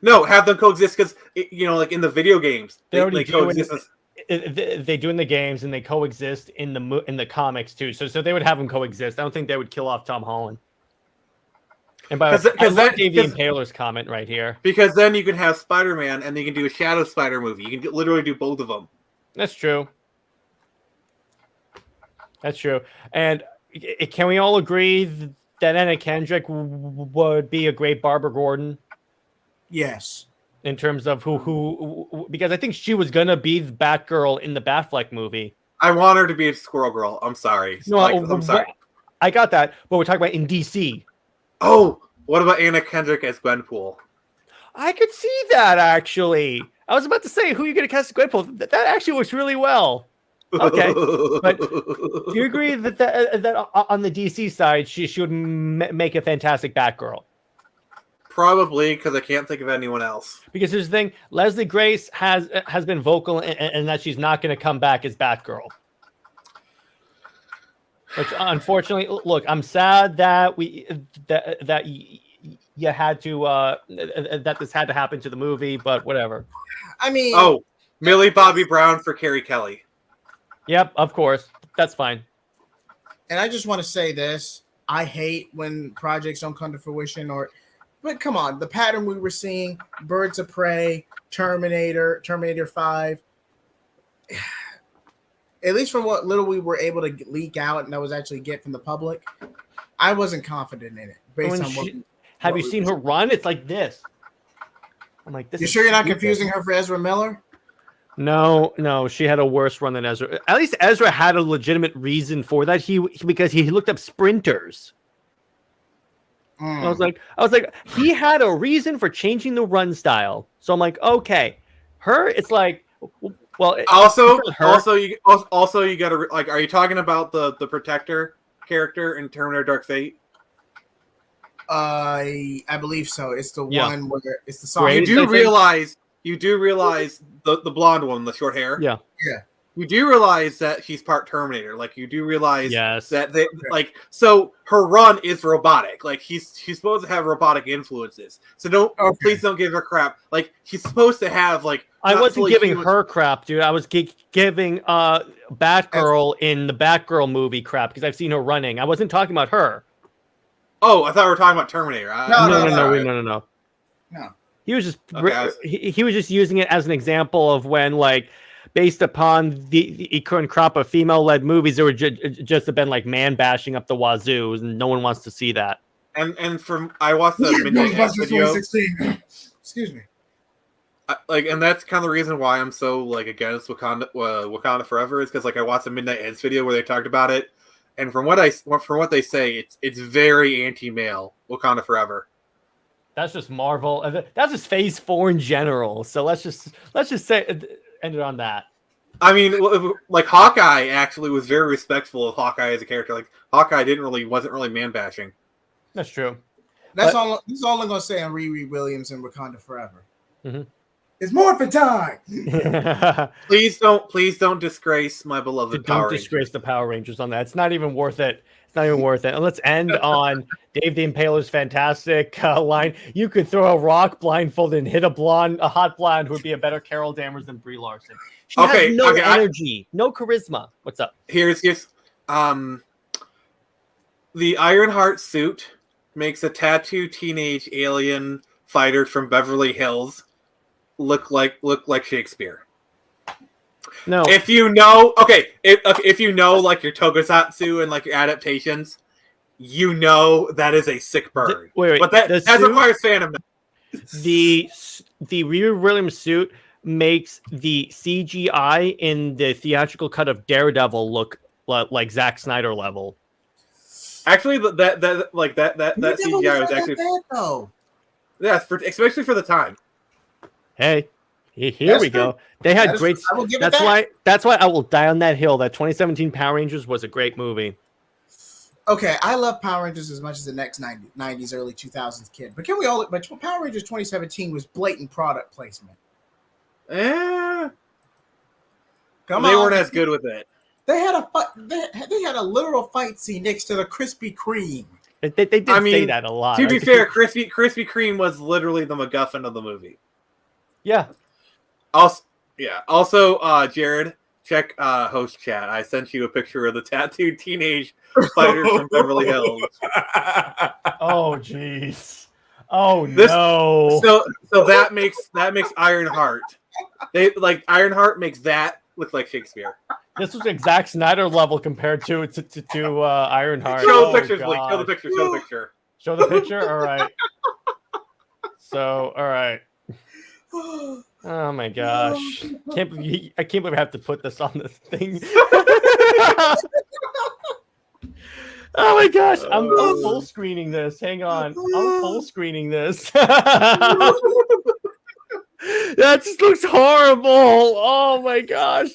No, have them coexist because like in the video games, they coexist. They do in the games, and they coexist in the comics too. So they would have them coexist. I don't think they would kill off Tom Holland. And by Dave the Impaler's comment right here, because then you can have Spider-Man, and you can do a Shadow Spider movie. You can literally do both of them. That's true. That's true. And can we all agree that Anna Kendrick would be a great Barbara Gordon? Yes. In terms of who because I think she was gonna be the Batgirl in the Batfleck movie. I want her to be a Squirrel Girl. I'm sorry. No, I'm sorry. I got that, but we're talking about in DC. Oh, what about Anna Kendrick as Gwenpool? I could see that actually. I was about to say who you gonna cast as Gwenpool. That actually works really well. Okay, but do you agree that on the DC side, she would make a fantastic Batgirl? Probably, because I can't think of anyone else. Because here's the thing: Leslie Grace has been vocal and that she's not going to come back as Batgirl. Which, unfortunately, look, I'm sad that that you had to that this had to happen to the movie, but whatever. I mean, Millie Bobby Brown for Carrie Kelly. Yep, of course, that's fine. And I just want to say this: I hate when projects don't come to fruition But come on, the pattern we were seeing, Birds of Prey, Terminator 5, at least from what little we were able to leak out and that was actually get from the public, I wasn't confident in it. Have you seen her run? It's like this. I'm like, this. You sure you're not confusing her for Ezra Miller? No, she had a worse run than Ezra. At least Ezra had a legitimate reason for that. Because he looked up sprinters. I was like, he had a reason for changing the run style. So I'm like, okay, it's like, well. Also, you gotta like, are you talking about the Protector character in Terminator Dark Fate? I believe so. It's the one where it's the song. Great. You do realize the blonde one, the short hair. Yeah. You do realize that she's part Terminator. Like, you do realize that they so her run is robotic. Like, she's supposed to have robotic influences. So please don't give her crap. Like, she's supposed to have I wasn't giving her crap, dude. I was giving Batgirl in the Batgirl movie crap because I've seen her running. I wasn't talking about her. Oh, I thought we were talking about Terminator. No. He was just he was just using it as an example of when based upon the current crop of female-led movies, there would just have been man bashing up the wazoo, and no one wants to see that. And I watched the Midnight Ends video. Excuse me. And that's kind of the reason why I'm so against Wakanda Forever is because I watched the Midnight Ends video where they talked about it, and from what they say, it's very anti-male Wakanda Forever. That's just Marvel. That's just Phase 4 in general. So let's just say end it on that. I mean, Hawkeye actually was very respectful of Hawkeye as a character. Hawkeye wasn't really man bashing. That's true. That's all. This is all I'm gonna say on Riri Williams and Wakanda Forever. Mm-hmm. It's Morphin time. Please don't disgrace my beloved Power Rangers. Don't disgrace the Power Rangers on that. It's not even worth it. It's not even worth it. And let's end on Dave the Impaler's fantastic line. You could throw a rock blindfolded and hit a hot blonde who would be a better Carol Danvers than Brie Larson. She has no energy, no charisma. What's up? Here's the Ironheart suit makes a tattooed teenage alien fighter from Beverly Hills look like Shakespeare. No. If you know your tokusatsu and your adaptations, that is a sick burn. Wait, but that requires fandom. The Riri Williams suit makes the CGI in the theatrical cut of Daredevil look like Zack Snyder level. Actually, that CGI was actually bad, though. Yeah, especially for the time. Hey. Here we go. They had great. That's why I will die on that hill. That 2017 Power Rangers was a great movie. Okay, I love Power Rangers as much as the next 90s, early 2000s kid. But Power Rangers 2017 was blatant product placement. Eh, Come they on. weren't as good with it. They had a they had a literal fight scene next to the Krispy Kreme. They did say that a lot. To be fair, Krispy Kreme was literally the MacGuffin of the movie. Yeah. Also, Jared, check host chat. I sent you a picture of the tattooed teenage fighter from Beverly Hills. Oh jeez. Oh no. So that makes Ironheart. Ironheart makes that look like Shakespeare. This was exact Snyder level compared to Ironheart. Show the pictures, please. Show the picture. Show the picture. Show the picture. All right. So, all right. Oh my gosh! I can't believe I have to put this on this thing. Oh my gosh! I'm full screening this. Hang on, I'm full screening this. That just looks horrible. Oh my gosh!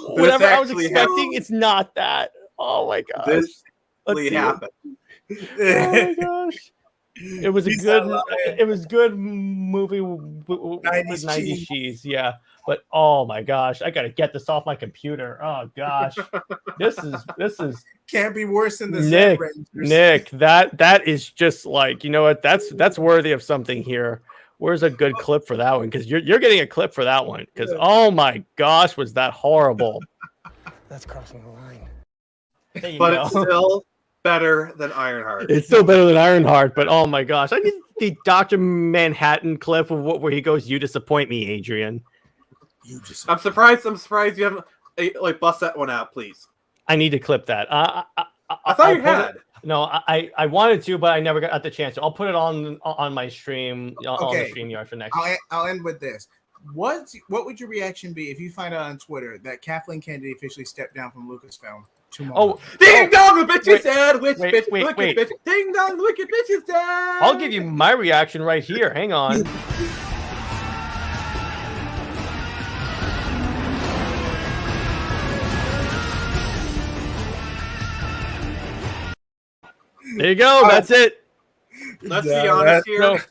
Whatever I was expecting, it's not that. Oh my gosh! This really happened. Oh my gosh! It was good movie with 90s cheese, yeah. But oh my gosh, I gotta get this off my computer. Oh gosh, this is can't be worse than the Nick. That is just like, you know what? That's worthy of something here. Where's a good clip for that one? Because you're getting a clip for that one. Because oh my gosh, was that horrible? That's crossing the line. But it's still better than Ironheart. It's still better than Ironheart, but oh my gosh, I need the Dr. Manhattan clip of where he goes, "You disappoint me, Adrian." I'm surprised you haven't bust that one out, please. I need to clip that. I thought you had. No, I wanted to, but I never got the chance. I'll put it on my stream on the StreamYard for next. I'll end with this. What would your reaction be if you find out on Twitter that Kathleen Kennedy officially stepped down from Lucasfilm? Ding dong, the bitch is dead. Which bitch? Wicked bitch. Ding dong, the wicked bitch is dead. I'll give you my reaction right here. Hang on. There you go. That's it. Let's be honest here.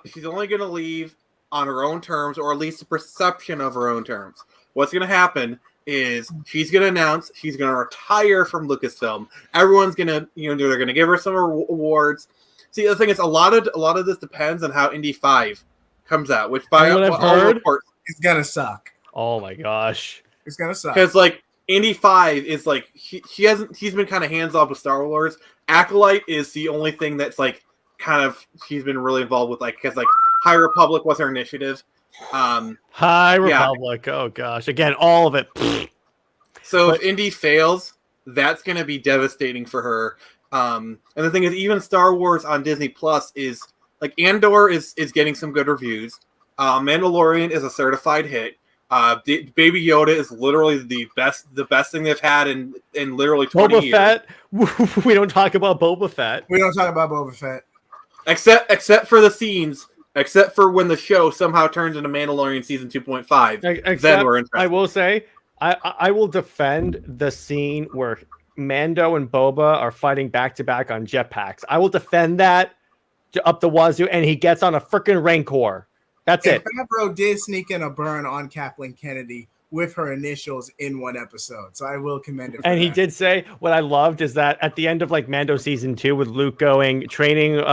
She's only going to leave on her own terms, or at least the perception of her own terms. What's going to happen is she's going to announce she's going to retire from Lucasfilm. Everyone's going to, they're going to give her some awards. See, the thing is, a lot of this depends on how Indy 5 comes out, which by all reports, it's going to suck. Oh my gosh. It's going to suck. Because Indy 5 is she's been kind of hands off with Star Wars. Acolyte is the only thing that's she's been really involved with, because High Republic was her initiative. High Republic. Oh gosh. Again, all of it. So if Indy fails, that's going to be devastating for her. And the thing is, even Star Wars on Disney Plus is Andor is getting some good reviews. Mandalorian is a certified hit. Baby Yoda is literally the best thing they've had in literally 20 years. Boba Fett. We don't talk about Boba Fett. We don't talk about Boba Fett. Except for the scenes. Except for when the show somehow turns into Mandalorian season 2.5. Then we're interested. I will say, I will defend the scene where Mando and Boba are fighting back to back on jetpacks. I will defend that up the wazoo, and he gets on a freaking Rancor. That's it. Favreau did sneak in a burn on Kathleen Kennedy with her initials in one episode, so I will commend it. He did say, what I loved is that at the end of Mando season 2, with Luke going training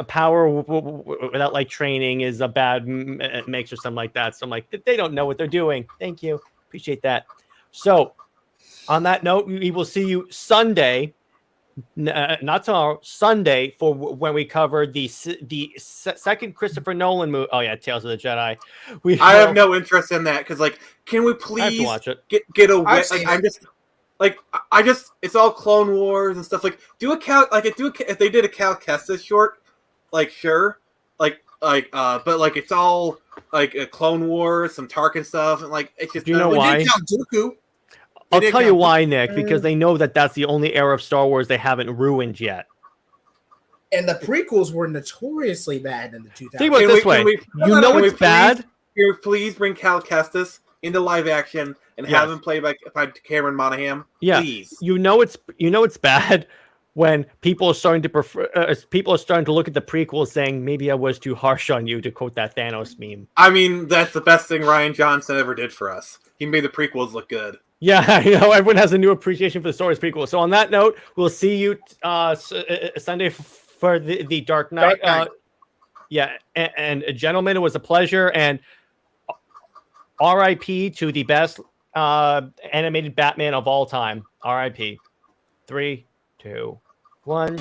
power without training is a bad mix or something like that. So I'm like, they don't know what they're doing. Thank you, appreciate that. So on that note, we will see you Sunday. Not tomorrow, Sunday, for when we cover the second Christopher Nolan movie. Oh yeah, Tales of the Jedi. I have no interest in that because, can we please watch it? Get away? It's all Clone Wars and stuff. If they did a Cal Kestis short, sure, but it's all a Clone Wars, some Tarkin stuff, and it's just. Do you know why? I'll tell you why, Nick, because they know that that's the only era of Star Wars they haven't ruined yet. And the prequels were notoriously bad in the 2000s. Think about it this way. It's bad? Can you please bring Cal Kestis into live action and have him played by Cameron Monaghan? Yeah. Please. You know it's bad when people are starting to people are starting to look at the prequels, saying maybe I was too harsh on you, to quote that Thanos meme. I mean, that's the best thing Ryan Johnson ever did for us. He made the prequels look good. Yeah, everyone has a new appreciation for the Star Wars prequel. So on that note, we'll see you Sunday for the Dark Knight. Yeah, and gentlemen, it was a pleasure, and R.I.P. to the best animated Batman of all time. R.I.P. 3, 2, 1.